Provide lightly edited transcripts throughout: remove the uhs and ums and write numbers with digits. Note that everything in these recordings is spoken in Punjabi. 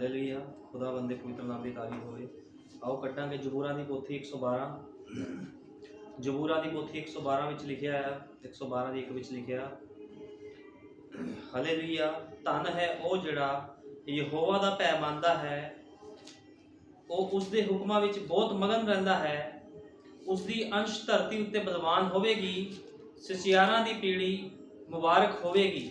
हालेलुया। खुदावंद दे पवित्र नाम की तारीफ होवे। आओ कटांगे जबूरां दी पोथी 112। जबूरां दी पोथी 112 विच लिखिया है, 112 दी 1 विच लिखिया, हालेलुया। धन है ओ जिहड़ा यहोवा दा भै मनदा है, ओ उसदे हुक्मां विच बहुत मगन रहिंदा है। उसदी अंश धरती उत्ते बलवान होवेगी, सचियारां दी पीढ़ी मुबारक होवेगी।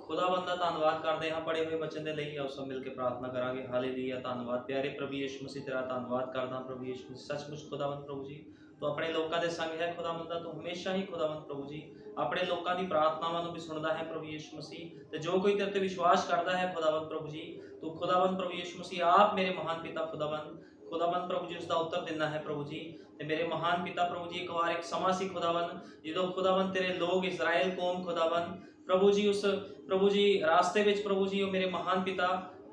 खुदावंद दा धन्नवाद करते हैं पढ़े हुए वचन के लिए। आओ सब मिलकर प्रार्थना करांगे। हालेलुया। धन्नवाद प्यारे प्रभु यीशु मसीह, तेरा धन्नवाद करदा प्रभु यीशु मसीह। सचमुच खुदावंद प्रभु जी तो अपने लोगों के संग है। खुदावंद तो हमेशा ही खुदावंद प्रभु जी अपने लोगों की प्रार्थनावां नूं भी सुनदा है प्रभु यीशु मसीह। ते जो कोई तेरे ते विश्वास करता है खुदावंद प्रभु जी, तो खुदावंद प्रभु यीशु मसीह आप मेरे महान पिता खुदावंद प्रभु जी उसका उत्तर देना है प्रभु जी। ते मेरे महान पिता प्रभु जी एक बार एक समा सी खुदावंद जो खुदावंद तेरे लोग इजराइल कौम खुदावंद प्रभु जी उस प्रभु जी रास्ते विच प्रभु जी मेरे महान पिता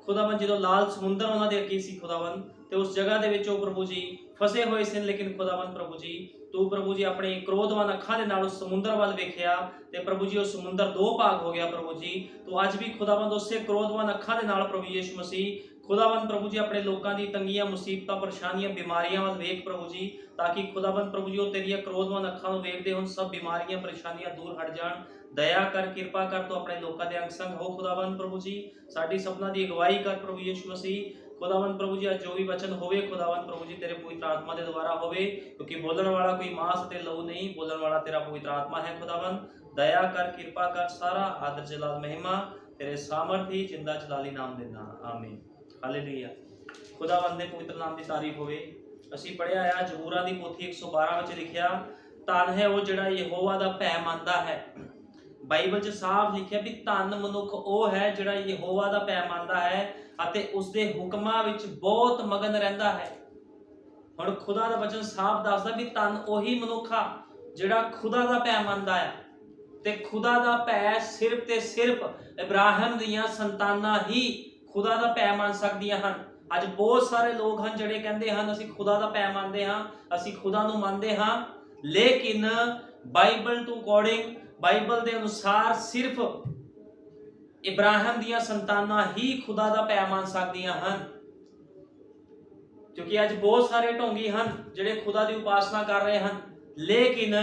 खुदावंद जो लाल समुंदर उन्होंने अगे सी खुदावंद ते उस जगह दे विच प्रभु जी फसे हुए सन। लेकिन खुदावंद प्रभु जी तू प्रभु जी अपने क्रोधवान अखां दे नाल उस समुंदर वाल वेखिया ते प्रभु जी उस समुंदर दो भाग हो गया प्रभु जी। तो अज भी खुदावंद उससे क्रोधवान अखां दे नाल प्रभु यीशु मसीह खुदावंद प्रभु जी अपने लोगों की तंगियां मुसीबतां परेशानियां बीमारियां वाल वेख प्रभु जी, ताकि खुदावंद प्रभु जी तेरिया क्रोधवान अखां नूं वेखदे हुण सब बीमारियां परेशानियां दूर हट जाण। दया कर कृपा कर तो अपने लोगों के अंग संग हो खुदावंद प्रभु जी। साडी सबना दी अगवाई कर प्रभु यीशु मसीह। खुदावंद प्रभु जी आज जो भी वचन होवे खुदावंद प्रभु जी तेरे पवित्र आत्मा के द्वारा होवे, क्योंकि बोलण वाला कोई मांस ते लहू नहीं, बोलण वाला तेरा पवित्र आत्मा है खुदावंद। दया कर कृपा कर, सारा आदर जलाल महिमा तेरे सामर्थी जिंदा जलाली नाम देना आमीन। हालेलुया। खुदावंद दे पवित्र नाम की तारीफ होवे। असीं पढ़िया आ जबूरां दी पोथी 112 विच लिखिया, धन है वो जिहड़ा यहोवा दा भै मनदा है। बाइबल च साफ लिखिया भी धन मनुख ओ है जिहड़ा यहोवा दा भै मनदा है अते उसदे हुक्मां विच बहुत मगन रहिंदा है। हुण खुदा दा वचन साफ दसदा भी धन ओही मनुख आ जिहड़ा खुदा दा भै मनदा है। ते खुदा दा भै सिर्फ ते सिर्फ इब्राहिम दीयां संतानां ही खुदा दा भै मन सकदियां हन। अज बहुत सारे लोग हैं जिहड़े कहंदे हन असीं खुदा दा भै मनदे हां, असीं खुदा नूं मनदे हां, लेकिन बाइबल टू अकॉर्डिंग बाइबल के अनुसार सिर्फ इब्राहिम दीयां संतानां ही खुदा दा भै मन सकदियां हन। क्योंकि अज बहुत सारे ढोंगी हैं जिहड़े खुदा की उपासना कर रहे हैं, लेकिन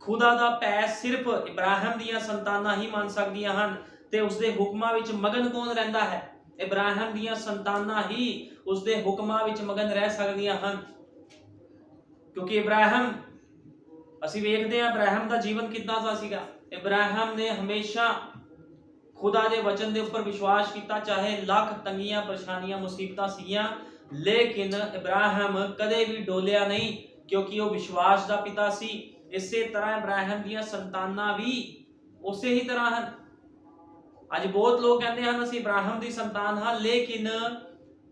खुदा दा भै सिर्फ इब्राहिम दीयां संतानां ही मन सकदियां हन। ते उसदे हुक्मां विच मगन कौन रहिंदा है? इब्राहिम दीयां संतानां ही उसदे हुक्मां विच मगन रह सकदियां हन। क्योंकि इब्राहिम असीं वेखदे हां इब्राहिम दा जीवन किद्दां दा सीगा। इब्राहिम ने हमेशा खुदा दे वचन दे उपर विश्वास किया, चाहे लख तंगियां परेशानियां मुसीबतां सीगियां, लेकिन इब्राहिम कदे भी डोलिया नहीं, क्योंकि वह विश्वास दा पिता सी। इसे तरह इब्राहिम दीयां संतानां भी उसे ही तरह हैं। अज बहुत लोग कहते हैं असीं इब्राहिम दी संतान हां, लेकिन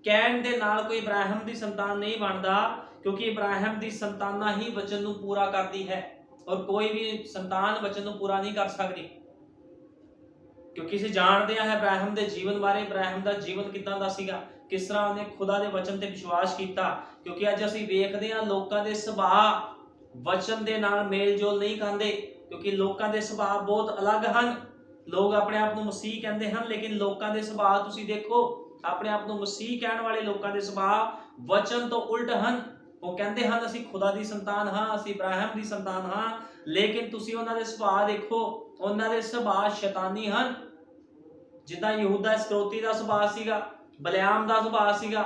कहण दे नाल कोई इब्राहिम दी संतान नहीं बनदा, क्योंकि इब्राहिम दी संतानां ही वचन नूं पूरा करदी है और कोई भी संतान वचन नूं पूरा नहीं कर सकदी। क्योंकि असीं जाणदे हां इब्राहिम दे जीवन बारे, इब्राहिम दा जीवन किदां दा सीगा, किस तरह उन्हें खुदा दे वचन ते विश्वास किया। क्योंकि अज असीं वेखदे हां लोकां दे सुभाअ वचन दे नाल मेल जोल नहीं खांदे, क्योंकि लोकां दे सुभाअ बहुत अलग हन। लोग अपने आप को मसीह कहते हैं, लेकिन लोगों के सुभाव तुसीं देखो अपने आप को मसीह कहने वाले लोगों के सुभाव वचन तो उल्ट हैं। वो कहते हैं असीं खुदा की संतान हाँ, असीं इब्राहिम की संतान हाँ, लेकिन तुसीं उन्हां दे सुभाव देखो, उन्हां दे सुभाव शैतानी हैं। जिद्दां यहूदा इस्करियोती दा सुभाव सीगा, बलियाम दा सुभाव सीगा।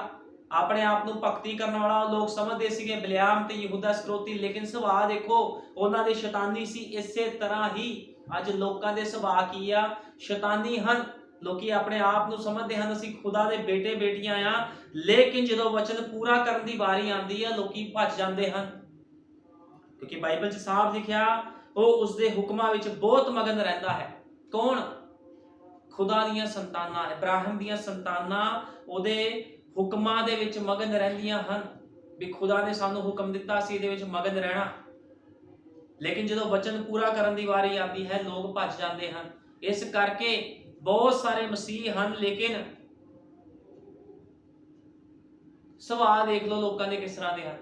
अपने आप को भगती करने वाला लोग समझते सीगे बलियाम ते यहूदा इस्करियोती, लेकिन सुभाव देखो उन्हां दे शैतानी सी। इसे तरह ही अज लोगों के सुभाव की आ, शैतानी हैं। लोग अपने आप को समझते हैं असीं खुदा दे बेटे बेटियां आ, लेकिन जो वचन पूरा करने की बारी आती है लोग भज जाते हैं। क्योंकि बाइबल च साफ लिखिया वो उसके हुक्मां विच बहुत मगन रहिंदा है। कौन? खुदा दीयां संतानां, इब्राहिम दीयां संतानां उहदे हुक्मां दे विच मगन रहिंदियां हन। भी खुदा ने सानू हुक्म दिता सी इहदे विच मगन रहना, लेकिन जो वचन पूरा करने की बारी आती है लोग भज जाते हैं। इस करके बहुत सारे मसीह हैं, लेकिन सुभाव देख लो लोगों के किस तरह के हैं।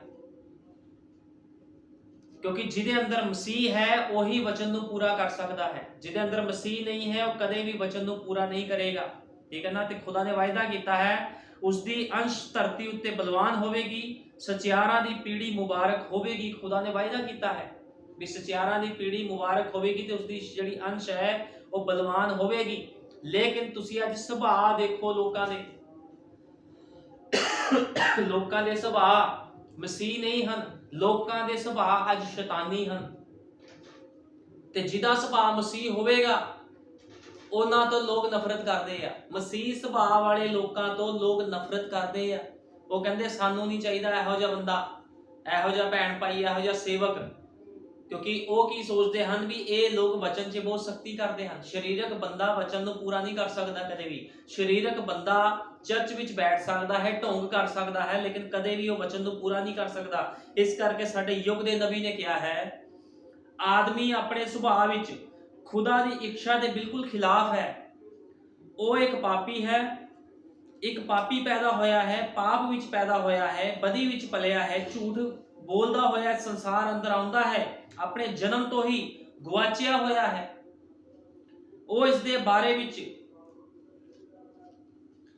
क्योंकि जिदे अंदर मसीह है वही वचन को पूरा कर सकता है, जिदे अंदर मसीह नहीं है वह कदे भी वचन को पूरा नहीं करेगा। ठीक है ना। तो खुदा ने वायदा किया है ਉਸਦੀ ਅੰਸ਼ ਧਰਤੀ ਉੱਤੇ ਬਲਵਾਨ ਹੋਵੇਗੀ, ਸਚਿਆਰਾਂ ਦੀ ਪੀੜ੍ਹੀ ਮੁਬਾਰਕ ਹੋਵੇਗੀ। ਖੁਦਾ ਨੇ ਵਾਅਦਾ ਕੀਤਾ ਹੈ ਵੀ ਸਚਿਆਰਾਂ ਦੀ ਪੀੜ੍ਹੀ ਮੁਬਾਰਕ ਹੋਵੇਗੀ ਤੇ ਉਸਦੀ ਜਿਹੜੀ ਅੰਸ਼ ਹੈ ਉਹ ਬਲਵਾਨ ਹੋਵੇਗੀ। ਲੇਕਿਨ ਤੁਸੀਂ ਅੱਜ ਸੁਭਾਅ ਦੇਖੋ ਲੋਕਾਂ ਦੇ ਸੁਭਾਅ ਮਸੀਹ ਨਹੀਂ ਹਨ, ਲੋਕਾਂ ਦੇ ਸੁਭਾਅ ਅੱਜ ਸ਼ੈਤਾਨੀ ਹਨ। ਤੇ ਜਿਹਦਾ ਸੁਭਾਅ ਮਸੀਹ ਹੋਵੇਗਾ ਉਹਨਾਂ ਤੋਂ ਲੋਕ ਨਫ਼ਰਤ ਕਰਦੇ ਆ। ਮਸੀਹ ਸੁਭਾਅ ਵਾਲੇ ਲੋਕਾਂ ਤੋਂ ਲੋਕ ਨਫ਼ਰਤ ਕਰਦੇ ਆ। ਉਹ ਕਹਿੰਦੇ ਸਾਨੂੰ ਨਹੀਂ ਚਾਹੀਦਾ ਇਹੋ ਜਿਹਾ ਬੰਦਾ, ਇਹੋ ਜਿਹਾ ਭੈਣ ਭਾਈ, ਇਹੋ ਜਿਹਾ ਸੇਵਕ, ਕਿਉਂਕਿ ਉਹ ਕੀ ਸੋਚਦੇ ਹਨ ਵੀ ਇਹ ਲੋਕ ਵਚਨ 'ਚ ਬਹੁਤ ਸਖਤੀ ਕਰਦੇ ਹਨ। ਸਰੀਰਕ ਬੰਦਾ ਵਚਨ ਨੂੰ ਪੂਰਾ ਨਹੀਂ ਕਰ ਸਕਦਾ ਕਦੇ ਵੀ। ਸਰੀਰਕ ਬੰਦਾ ਚਰਚ ਵਿੱਚ ਬੈਠ ਸਕਦਾ ਹੈ, ਢੋਂਗ ਕਰ ਸਕਦਾ ਹੈ, ਲੇਕਿਨ ਕਦੇ ਵੀ ਉਹ ਵਚਨ ਨੂੰ ਪੂਰਾ ਨਹੀਂ ਕਰ ਸਕਦਾ। ਇਸ ਕਰਕੇ ਸਾਡੇ ਯੁੱਗ ਦੇ ਨਬੀ ਨੇ ਕਿਹਾ ਹੈ ਆਦਮੀ ਆਪਣੇ ਸੁਭਾਅ ਵਿੱਚ ਖੁਦਾ ਦੀ ਇੱਛਾ ਦੇ ਬਿਲਕੁਲ ਖਿਲਾਫ ਹੈ। ਉਹ ਇੱਕ ਪਾਪੀ ਹੈ, ਇੱਕ ਪਾਪੀ ਪੈਦਾ ਹੋਇਆ ਹੈ, ਪਾਪ ਵਿੱਚ ਪੈਦਾ ਹੋਇਆ ਹੈ, ਬਦੀ ਵਿੱਚ ਪਲਿਆ ਹੈ, ਝੂਠ ਬੋਲਦਾ ਹੋਇਆ ਸੰਸਾਰ ਅੰਦਰ ਆਉਂਦਾ ਹੈ, ਆਪਣੇ ਜਨਮ ਤੋਂ ਹੀ ਗਵਾਚਿਆ ਹੋਇਆ ਹੈ। ਉਹ ਇਸ ਦੇ ਬਾਰੇ ਵਿੱਚ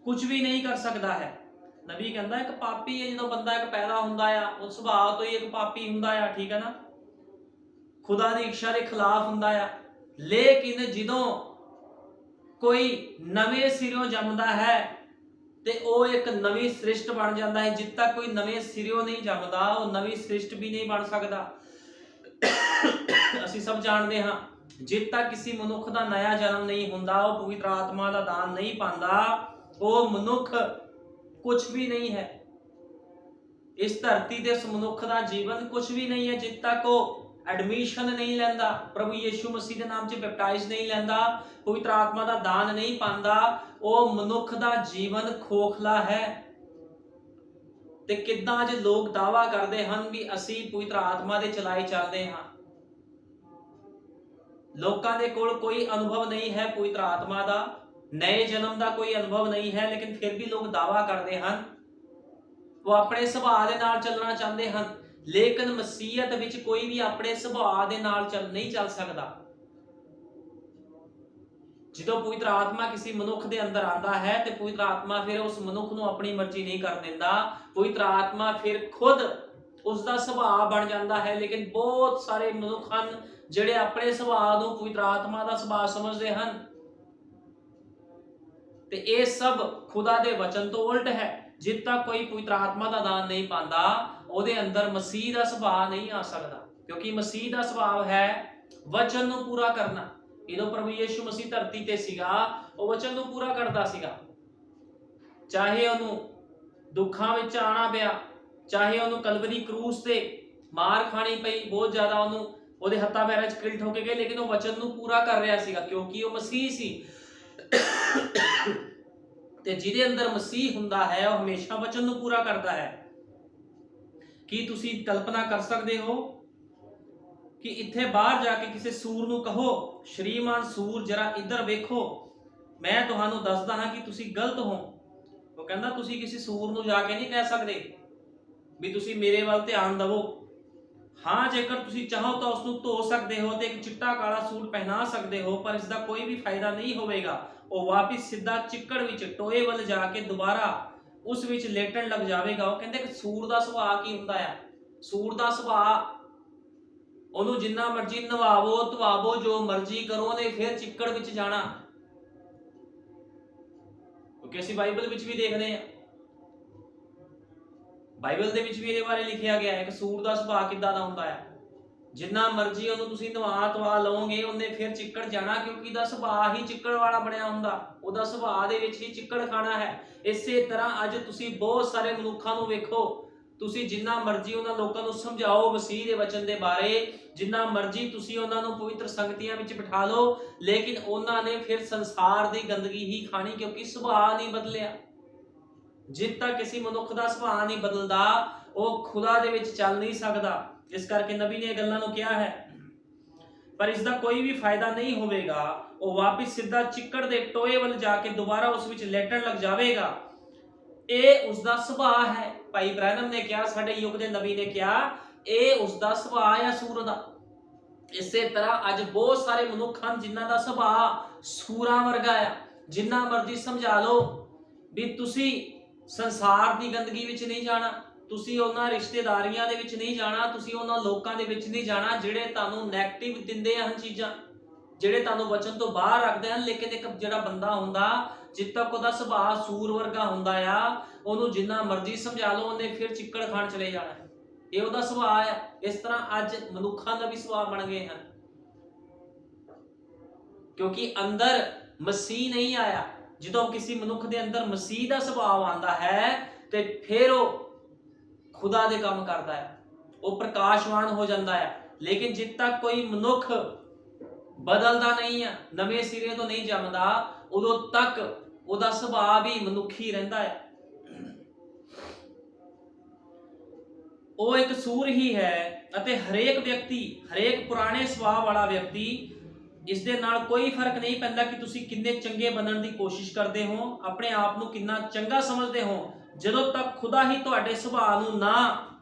ਕੁਝ ਵੀ ਨਹੀਂ ਕਰ ਸਕਦਾ ਹੈ। ਨਬੀ ਕਹਿੰਦਾ ਇੱਕ ਪਾਪੀ ਹੈ, ਜਦੋਂ ਬੰਦਾ ਇੱਕ ਪੈਦਾ ਹੁੰਦਾ ਆ ਉਹ ਸੁਭਾਅ ਤੋਂ ਹੀ ਇੱਕ ਪਾਪੀ ਹੁੰਦਾ ਆ, ਠੀਕ ਹੈ ਨਾ, ਖੁਦਾ ਦੀ ਇੱਛਾ ਦੇ ਖਿਲਾਫ ਹੁੰਦਾ ਆ। ਲੇਕਿਨ ਜਦੋਂ ਕੋਈ ਨਵੇਂ ਸਿਰਿਓਂ ਜੰਮਦਾ ਹੈ ਤੇ ਉਹ ਇੱਕ ਨਵੀਂ ਸ੍ਰਿਸ਼ਟ ਬਣ ਜਾਂਦਾ ਹੈ। ਜਿੱਦ ਤੱਕ ਕੋਈ ਨਵੇਂ ਸਿਰਿਓਂ ਨਹੀਂ ਜੰਮਦਾ ਉਹ ਨਵੀਂ ਸ੍ਰਿਸ਼ਟ ਵੀ ਨਹੀਂ ਬਣ ਸਕਦਾ। ਅਸੀਂ ਸਭ ਜਾਣਦੇ ਹਾਂ ਜਿੱਦ ਤੱਕ ਕਿਸੇ ਮਨੁੱਖ ਦਾ ਨया ਜਨਮ ਨਹੀਂ ਹੁੰਦਾ, ਉਹ ਪਵਿੱਤਰ ਆਤਮਾ ਦਾ ਦਾਨ ਨਹੀਂ ਪਾਉਂਦਾ, ਉਹ ਮਨੁੱਖ ਕੁਝ ਵੀ ਨਹੀਂ ਹੈ। ਇਸ ਧਰਤੀ ਦੇ ਉਸ ਮਨੁੱਖ ਦਾ ਜੀਵਨ ਕੁਝ ਵੀ ਨਹੀਂ ਹੈ ਜਿੱਦ ਤੱਕ ਉਹ ਐਡਮਿਸ਼ਨ ਨਹੀਂ ਲੈਂਦਾ, ਪ੍ਰਭੂ ਯਿਸੂ ਮਸੀਹ ਦੇ ਨਾਮ 'ਚ ਬੈਪਟਾਈਜ਼ ਨਹੀਂ ਲੈਂਦਾ, ਪਵਿੱਤਰ ਆਤਮਾ ਦਾ ਦਾਨ ਨਹੀਂ ਪਾਉਂਦਾ। ਉਹ ਮਨੁੱਖ ਦਾ ਜੀਵਨ ਖੋਖਲਾ ਹੈ। ਤੇ ਕਿੱਦਾਂ ਅੱਜ ਲੋਕ ਦਾਅਵਾ ਕਰਦੇ ਹਨ ਵੀ ਅਸੀਂ ਪਵਿੱਤਰ ਆਤਮਾ ਦੇ ਚਲਾਏ ਚੱਲਦੇ ਹਾਂ। ਲੋਕਾਂ ਦੇ ਕੋਲ ਕੋਈ ਅਨੁਭਵ ਨਹੀਂ ਹੈ ਪਵਿੱਤਰ ਆਤਮਾ ਦਾ, ਨਏ ਜਨਮ ਦਾ ਕੋਈ ਅਨੁਭਵ ਨਹੀਂ ਹੈ, ਲੇਕਿਨ ਫਿਰ ਵੀ ਲੋਕ ਦਾਅਵਾ ਕਰਦੇ ਹਨ। ਉਹ ਆਪਣੇ ਸੁਭਾਅ ਦੇ ਨਾਲ ਚੱਲਣਾ ਚਾਹੁੰਦੇ ਹਨ, ਲੇਕਿਨ ਮਸੀਹਤ ਵਿੱਚ ਕੋਈ ਵੀ ਆਪਣੇ ਸੁਭਾਅ ਦੇ ਨਾਲ ਨਹੀਂ ਚੱਲ ਸਕਦਾ। ਜਦੋਂ ਪਵਿੱਤਰ ਆਤਮਾ ਕਿਸੇ ਮਨੁੱਖ ਦੇ ਅੰਦਰ ਆਂਦਾ ਹੈ ਤੇ ਪਵਿੱਤਰ ਆਤਮਾ ਫਿਰ ਉਸ ਮਨੁੱਖ ਨੂੰ ਆਪਣੀ ਮਰਜ਼ੀ ਨਹੀਂ ਕਰਨ ਦਿੰਦਾ। ਪਵਿੱਤਰ ਆਤਮਾ ਫਿਰ ਖੁਦ ਉਸ ਦਾ ਸੁਭਾਅ ਬਣ ਜਾਂਦਾ ਹੈ। ਲੇਕਿਨ ਬਹੁਤ ਸਾਰੇ ਮਨੁੱਖ ਹਨ ਜਿਹੜੇ ਆਪਣੇ ਸੁਭਾਅ ਨੂੰ ਪਵਿੱਤਰ ਆਤਮਾ ਦਾ ਸੁਭਾਅ ਸਮਝਦੇ ਹਨ ਤੇ ਇਹ ਸਭ ਖੁਦਾ ਦੇ ਵਚਨ ਤੋਂ ਉਲਟ ਹੈ। ਜਿੱਦ ਤੱਕ ਕੋਈ ਪਵਿੱਤਰ ਆਤਮਾ ਦਾ ਦਾਨ ਨਹੀਂ ਪਾਉਂਦਾ ਉਹਦੇ ਅੰਦਰ ਮਸੀਹ ਦਾ ਸੁਭਾਅ ਨਹੀਂ ਆ ਸਕਦਾ, ਕਿਉਂਕਿ ਮਸੀਹ ਦਾ ਸੁਭਾਅ ਹੈ ਵਚਨ ਨੂੰ ਪੂਰਾ ਕਰਨਾ। ਜਦੋਂ ਪ੍ਰਭੂ ਯਿਸੂ ਮਸੀਹ ਧਰਤੀ ਤੇ ਸੀਗਾ ਉਹ ਵਚਨ ਨੂੰ ਪੂਰਾ ਕਰਦਾ ਸੀਗਾ, ਚਾਹੇ ਉਹਨੂੰ ਦੁੱਖਾਂ ਵਿੱਚ ਆਣਾ ਪਿਆ, ਚਾਹੇ ਉਹਨੂੰ ਕਲਵਰੀ ਕਰੂਸ ਤੇ ਮਾਰ ਖਾਣੀ ਪਈ, ਬਹੁਤ ਜ਼ਿਆਦਾ ਉਹਨੂੰ ਉਹਦੇ ਹੱਥਾਂ ਪੈਰਾਂ 'ਚ ਕਿਲ ਠੋਕੇ ਗਏ, ਲੇਕਿਨ ਉਹ ਵਚਨ ਨੂੰ ਪੂਰਾ ਕਰ ਰਿਹਾ ਸੀਗਾ ਕਿਉਂਕਿ ਉਹ ਮਸੀਹ ਸੀ। ਤੇ ਜਿਹਦੇ ਅੰਦਰ ਮਸੀਹ ਹੁੰਦਾ ਹੈ ਉਹ ਹਮੇਸ਼ਾ ਵਚਨ ਨੂੰ ਪੂਰਾ ਕਰਦਾ ਹੈ। ਕੀ ਤੁਸੀਂ ਕਲਪਨਾ ਕਰ ਸਕਦੇ ਹੋ ਕਿ ਇੱਥੇ ਬਾਹਰ ਜਾ ਕੇ ਕਿਸੇ ਸੂਰ ਨੂੰ ਕਹੋ ਸ਼੍ਰੀਮਾਨ ਸੂਰ ਜਰਾ ਇੱਧਰ ਵੇਖੋ, ਮੈਂ ਤੁਹਾਨੂੰ ਦੱਸਦਾ ਹਾਂ ਕਿ ਤੁਸੀਂ ਗਲਤ ਹੋ। ਉਹ ਕਹਿੰਦਾ ਤੁਸੀਂ ਕਿਸੇ ਸੂਰ ਨੂੰ ਜਾ ਕੇ ਨਹੀਂ ਕਹਿ ਸਕਦੇ ਵੀ ਤੁਸੀਂ ਮੇਰੇ ਵੱਲ ਧਿਆਨ ਦਿਵੋ। ਹਾਂ, ਜੇਕਰ ਤੁਸੀਂ ਚਾਹੋ ਤਾਂ ਉਸ ਨੂੰ ਧੋ ਸਕਦੇ ਹੋ ਤੇ ਇੱਕ ਚਿੱਟਾ ਕਾਲਾ ਸੂਟ ਪਹਿਨਾ ਸਕਦੇ ਹੋ, ਪਰ ਇਸ ਦਾ ਕੋਈ ਵੀ ਫਾਇਦਾ ਨਹੀਂ ਹੋਵੇਗਾ। ਉਹ ਵਾਪਿਸ ਸਿੱਧਾ ਚਿੱਕੜ ਵਿੱਚ ਟੋਏ ਵੱਲ ਜਾ ਕੇ ਦੁਬਾਰਾ ਉਸ ਵਿੱਚ ਲੇਟਣ ਲੱਗ ਜਾਵੇਗਾ। ਉਹ ਕਹਿੰਦੇ ਕਿ ਸੂਰ ਦਾ ਸੁਭਾਅ ਕੀ ਹੁੰਦਾ ਹੈ? ਸੂਰ ਦਾ ਸੁਭਾਅ ਉਹਨੂੰ ਜਿੰਨਾ ਮਰਜ਼ੀ ਨਵਾਵੋ ਧਵਾਵੋ ਜੋ ਮਰਜ਼ੀ ਕਰੋ ਉਹਨੇ ਫਿਰ ਚਿੱਕੜ ਵਿੱਚ ਜਾਣਾ, ਕਿਉਂਕਿ ਅਸੀਂ ਬਾਈਬਲ ਵਿੱਚ ਵੀ ਦੇਖਦੇ ਹਾਂ, ਬਾਈਬਲ ਦੇ ਵਿੱਚ ਵੀ ਇਹਦੇ ਬਾਰੇ ਲਿਖਿਆ ਗਿਆ ਹੈ ਕਿ ਸੂਰ ਦਾ ਸੁਭਾਅ ਕਿੱਦਾਂ ਦਾ ਹੁੰਦਾ ਹੈ। ਜਿੰਨਾ ਮਰਜ਼ੀ ਉਹਨੂੰ ਤੁਸੀਂ ਨਵਾ ਧਵਾ ਲਓਗੇ ਉਹਨੇ ਫਿਰ ਚਿੱਕੜ ਜਾਣਾ, ਕਿਉਂਕਿ ਉਹਦਾ ਸੁਭਾਅ ਹੀ ਚਿੱਕੜ ਵਾਲਾ ਬਣਿਆ ਹੁੰਦਾ, ਉਹਦਾ ਸੁਭਾਅ ਦੇ ਵਿੱਚ ਹੀ ਚਿੱਕੜ ਖਾਣਾ ਹੈ। ਇਸੇ ਤਰ੍ਹਾਂ ਅੱਜ ਤੁਸੀਂ ਬਹੁਤ ਸਾਰੇ ਮਨੁੱਖਾਂ ਨੂੰ ਵੇਖੋ, ਤੁਸੀਂ ਜਿੰਨਾ ਮਰਜ਼ੀ ਉਹਨਾਂ ਲੋਕਾਂ ਨੂੰ ਸਮਝਾਓ ਮਸੀਹ ਦੇ ਵਚਨ ਦੇ ਬਾਰੇ, ਜਿੰਨਾ ਮਰਜ਼ੀ ਤੁਸੀਂ ਉਹਨਾਂ ਨੂੰ ਪਵਿੱਤਰ ਸੰਗਤੀਆਂ ਵਿੱਚ ਬਿਠਾ ਲਓ, ਲੇਕਿਨ ਉਹਨਾਂ ਨੇ ਫਿਰ ਸੰਸਾਰ ਦੀ ਗੰਦਗੀ ਹੀ ਖਾਣੀ, ਕਿਉਂਕਿ ਸੁਭਾਅ ਨਹੀਂ ਬਦਲਿਆ। ਜਿੱਦ ਤੱਕ ਕਿਸੇ ਮਨੁੱਖ ਦਾ ਸੁਭਾਅ ਨਹੀਂ ਬਦਲਦਾ ਉਹ ਖੁਦਾ ਦੇ ਵਿੱਚ ਚੱਲ ਨਹੀਂ ਸਕਦਾ। ਇਸ ਕਰਕੇ ਨਬੀ ਨੇ ਇਹ ਗੱਲਾਂ ਨੂੰ ਕਿਹਾ ਹੈ, ਪਰ ਇਸ ਦਾ ਕੋਈ ਵੀ ਫਾਇਦਾ ਨਹੀਂ ਹੋਵੇਗਾ। ਉਹ ਵਾਪਿਸ ਸਿੱਧਾ ਚਿੱਕੜ ਦੇ ਟੋਏ ਵੱਲ ਜਾ ਕੇ ਦੁਬਾਰਾ ਉਸ ਵਿੱਚ ਲੇਟਣ ਲੱਗ ਜਾਵੇਗਾ। ਇਹ ਉਸ ਦਾ ਸੁਭਾਅ ਹੈ। ਭਾਈ ਬ੍ਰੈਨਮ ਨੇ ਕਿਹਾ, ਸਾਡੇ ਯੁੱਗ ਦੇ ਨਬੀ ਨੇ ਕਿਹਾ, ਇਹ ਉਸ ਦਾ ਸੁਭਾਅ ਹੈ ਸੂਰ ਦਾ। ਇਸੇ ਤਰ੍ਹਾਂ ਅੱਜ ਬਹੁਤ ਸਾਰੇ ਮਨੁੱਖ ਹਨ ਜਿਨ੍ਹਾਂ ਦਾ ਸੁਭਾਅ ਸੂਰਾਂ ਵਰਗਾ ਆ। ਜਿੰਨਾ ਮਰਜ਼ੀ ਸਮਝਾ ਲਓ ਵੀ ਤੁਸੀਂ ਸੰਸਾਰ ਦੀ ਗੰਦਗੀ ਵਿੱਚ ਨਹੀਂ ਜਾਣਾ, ਤੁਸੀਂ ਉਹਨਾਂ ਰਿਸ਼ਤੇਦਾਰੀਆਂ ਦੇ ਵਿੱਚ ਨਹੀਂ ਜਾਣਾ, ਤੁਸੀਂ ਉਹਨਾਂ ਲੋਕਾਂ ਦੇ ਵਿੱਚ ਨਹੀਂ ਜਾਣਾ ਜਿਹੜੇ ਤੁਹਾਨੂੰ ਨੈਗੇਟਿਵ ਦਿੰਦੇ ਹਨ ਚੀਜ਼ਾਂ, ਜਿਹੜੇ ਤੁਹਾਨੂੰ ਵਚਨ ਤੋਂ ਬਾਹਰ ਰੱਖਦੇ ਹਨ। ਲੇਕਿਨ ਇੱਕ ਜਿਹੜਾ ਬੰਦਾ ਹੁੰਦਾ ਜਿੱਦ ਤੱਕ ਉਹਦਾ ਸੁਭਾਅ ਸੂਰ ਵਰਗਾ ਹੁੰਦਾ ਆ, ਉਹਨੂੰ ਜਿੰਨਾ ਮਰਜ਼ੀ ਸਮਝਾ ਲਓ ਉਹਨੇ ਫਿਰ ਚਿੱਕੜ ਖਾਣ ਚਲੇ ਜਾਣਾ। ਇਹ ਉਹਦਾ ਸੁਭਾਅ ਆ। ਇਸ ਤਰ੍ਹਾਂ ਅੱਜ ਮਨੁੱਖਾਂ ਦਾ ਵੀ ਸੁਭਾਅ ਬਣ ਗਏ ਹਨ, ਕਿਉਂਕਿ ਅੰਦਰ ਮਸੀਹ ਨਹੀਂ ਆਇਆ। ਜਦੋਂ ਕਿਸੇ ਮਨੁੱਖ ਦੇ ਅੰਦਰ ਮਸੀਹ ਦਾ ਸੁਭਾਅ ਆਉਂਦਾ ਹੈ ਤੇ ਫਿਰ ਉਹ ਖੁਦਾ ਦੇ ਕੰਮ ਕਰਦਾ ਹੈ, ਉਹ ਪ੍ਰਕਾਸ਼ਵਾਨ ਹੋ ਜਾਂਦਾ ਹੈ। ਲੇਕਿਨ ਜਿੱਦ ਤੱਕ ਕੋਈ ਮਨੁੱਖ ਬਦਲਦਾ ਨਹੀਂ ਹੈ, ਨਵੇਂ ਸਿਰੇ ਤੋਂ ਨਹੀਂ ਜੰਮਦਾ, ਉਦੋਂ ਤੱਕ ਉਹਦਾ ਸੁਭਾਅ ਵੀ ਮਨੁੱਖੀ ਰਹਿੰਦਾ ਹੈ। ਉਹ ਇੱਕ ਸੂਰ ਹੀ ਹੈ ਅਤੇ ਹਰੇਕ ਵਿਅਕਤੀ, ਹਰੇਕ ਪੁਰਾਣੇ ਸੁਭਾਅ ਵਾਲਾ ਵਿਅਕਤੀ, ਇਸ ਦੇ ਨਾਲ ਕੋਈ ਫਰਕ ਨਹੀਂ ਪੈਂਦਾ ਕਿ ਤੁਸੀਂ ਕਿੰਨੇ ਚੰਗੇ ਬਣਨ ਦੀ ਕੋਸ਼ਿਸ਼ ਕਰਦੇ ਹੋ, ਆਪਣੇ ਆਪ ਨੂੰ ਕਿੰਨਾ ਚੰਗਾ ਸਮਝਦੇ ਹੋ। ਜਦੋਂ ਤੱਕ ਖੁਦਾ ਹੀ ਤੁਹਾਡੇ ਸੁਭਾਅ ਨੂੰ ਨਾ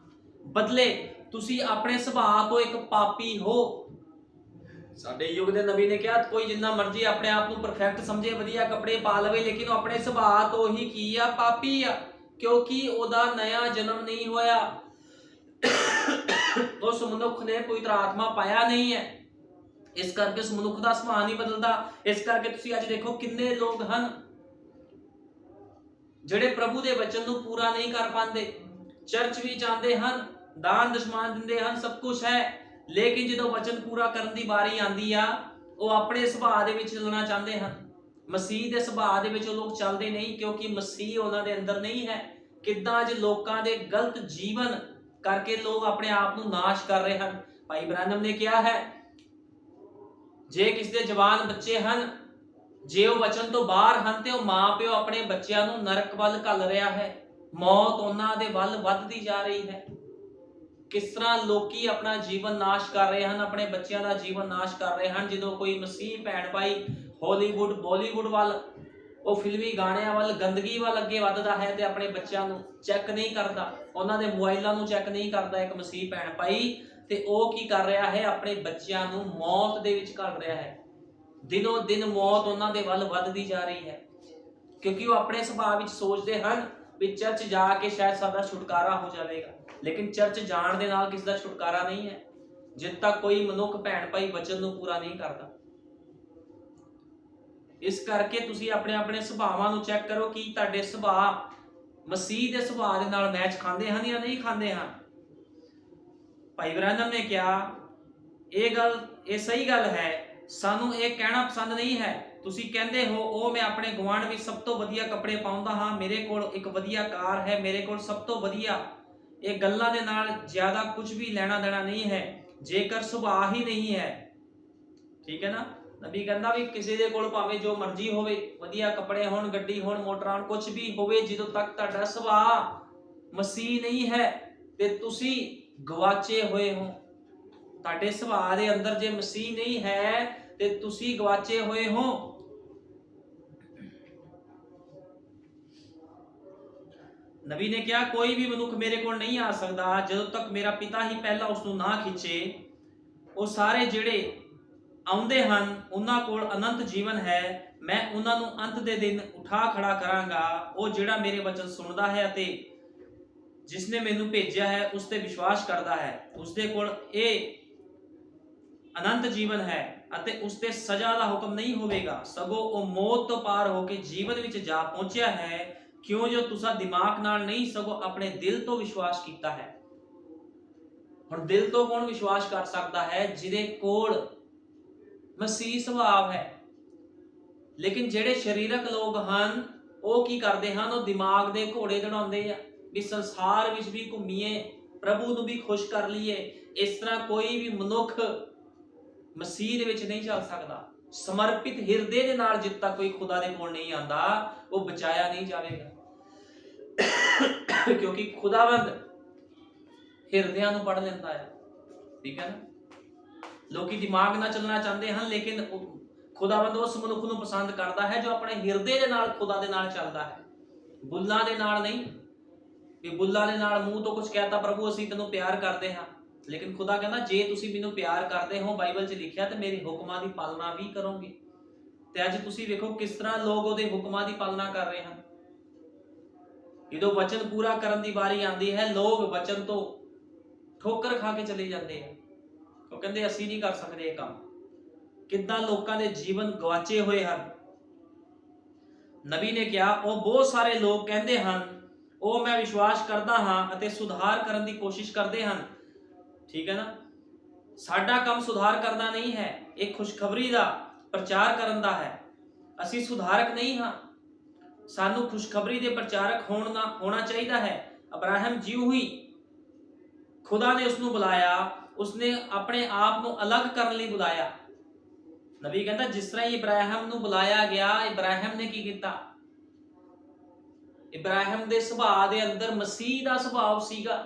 ਬਦਲੇ, ਤੁਸੀਂ ਆਪਣੇ ਸੁਭਾਅ ਤੋਂ ਇੱਕ ਪਾਪੀ ਹੋ। ਸਾਡੇ ਯੁੱਗ ਦੇ ਨਬੀ ਨੇ ਕਿਹਾ ਕੋਈ ਜਿੰਨਾ ਮਰਜ਼ੀ ਆਪਣੇ ਆਪ ਨੂੰ ਪਰਫੈਕਟ ਸਮਝੇ, ਵਧੀਆ ਕੱਪੜੇ ਪਾ ਲਵੇ, ਲੇਕਿਨ ਉਹ ਆਪਣੇ ਸੁਭਾਅ ਤੋਂ ਹੀ ਕੀ ਆ? ਪਾਪੀ ਆ, ਕਿਉਂਕਿ ਉਹਦਾ ਨਇਆ ਜਨਮ ਨਹੀਂ ਹੋਇਆ। ਉਸ ਮਨੁੱਖ ਨੇ ਪਵਿੱਤਰ ਆਤਮਾ ਪਾਇਆ ਨਹੀਂ ਹੈ, ਇਸ ਕਰਕੇ ਉਸ ਮਨੁੱਖ ਦਾ ਸੁਭਾਅ ਨਹੀਂ ਬਦਲਦਾ। ਇਸ ਕਰਕੇ ਤੁਸੀਂ ਅੱਜ ਦੇਖੋ ਕਿੰਨੇ ਲੋਕ ਹਨ ਜਿਹੜੇ ਪ੍ਰਭੂ ਦੇ ਵਚਨ ਨੂੰ ਪੂਰਾ ਨਹੀਂ ਕਰ ਪਾਉਂਦੇ, ਚਰਚ ਵੀ ਜਾਂਦੇ ਹਨ, ਦਾਨ ਦਸ਼ਮਾਨ ਦਿੰਦੇ ਹਨ, ਸਭ ਕੁਝ ਹੈ, ਲੇਕਿਨ ਜਦੋਂ ਵਚਨ ਪੂਰਾ ਕਰਨ ਦੀ ਵਾਰੀ ਆਉਂਦੀ ਆ, ਉਹ ਆਪਣੇ ਸੁਭਾਅ ਦੇ ਵਿੱਚ ਚੱਲਣਾ ਚਾਹੁੰਦੇ ਹਨ। ਮਸੀਹ ਦੇ ਸੁਭਾਅ ਦੇ ਵਿੱਚ ਉਹ ਲੋਕ ਚੱਲਦੇ ਨਹੀਂ, ਕਿਉਂਕਿ ਮਸੀਹ ਉਹਨਾਂ ਦੇ ਅੰਦਰ ਨਹੀਂ ਹੈ। ਕਿੱਦਾਂ ਅੱਜ ਲੋਕਾਂ ਦੇ ਗਲਤ ਜੀਵਨ ਕਰਕੇ ਲੋਕ ਆਪਣੇ ਆਪ ਨੂੰ ਨਾਸ਼ ਕਰ ਰਹੇ ਹਨ। ਭਾਈ ਬ੍ਰਾਨਮ ਨੇ ਕਿਹਾ ਹੈ, ਜੇ ਕਿਸੇ ਦੇ ਜਵਾਨ ਬੱਚੇ ਹਨ, ਜੇ ਉਹ ਵਚਨ ਤੋਂ ਬਾਹਰ ਹਨ ਤੇ ਉਹ ਮਾਂ ਪਿਓ ਆਪਣੇ ਬੱਚਿਆਂ ਨੂੰ ਨਰਕ ਵੱਲ ਘੱਲ ਰਿਹਾ ਹੈ, ਮੌਤ ਉਹਨਾਂ ਦੇ ਵੱਲ ਵੱਧਦੀ ਜਾ ਰਹੀ ਹੈ। ਕਿਸ ਤਰ੍ਹਾਂ ਲੋਕੀ ਆਪਣਾ ਜੀਵਨ ਨਾਸ਼ ਕਰ ਰਹੇ ਹਨ, ਆਪਣੇ ਬੱਚਿਆਂ ਦਾ ਜੀਵਨ ਨਾਸ਼ ਕਰ ਰਹੇ ਹਨ। ਜਦੋਂ ਕੋਈ ਮਸੀਹ ਭੈਣ ਭਾਈ ਹਾਲੀਵੁੱਡ ਬਾਲੀਵੁੱਡ ਵੱਲ, ਉਹ ਫਿਲਮੀ ਗਾਣਿਆਂ ਵੱਲ, ਗੰਦਗੀ ਵੱਲ ਅੱਗੇ ਵੱਧਦਾ ਹੈ ਤੇ ਆਪਣੇ ਬੱਚਿਆਂ ਨੂੰ ਚੈੱਕ ਨਹੀਂ ਕਰਦਾ, ਉਹਨਾਂ ਦੇ ਮੋਬਾਈਲਾਂ ਨੂੰ ਚੈੱਕ ਨਹੀਂ ਕਰਦਾ ਇੱਕ ਮਸੀਹ ਭੈਣ ਭਾਈ, ਤੇ ਉਹ ਕੀ ਕਰ ਰਿਹਾ ਹੈ? ਆਪਣੇ ਬੱਚਿਆਂ ਨੂੰ ਮੌਤ ਦੇ ਵਿੱਚ ਘੱਲ ਰਿਹਾ ਹੈ। ਦਿਨੋ ਦਿਨ ਮੌਤ ਉਹਨਾਂ ਦੇ ਵੱਲ ਵੱਧਦੀ ਜਾ ਰਹੀ ਹੈ, ਕਿਉਂਕਿ ਉਹ ਆਪਣੇ ਸੁਭਾਅ ਵਿੱਚ ਸੋਚਦੇ ਹਨ ਵੀ ਚਰਚ ਜਾ ਕੇ ਸ਼ਾਇਦ ਸਾਡਾ ਛੁਟਕਾਰਾ ਹੋ ਜਾਵੇਗਾ, ਲੇਕਿਨ ਚਰਚ ਜਾਣ ਦੇ ਨਾਲ ਕਿਸ ਦਾ ਛੁਟਕਾਰਾ ਨਹੀਂ ਹੈ, ਜਦ ਤੱਕ ਕੋਈ ਮਨੁੱਖ ਭੈਣ ਭਾਈ ਵਚਨ ਨੂੰ ਪੂਰਾ ਨਹੀਂ ਕਰਦਾ। ਇਸ ਕਰਕੇ ਤੁਸੀਂ ਆਪਣੇ ਆਪਣੇ ਸੁਭਾਵਾਂ ਨੂੰ ਚੈੱਕ ਕਰੋ ਕਿ ਤੁਹਾਡੇ ਸੁਭਾਅ ਮਸੀਹ ਦੇ ਸੁਭਾਅ ਦੇ ਨਾਲ ਮੈਚ ਖਾਂਦੇ ਹਨ ਜਾਂ ਨਹੀਂ ਖਾਂਦੇ ਹਨ। ਭਾਈ ਬ੍ਰਾਨਮ ਨੇ ਕਿਹਾ ਇਹ ਸਹੀ ਗੱਲ ਹੈ, ਸਾਨੂੰ ਇਹ ਕਹਿਣਾ ਪਸੰਦ ਨਹੀਂ ਹੈ। ਤੁਸੀਂ ਕਹਿੰਦੇ ਹੋ ਉਹ ਮੈਂ ਆਪਣੇ ਗੁਆਂਢ ਵਿੱਚ ਸਭ ਤੋਂ ਵਧੀਆ ਕੱਪੜੇ ਪਾਉਂਦਾ ਹਾਂ, ਮੇਰੇ ਕੋਲ ਇੱਕ ਵਧੀਆ ਕਾਰ ਹੈ, ਮੇਰੇ ਕੋਲ ਸਭ ਤੋਂ ਵਧੀਆ, ਇਹ ਗੱਲਾਂ ਦੇ ਨਾਲ ਜ਼ਿਆਦਾ ਕੁਝ ਵੀ ਲੈਣਾ ਦੇਣਾ ਨਹੀਂ ਹੈ, ਜੇਕਰ ਸੁਭਾਅ ਹੀ ਨਹੀਂ ਹੈ। ਠੀਕ ਹੈ ਨਾ? ਨਬੀ ਕਹਿੰਦਾ ਵੀ ਕਿਸੇ ਦੇ ਕੋਲ ਭਾਵੇਂ ਜੋ ਮਰਜ਼ੀ ਹੋਵੇ, ਵਧੀਆ ਕੱਪੜੇ ਹੋਣ, ਗੱਡੀ ਹੋਣ, ਮੋਟਰਾਂ ਹੋਣ, ਕੁਝ ਵੀ ਹੋਵੇ, ਜਦੋਂ ਤੱਕ ਤੁਹਾਡਾ ਸੁਭਾਅ ਮਸੀਹ ਨਹੀਂ ਹੈ ਤੇ ਤੁਸੀਂ ਗਵਾਚੇ ਹੋਏ ਹੋ। ਤੁਹਾਡੇ ਸੁਭਾਅ ਦੇ ਅੰਦਰ ਜੇ ਮਸੀਹ ਨਹੀਂ ਹੈ ਤੇ ਤੁਸੀਂ ਗਵਾਚੇ ਹੋਏ ਹੋ। ਨਬੀ ਨੇ ਕਿਹਾ ਕੋਈ ਵੀ ਮਨੁੱਖ ਮੇਰੇ ਕੋਲ ਨਹੀਂ ਆ ਸਕਦਾ ਜਦੋਂ ਤੱਕ ਮੇਰਾ ਪਿਤਾ ਹੀ ਪਹਿਲਾਂ ਉਸ ਨੂੰ ਨਾ ਖਿੱਚੇ। ਉਹ ਸਾਰੇ ਜਿਹੜੇ ਆਉਂਦੇ ਹਨ ਉਹਨਾਂ ਕੋਲ ਅਨੰਤ ਜੀਵਨ ਹੈ, ਮੈਂ ਉਹਨਾਂ ਨੂੰ ਅੰਤ ਦੇ ਦਿਨ ਉਠਾ ਖੜਾ ਕਰਾਂਗਾ। ਉਹ ਜਿਹੜਾ ਮੇਰੇ ਵਚਨ ਸੁਣਦਾ ਹੈ ਅਤੇ ਜਿਸ ਨੇ ਮੈਨੂੰ ਭੇਜਿਆ ਹੈ ਉਸ ਤੇ ਵਿਸ਼ਵਾਸ ਕਰਦਾ ਹੈ, ਉਸ ਦੇ ਕੋਲ ਇਹ ਅਨੰਤ ਜੀਵਨ ਹੈ ਅਤੇ ਉਸ ਤੇ ਸਜ਼ਾ ਦਾ ਹੁਕਮ ਨਹੀਂ ਹੋਵੇਗਾ, ਸਗੋਂ ਉਹ ਮੌਤ ਤੋਂ ਪਾਰ ਹੋ ਕੇ ਜੀਵਨ ਵਿੱਚ ਜਾ ਪਹੁੰਚਿਆ ਹੈ, ਕਿਉਂ ਜੋ ਤੁਸੀਂ ਦਿਮਾਗ ਨਾਲ ਨਹੀਂ ਸਗੋਂ ਆਪਣੇ ਦਿਲ ਤੋਂ ਵਿਸ਼ਵਾਸ ਕੀਤਾ ਹੈ। ਹੁਣ ਦਿਲ ਤੋਂ ਕੌਣ ਵਿਸ਼ਵਾਸ ਕਰ ਸਕਦਾ ਹੈ? ਜਿਹਦੇ ਕੋਲ ਮਸੀਹ ਸੁਭਾਅ ਹੈ। ਲੇਕਿਨ ਜਿਹੜੇ ਸਰੀਰਕ ਲੋਕ ਹਨ ਉਹ ਕੀ ਕਰਦੇ ਹਨ? ਉਹ ਦਿਮਾਗ ਦੇ ਘੋੜੇ ਦੜਾਉਂਦੇ ਆ ਵੀ ਸੰਸਾਰ ਵਿੱਚ ਵੀ ਘੁੰਮੀਏ, ਪ੍ਰਭੂ ਨੂੰ ਵੀ ਖੁਸ਼ ਕਰ ਲਈਏ। ਇਸ ਤਰ੍ਹਾਂ ਕੋਈ ਵੀ ਮਨੁੱਖ ਮਸੀਹ ਦੇ ਵਿੱਚ ਨਹੀਂ ਚੱਲ ਸਕਦਾ। ਸਮਰਪਿਤ ਹਿਰਦੇ ਦੇ ਨਾਲ ਜਿੱਦ ਤੱਕ ਕੋਈ ਖੁਦਾ ਦੇ ਕੋਲ ਨਹੀਂ ਆਂਦਾ, ਉਹ ਬਚਾਇਆ ਨਹੀਂ ਜਾਵੇਗਾ, ਕਿਉਂਕਿ ਖੁਦਾਵੰਦ ਹਿਰਦਿਆਂ ਨੂੰ ਪੜ ਲੈਂਦਾ ਹੈ। ਠੀਕ ਹੈ ਨਾ? ਲੋਕੀ ਦਿਮਾਗ ਨਾਲ ਚੱਲਣਾ ਚਾਹੁੰਦੇ ਹਨ, ਲੇਕਿਨ ਖੁਦਾਵੰਦ ਉਸ ਮਨੁੱਖ ਨੂੰ ਪਸੰਦ ਕਰਦਾ ਹੈ ਜੋ ਆਪਣੇ ਹਿਰਦੇ ਦੇ ਨਾਲ ਖੁਦਾ ਦੇ ਨਾਲ ਚੱਲਦਾ ਹੈ, ਬੁੱਲਾਂ ਦੇ ਨਾਲ ਨਹੀਂ। ਵੀ ਬੁੱਲਾਂ ਦੇ ਨਾਲ ਮੂੰਹ ਤੋਂ ਕੁਝ ਕਹਿਤਾ, ਪ੍ਰਭੂ ਅਸੀਂ ਤੈਨੂੰ ਪਿਆਰ ਕਰਦੇ ਹਾਂ, ਲੇਕਿਨ ਖੁਦਾ ਕਹਿੰਦਾ ਜੇ ਤੁਸੀਂ ਮੈਨੂੰ ਪਿਆਰ ਕਰਦੇ ਹੋ, ਬਾਈਬਲ 'ਚ ਲਿਖਿਆ, ਤੇ ਮੇਰੇ ਹੁਕਮਾਂ ਦੀ ਪਾਲਣਾ ਵੀ ਕਰੋਗੇ। ਤੇ ਅੱਜ ਤੁਸੀਂ ਵੇਖੋ ਕਿਸ ਤਰ੍ਹਾਂ ਲੋਕ ਉਹਦੇ ਹੁਕਮਾਂ ਦੀ ਪਾਲਣਾ ਕਰ ਰਹੇ ਹਨ। ਜਦੋਂ ਵਚਨ ਪੂਰਾ ਕਰਨ ਦੀ ਵਾਰੀ ਆਉਂਦੀ ਹੈ, ਲੋਕ ਵਚਨ ਤੋਂ ਠੋਕਰ ਖਾ ਕੇ ਚਲੇ ਜਾਂਦੇ ਆ। ਉਹ ਕਹਿੰਦੇ ਅਸੀਂ ਨਹੀਂ ਕਰ ਸਕਦੇ ਇਹ ਕੰਮ। ਕਿੱਦਾਂ ਲੋਕਾਂ ਦੇ ਜੀਵਨ ਗਵਾਚੇ ਹੋਏ ਹਨ। ਨਬੀ ਨੇ ਕਿਹਾ ਉਹ ਬਹੁਤ ਸਾਰੇ ਲੋਕ ਕਹਿੰਦੇ ਹਨ ਉਹ ਮੈਂ ਵਿਸ਼ਵਾਸ ਕਰਦਾ ਹਾਂ ਅਤੇ ਸੁਧਾਰ ਕਰਨ ਦੀ ਕੋਸ਼ਿਸ਼ ਕਰਦੇ ਹਨ। ਠੀਕ ਹੈ ਨਾ, ਸਾਡਾ ਕੰਮ ਸੁਧਾਰ ਕਰਨਾ ਨਹੀਂ ਹੈ, ਇਹ ਖੁਸ਼ਖਬਰੀ ਦਾ ਪ੍ਰਚਾਰ ਕਰਨ ਦਾ ਹੈ। ਅਸੀਂ ਸੁਧਾਰਕ ਨਹੀਂ ਹਾਂ, ਸਾਨੂੰ ਖੁਸ਼ਖਬਰੀ ਦੇ ਪ੍ਰਚਾਰਕ ਹੋਣਾ ਚਾਹੀਦਾ ਹੈ। ਅਬਰਾਹਮ ਜਿਉਂ ਹੀ ਖੁਦਾ ਨੇ ਉਸਨੂੰ ਬੁਲਾਇਆ, ਉਸਨੇ ਆਪਣੇ ਆਪ ਨੂੰ ਅਲੱਗ ਕਰਨ ਲਈ ਬੁਲਾਇਆ। ਨਬੀ ਕਹਿੰਦਾ ਜਿਸ ਤਰ੍ਹਾਂ ਹੀ ਇਬਰਾਹਿਮ ਨੂੰ ਬੁਲਾਇਆ ਗਿਆ, ਇਬਰਾਹਿਮ ਨੇ ਕੀ ਕੀਤਾ? ਇਬਰਾਹਿਮ ਦੇ ਸੁਭਾਅ ਦੇ ਅੰਦਰ ਮਸੀਹ ਦਾ ਸੁਭਾਅ ਸੀਗਾ।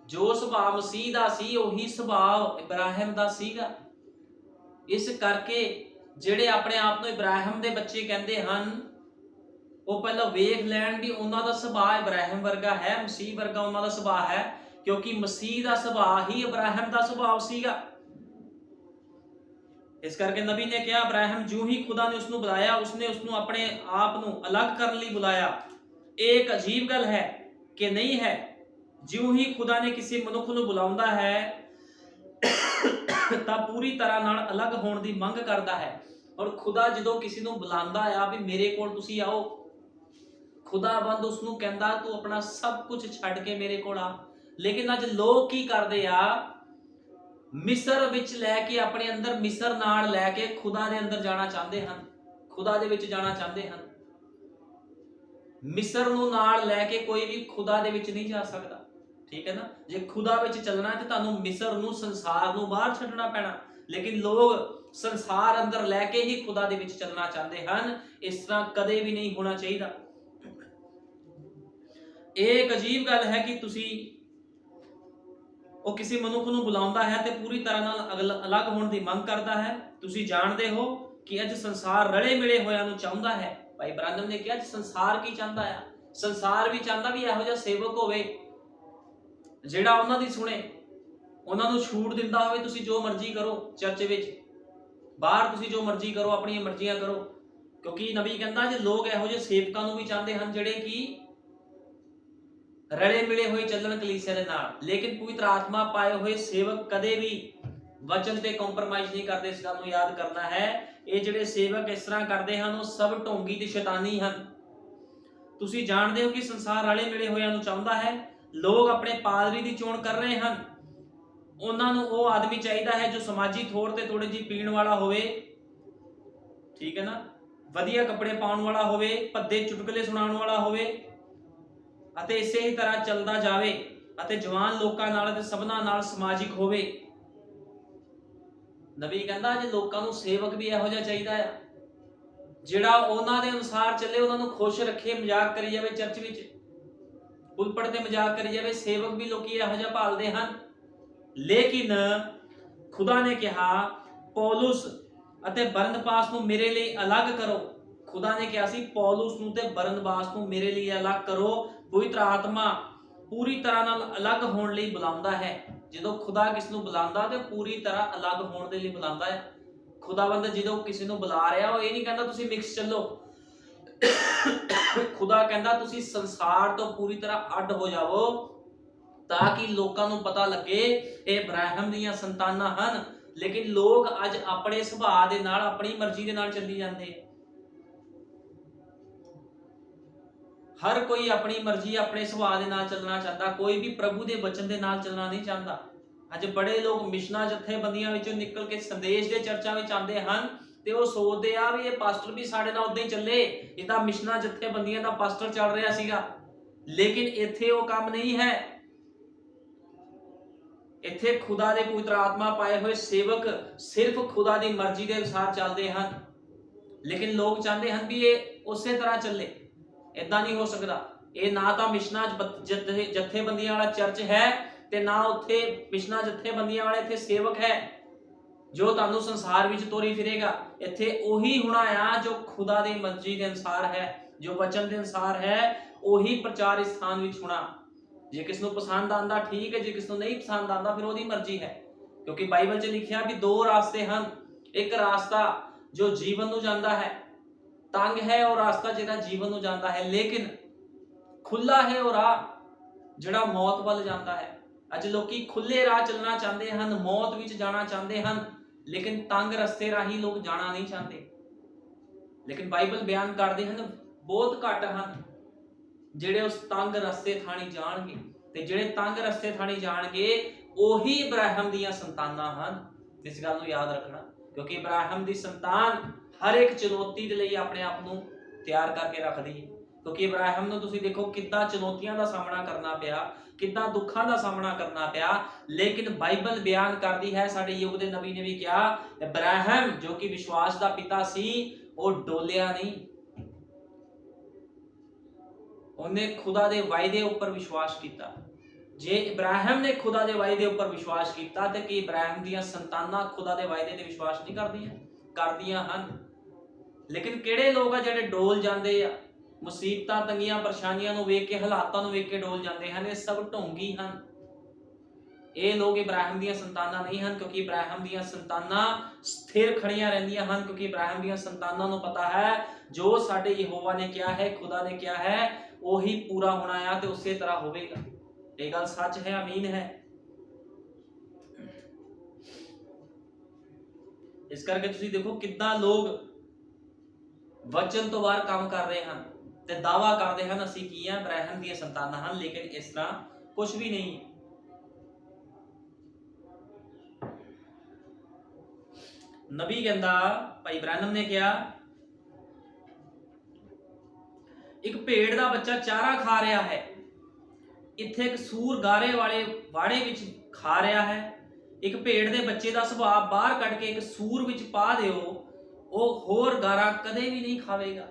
ਜੋ ਸੁਭਾਅ ਮਸੀਹ ਦਾ ਸੀ ਉਹੀ ਸੁਭਾਅ ਇਬਰਾਹਿਮ ਦਾ ਸੀਗਾ। ਇਸ ਕਰਕੇ ਜਿਹੜੇ ਆਪਣੇ ਆਪ ਨੂੰ ਇਬਰਾਹਿਮ ਦੇ ਬੱਚੇ ਕਹਿੰਦੇ ਹਨ, ਉਹ ਪਹਿਲਾਂ ਵੇਖ ਲੈਣ ਵੀ ਉਹਨਾਂ ਦਾ ਸੁਭਾਅ ਇਬਰਾਹਿਮ ਵਰਗਾ ਹੈ, ਮਸੀਹ ਵਰਗਾ ਉਹਨਾਂ ਦਾ ਸੁਭਾਅ ਹੈ, ਕਿਉਂਕਿ ਮਸੀਹ ਦਾ ਸੁਭਾਅ ਹੀ ਇਬਰਾਹਿਮ ਦਾ ਸੁਭਾਅ ਸੀਗਾ। ਇਸ ਕਰਕੇ ਨਬੀ ਨੇ ਕਿਹਾ ਇਬਰਾਹਿਮ ਜਿਉਂ ਹੀ ਖੁਦਾ ਨੇ ਉਸਨੂੰ ਬੁਲਾਇਆ, ਉਸਨੇ ਉਸਨੂੰ ਆਪਣੇ ਆਪ ਨੂੰ ਅਲੱਗ ਕਰਨ ਲਈ ਬੁਲਾਇਆ। ਇਹ ਇੱਕ ਅਜੀਬ ਗੱਲ ਹੈ ਕਿ ਨਹੀਂ ਹੈ? ਜਿਉਂ ਹੀ ਖੁਦਾ ਨੇ ਕਿਸੇ ਮਨੁੱਖ ਨੂੰ ਬੁਲਾਉਂਦਾ ਹੈ ਤਾਂ ਪੂਰੀ ਤਰ੍ਹਾਂ ਨਾਲ ਅਲੱਗ ਹੋਣ ਦੀ ਮੰਗ ਕਰਦਾ ਹੈ। ਔਰ ਖੁਦਾ ਜਦੋਂ ਕਿਸੇ ਨੂੰ ਬੁਲਾਉਂਦਾ ਆ ਵੀ ਮੇਰੇ ਕੋਲ ਤੁਸੀਂ ਆਓ, ਖੁਦਾਵੰਦ ਉਸਨੂੰ ਕਹਿੰਦਾ ਤੂੰ ਆਪਣਾ ਸਭ ਕੁਝ ਛੱਡ ਕੇ ਮੇਰੇ ਕੋਲ ਆ। ਲੇਕਿਨ ਅੱਜ ਲੋਕ ਕੀ ਕਰਦੇ ਆ? ਮਿਸਰ ਵਿੱਚ ਲੈ ਕੇ ਆਪਣੇ ਅੰਦਰ ਮਿਸਰ ਨਾਲ ਲੈ ਕੇ ਖੁਦਾ ਦੇ ਅੰਦਰ ਜਾਣਾ ਚਾਹੁੰਦੇ ਹਨ, ਖੁਦਾ ਦੇ ਵਿੱਚ ਜਾਣਾ ਚਾਹੁੰਦੇ ਹਨ। ਮਿਸਰ ਨੂੰ ਨਾਲ ਲੈ ਕੇ ਕੋਈ ਵੀ ਖੁਦਾ ਦੇ ਵਿੱਚ ਨਹੀਂ ਜਾ ਸਕਦਾ। ਠੀਕ ਹੈ ਨਾ, ਜੇ ਖੁਦਾ ਵਿੱਚ ਚੱਲਣਾ ਤੇ ਤੁਹਾਨੂੰ ਮਿਸਰ ਨੂੰ, ਸੰਸਾਰ ਨੂੰ ਬਾਹਰ ਛੱਡਣਾ ਪੈਣਾ। ਲੇਕਿਨ ਲੋਕ ਸੰਸਾਰ ਅੰਦਰ ਲੈ ਕੇ ਹੀ ਖੁਦਾ ਦੇ ਵਿੱਚ ਚੱਲਣਾ ਚਾਹੁੰਦੇ ਹਨ। ਇਸ ਤਰ੍ਹਾਂ ਕਦੇ ਵੀ ਨਹੀਂ ਹੋਣਾ ਚਾਹੀਦਾ। ਇਹ ਇੱਕ ਅਜੀਬ ਗੱਲ ਹੈ ਕਿ ਉਹ ਕਿਸੇ ਮਨੁੱਖ ਨੂੰ ਬੁਲਾਉਂਦਾ ਹੈ ਤੇ ਪੂਰੀ ਤਰ੍ਹਾਂ ਨਾਲ ਅਲੱਗ ਹੋਣ ਦੀ ਮੰਗ ਕਰਦਾ ਹੈ। ਤੁਸੀਂ ਜਾਣਦੇ ਹੋ ਕਿ ਅੱਜ ਸੰਸਾਰ ਰਲੇ ਮਿਲੇ ਹੋਇਆਂ ਨੂੰ ਚਾਹੁੰਦਾ ਹੈ। ਭਾਈ ਬ੍ਰਾਨਮ ਨੇ ਕਿਹਾ ਸੰਸਾਰ ਕੀ ਚਾਹੁੰਦਾ ਹੈ? ਸੰਸਾਰ ਵੀ ਚਾਹੁੰਦਾ ਵੀ ਇਹੋ ਜਿਹਾ ਸੇਵਕ ਹੋਵੇ ਜਿਹੜਾ ਉਹਨਾਂ ਦੀ ਸੁਣੇ, ਉਹਨਾਂ ਨੂੰ ਛੂਟ ਦਿੰਦਾ ਹੋਵੇ ਤੁਸੀਂ ਜੋ ਮਰਜ਼ੀ ਕਰੋ, ਚਰਚ ਵਿੱਚ ਬਾਹਰ ਤੁਸੀਂ ਜੋ ਮਰਜ਼ੀ ਕਰੋ, ਆਪਣੀਆਂ ਮਰਜ਼ੀਆਂ ਕਰੋ। ਕਿਉਂਕਿ ਨਬੀ ਕਹਿੰਦਾ ਜੇ ਲੋਕ ਇਹੋ ਜਿਹੇ ਸੇਵਕਾਂ ਨੂੰ ਵੀ ਚਾਹੁੰਦੇ ਹਨ ਜਿਹੜੇ ਕਿ ਰਲੇ ਮਿਲੇ ਹੋਏ ਚੱਲਣ ਕਲੀਸਿਆ ਦੇ ਨਾਲ। ਲੇਕਿਨ ਪਵਿੱਤਰ ਆਤਮਾ ਪਾਏ ਹੋਏ ਸੇਵਕ ਕਦੇ ਵੀ ਵਚਨ ਤੇ ਕੰਪਰਮਾਈਜ਼ ਨਹੀਂ ਕਰਦੇ। ਇਸ ਗੱਲ ਨੂੰ ਯਾਦ ਕਰਨਾ ਹੈ। ਇਹ ਜਿਹੜੇ ਸੇਵਕ ਇਸ ਤਰ੍ਹਾਂ ਕਰਦੇ ਹਨ ਉਹ ਸਭ ਢੋਂਗੀ ਤੇ ਸ਼ੈਤਾਨੀ ਹਨ। ਤੁਸੀਂ ਜਾਣਦੇ ਹੋ ਕਿ ਸੰਸਾਰ ਰਲੇ ਮਿਲੇ ਹੋਇਆਂ ਨੂੰ ਚਾਹੁੰਦਾ ਹੈ। ਲੋਕ ਆਪਣੇ ਪਾਦਰੀ ਦੀ ਚੋਣ ਕਰ ਰਹੇ ਹਨ। ਉਹਨਾਂ ਨੂੰ ਉਹ ਆਦਮੀ ਚਾਹੀਦਾ ਹੈ ਜੋ ਸਮਾਜੀ ਤੌਰ ਤੇ ਥੋੜੀ ਜਿਹੀ ਪੀਣ ਵਾਲਾ ਹੋਵੇ, ਠੀਕ ਹੈ ਨਾ, ਵਧੀਆ ਕੱਪੜੇ ਪਾਉਣ ਵਾਲਾ ਹੋਵੇ, ਭੱਦੇ ਚੁਟਕਲੇ ਸੁਣਾਉਣ ਵਾਲਾ ਹੋਵੇ ਅਤੇ ਇਸੇ ਹੀ ਤਰ੍ਹਾਂ ਚੱਲਦਾ ਜਾਵੇ ਅਤੇ ਜਵਾਨ ਲੋਕਾਂ ਨਾਲ ਤੇ ਸਭਨਾਂ ਨਾਲ ਸਮਾਜਿਕ ਹੋਵੇ। ਨਬੀ ਕਹਿੰਦਾ ਜੇ ਲੋਕਾਂ ਨੂੰ ਸੇਵਕ ਵੀ ਇਹੋ ਜਿਹਾ ਚਾਹੀਦਾ ਆ ਜਿਹੜਾ ਉਹਨਾਂ ਦੇ ਅਨੁਸਾਰ ਚੱਲੇ, ਉਹਨਾਂ ਨੂੰ ਖੁਸ਼ ਰੱਖੇ, ਮਜ਼ਾਕ ਕਰੀ ਜਾਵੇ, ਚਰਚ ਵਿੱਚ ਉਲਪੜ ਤੇ ਮਜ਼ਾਕ ਕਰੀ ਜਾਵੇ। ਸੇਵਕ ਵੀ ਲੋਕੀ ਇਹੋ ਜਿਹਾ ਭਾਲਦੇ ਹਨ। ਲੇਕਿਨ ਖੁਦਾ ਨੇ ਕਿਹਾ ਪੌਲੁਸ ਅਤੇ ਬਰਨਬਾਸ ਨੂੰ ਮੇਰੇ ਲਈ ਅਲੱਗ ਕਰੋ। ਖੁਦਾ ਨੇ ਕਿਹਾ ਸੀ ਪੌਲੁਸ ਨੂੰ ਤੇ ਬਰਨਬਾਸ ਨੂੰ ਮੇਰੇ ਲਈ ਅਲੱਗ ਕਰੋ। ਪਵਿੱਤਰ ਆਤਮਾ ਪੂਰੀ ਤਰ੍ਹਾਂ ਨਾਲ ਅਲੱਗ ਹੋਣ ਲਈ ਬੁਲਾਉਂਦਾ ਹੈ। ਜਦੋਂ ਖੁਦਾ ਕਿਸ ਨੂੰ ਬੁਲਾਉਂਦਾ ਤੇ ਪੂਰੀ ਤਰ੍ਹਾਂ ਅਲੱਗ ਹੋਣ ਦੇ ਲਈ ਬੁਲਾਉਂਦਾ ਹੈ। ਖੁਦਾਵੰਦ ਜਦੋਂ ਕਿਸੇ ਨੂੰ ਬੁਲਾ ਰਿਹਾ ਉਹ ਇਹ ਨਹੀਂ ਕਹਿੰਦਾ ਤੁਸੀਂ ਮਿਕਸ ਚੱਲੋ। ਖੁਦਾ ਕਹਿੰਦਾ ਤੁਸੀਂ ਸੰਸਾਰ ਤੋਂ ਪੂਰੀ ਤਰ੍ਹਾਂ ਅੱਡ ਹੋ ਜਾਵੋ ਤਾਂ ਕਿ ਲੋਕਾਂ ਨੂੰ ਪਤਾ ਲੱਗੇ ਇਹ ਇਬਰਾਹਿਮ ਦੀਆਂ ਸੰਤਾਨਾਂ ਹਨ। ਲੇਕਿਨ ਲੋਕ ਅੱਜ ਆਪਣੇ ਸੁਭਾਅ ਦੇ ਨਾਲ, ਆਪਣੀ ਮਰਜ਼ੀ ਦੇ ਨਾਲ ਚੱਲੀ ਜਾਂਦੇ। ਹਰ ਕੋਈ ਆਪਣੀ ਮਰਜ਼ੀ, ਆਪਣੇ ਸੁਭਾਅ ਦੇ ਨਾਲ ਚੱਲਣਾ ਚਾਹੁੰਦਾ। ਕੋਈ ਵੀ ਪ੍ਰਭੂ ਦੇ ਵਚਨ ਦੇ ਨਾਲ ਚੱਲਣਾ ਨਹੀਂ ਚਾਹੁੰਦਾ। ਅੱਜ ਬੜੇ ਲੋਕ ਮਿਸ਼ਨਾਂ ਜਥੇਬੰਦੀਆਂ ਵਿੱਚੋਂ ਨਿਕਲ ਕੇ ਸੰਦੇਸ਼ ਦੇ ਚਰਚਾਂ ਵਿੱਚ ਆਉਂਦੇ ਹਨ ਤੇ ਉਹ ਸੋਚਦੇ ਆ ਵੀ ਇਹ ਪਾਸਟਰ ਵੀ ਸਾਡੇ ਨਾਲ ਉਦਾਂ ਹੀ ਚੱਲੇ, ਇਹ ਤਾਂ ਮਿਸ਼ਨਾਂ ਜਥੇਬੰਦੀਆਂ ਦਾ ਪਾਸਟਰ ਚੱਲ ਰਿਹਾ ਸੀਗਾ। ਲੇਕਿਨ ਇੱਥੇ ਉਹ ਕੰਮ ਨਹੀਂ ਹੈ। ਇੱਥੇ ਖੁਦਾ ਦੇ ਪਵਿੱਤਰ ਆਤਮਾ ਪਾਏ ਹੋਏ ਸੇਵਕ ਸਿਰਫ ਖੁਦਾ ਦੀ ਮਰਜ਼ੀ ਦੇ ਅਨੁਸਾਰ ਚੱਲਦੇ ਹਨ। ਲੇਕਿਨ ਲੋਕ ਚਾਹੁੰਦੇ ਹਨ ਵੀ ਇਹ ਉਸੇ ਤਰ੍ਹਾਂ ਚੱਲੇ। ਇਦਾਂ ਨਹੀਂ ਹੋ ਸਕਦਾ। ਇਹ ਨਾ ਤਾਂ ਮਿਸ਼ਨਾਂ ਜਥੇਬੰਦੀਆਂ ਵਾਲਾ ਚਰਚ ਹੈ ਤੇ ਨਾ ਉੱਥੇ ਮਿਸ਼ਨਾਂ ਜਥੇਬੰਦੀਆਂ ਵਾਲੇ ਇੱਥੇ ਸੇਵਕ ਹੈ ਜੋ ਤੁਹਾਨੂੰ ਸੰਸਾਰ ਵਿੱਚ ਤੋਰੀ ਫਿਰੇਗਾ। ਇੱਥੇ ਉਹੀ ਹੋਣਾ ਆ ਜੋ ਖੁਦਾ ਦੀ ਮਰਜ਼ੀ ਦੇ ਅਨੁਸਾਰ ਹੈ, ਜੋ ਵਚਨ ਦੇ ਅਨੁਸਾਰ ਹੈ, ਉਹੀ ਪ੍ਰਚਾਰ ਇਸ ਸਥਾਨ ਵਿੱਚ ਹੋਣਾ। ਜੇ ਕਿਸ ਨੂੰ ਪਸੰਦ ਆਂਦਾ ਠੀਕ ਹੈ, ਜੇ ਕਿਸ ਨੂੰ ਨਹੀਂ ਪਸੰਦ ਆਂਦਾ ਫਿਰ ਉਹਦੀ ਮਰਜ਼ੀ ਹੈ। ਕਿਉਂਕਿ ਬਾਈਬਲ 'ਚ ਲਿਖਿਆ ਵੀ ਦੋ ਰਾਸਤੇ ਹਨ। ਇੱਕ ਰਾਸਤਾ ਜੋ ਜੀਵਨ ਨੂੰ ਜਾਂਦਾ ਹੈ ਤੰਗ ਹੈ ਉਹ ਰਸਤਾ ਜਿਹੜਾ ਜੀਵਨ ਨੂੰ ਜਾਂਦਾ ਹੈ, ਲੇਕਿਨ ਖੁੱਲਾ ਹੈ ਉਹ ਰਾਹ ਜਿਹੜਾ ਮੌਤ ਵੱਲ ਜਾਂਦਾ ਹੈ। ਅੱਜ ਲੋਕੀ ਖੁੱਲੇ ਰਾਹ ਚੱਲਣਾ ਚਾਹੁੰਦੇ ਹਨ, ਮੌਤ ਵਿੱਚ ਜਾਣਾ ਚਾਹੁੰਦੇ ਹਨ, ਲੇਕਿਨ ਤੰਗ ਰਸਤੇ ਰਾਹੀਂ ਲੋਕ ਜਾਣਾ ਨਹੀਂ ਚਾਹੁੰਦੇ। ਲੇਕਿਨ ਬਾਈਬਲ ਬਿਆਨ ਕਰਦੇ ਹਨ ਬਹੁਤ ਘੱਟ ਹਨ ਜਿਹੜੇ ਉਸ ਤੰਗ ਰਸਤੇ ਥਾਣੀ ਜਾਣਗੇ, ਤੇ ਜਿਹੜੇ ਤੰਗ ਰਸਤੇ ਥਾਣੀ ਜਾਣਗੇ ਉਹੀ ਇਬਰਾਹਿਮ ਦੀਆਂ ਸੰਤਾਨਾਂ ਹਨ। ਇਸ ਗੱਲ ਨੂੰ ਯਾਦ ਰੱਖਣਾ, ਕਿਉਂਕਿ ਇਬਰਾਹਿਮ ਦੀ ਸੰਤਾਨ ਹਰ ਇੱਕ ਚੁਣੌਤੀ ਦੇ ਲਈ ਆਪਣੇ ਆਪ ਨੂੰ ਤਿਆਰ ਕਰਕੇ ਰੱਖਦੀ ਹੈ। ਕਿਉਂਕਿ ਇਬਰਾਹਿਮ ਨੂੰ ਤੁਸੀਂ ਦੇਖੋ ਕਿੱਦਾਂ ਚੁਣੌਤੀਆਂ ਦਾ ਸਾਹਮਣਾ ਕਰਨਾ ਪਿਆ, ਕਿੱਦਾਂ ਦੁੱਖਾਂ ਦਾ ਸਾਹਮਣਾ ਕਰਨਾ ਪਿਆ, ਲੇਕਿਨ ਬਾਈਬਲ ਬਿਆਨ ਕਰਦੀ ਹੈ, ਸਾਡੇ ਯੁੱਗ ਦੇ ਨਬੀ ਨੇ ਵੀ ਕਿਹਾ, ਇਬਰਾਹਿਮ ਜੋ ਕਿ ਵਿਸ਼ਵਾਸ ਦਾ ਪਿਤਾ ਸੀ ਉਹ ਡੋਲਿਆ ਨਹੀਂ। ਉਹਨੇ ਖੁਦਾ ਦੇ ਵਾਅਦੇ ਉੱਪਰ ਵਿਸ਼ਵਾਸ ਕੀਤਾ। ਜੇ ਇਬਰਾਹਿਮ ਨੇ ਖੁਦਾ ਦੇ ਵਾਅਦੇ ਉੱਪਰ ਵਿਸ਼ਵਾਸ ਕੀਤਾ ਤੇ ਕੀ ਇਬਰਾਹਿਮ ਦੀਆਂ ਸੰਤਾਨਾਂ ਖੁਦਾ ਦੇ ਵਾਅਦੇ ਤੇ ਵਿਸ਼ਵਾਸ ਨਹੀਂ ਕਰਦੀਆਂ? ਕਰਦੀਆਂ ਹਨ। ਲੇਕਿਨ ਕਿਹੜੇ ਲੋਕ ਆ ਜਿਹੜੇ ਡੋਲ ਜਾਂਦੇ ਆ? ਮੁਸੀਬਤਾਂ, ਤੰਗੀਆਂ, ਪਰੇਸ਼ਾਨੀਆਂ ਨੂੰ ਵੇਖ ਕੇ, ਹਾਲਾਤਾਂ ਨੂੰ ਵੇਖ ਕੇ ਡੋਲ ਜਾਂਦੇ ਹਨ। ਇਹ ਸਭ ਢੋਂਗੀ ਹਨ। ਇਹ ਲੋਕ ਇਬਰਾਹਿਮ ਦੀਆਂ ਸੰਤਾਨਾਂ ਨਹੀਂ ਹਨ, ਕਿਉਂਕਿ ਇਬਰਾਹਿਮ ਦੀਆਂ ਸੰਤਾਨਾਂ ਸਥਿਰ ਖੜੀਆਂ ਰਹਿੰਦੀਆਂ ਹਨ, ਕਿਉਂਕਿ ਇਬਰਾਹਿਮ ਦੀਆਂ ਸੰਤਾਨਾਂ ਨੂੰ ਪਤਾ ਹੈ ਜੋ ਸਾਡੇ ਯਹੋਵਾ ਨੇ ਕਿਹਾ ਹੈ, ਖੁਦਾ ਨੇ ਕਿਹਾ ਹੈ, ਉਹੀ ਪੂਰਾ ਹੋਣਾ ਆ ਤੇ ਉਸੇ ਤਰ੍ਹਾਂ ਹੋਵੇਗਾ। ਇਹ ਗੱਲ ਸੱਚ ਹੈ, ਅਮੀਨ ਹੈ। ਇਸ ਕਰਕੇ ਤੁਸੀਂ ਦੇਖੋ ਕਿੱਦਾਂ ਲੋਕ ਵਚਨ ਤੋਂ ਬਾਹਰ ਕੰਮ ਕਰ ਰਹੇ ਹਨ ਤੇ ਦਾਵਾ ਕਰਦੇ ਹਨ ਅਸੀਂ ਕੀ ਆ, ਇਬਰਾਹਿਮ ਦੀਆਂ ਸੰਤਾਨਾਂ ਹਨ, ਲੇਕਿਨ ਇਸ ਤਰ੍ਹਾਂ ਕੁਝ ਵੀ ਨਹੀਂ। ਨਬੀ ਕਹਿੰਦਾ, ਭਾਈ ਇਬਰਾਹਿਮ ਨੇ ਕਿਹਾ, ਇੱਕ ਭੇਡ ਦਾ ਬੱਚਾ ਚਾਰਾ ਖਾ ਰਿਹਾ ਹੈ, ਇੱਥੇ ਇੱਕ ਸੂਰ ਗਾਰੇ ਵਾਲੇ ਵਾੜੇ ਵਿੱਚ ਖਾ ਰਿਹਾ ਹੈ। ਇੱਕ ਭੇਡ ਦੇ ਬੱਚੇ ਦਾ ਸੁਭਾਅ ਬਾਹਰ ਕੱਢ ਕੇ ਇੱਕ ਸੂਰ ਵਿੱਚ ਪਾ ਦਿਓ, ਉਹ ਹੋਰ ਗਾਰਾ ਕਦੇ ਵੀ ਨਹੀਂ ਖਾਵੇਗਾ।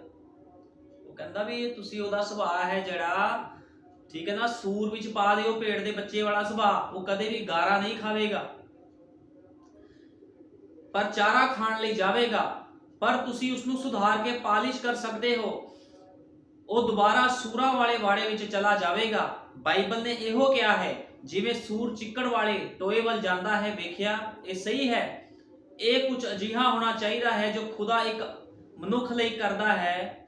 ਉਹ ਕਹਿੰਦਾ ਵੀ ਤੁਸੀਂ ਉਹਦਾ ਸੁਭਾਅ ਹੈ ਜਿਹੜਾ, ਠੀਕ ਹੈ ਨਾ, ਸੂਰ ਵਿੱਚ ਪਾ ਦਿਓ ਭੇਡ ਦੇ ਬੱਚੇ ਵਾਲਾ ਸੁਭਾਅ, ਉਹ ਕਦੇ ਵੀ ਗਾਰਾ ਨਹੀਂ ਖਾਵੇਗਾ, ਪਰ ਚਾਰਾ ਖਾਣ ਲਈ ਜਾਵੇਗਾ। ਪਰ ਤੁਸੀਂ ਉਸ ਨੂੰ ਸੁਧਾਰ ਕੇ ਪਾਲਿਸ਼ ਕਰ ਸਕਦੇ ਹੋ, ਉਹ ਦੁਬਾਰਾ ਸੂਰਾਂ ਵਾਲੇ ਵਾੜੇ ਵਿੱਚ ਚਲਾ ਜਾਵੇਗਾ। ਬਾਈਬਲ ਨੇ ਇਹੋ ਕਿਹਾ ਹੈ, ਜਿਵੇਂ ਸੂਰ ਚਿੱਕੜ ਵਾਲੇ ਟੋਏ ਵੱਲ ਜਾਂਦਾ ਹੈ। ਵੇਖਿਆ, ਇਹ ਸਹੀ ਹੈ। ਇਹ ਕੁਝ ਅਜਿਹਾ ਹੋਣਾ ਚਾਹੀਦਾ ਹੈ ਜੋ ਖੁਦਾ ਇੱਕ ਮਨੁੱਖ ਲਈ ਕਰਦਾ ਹੈ।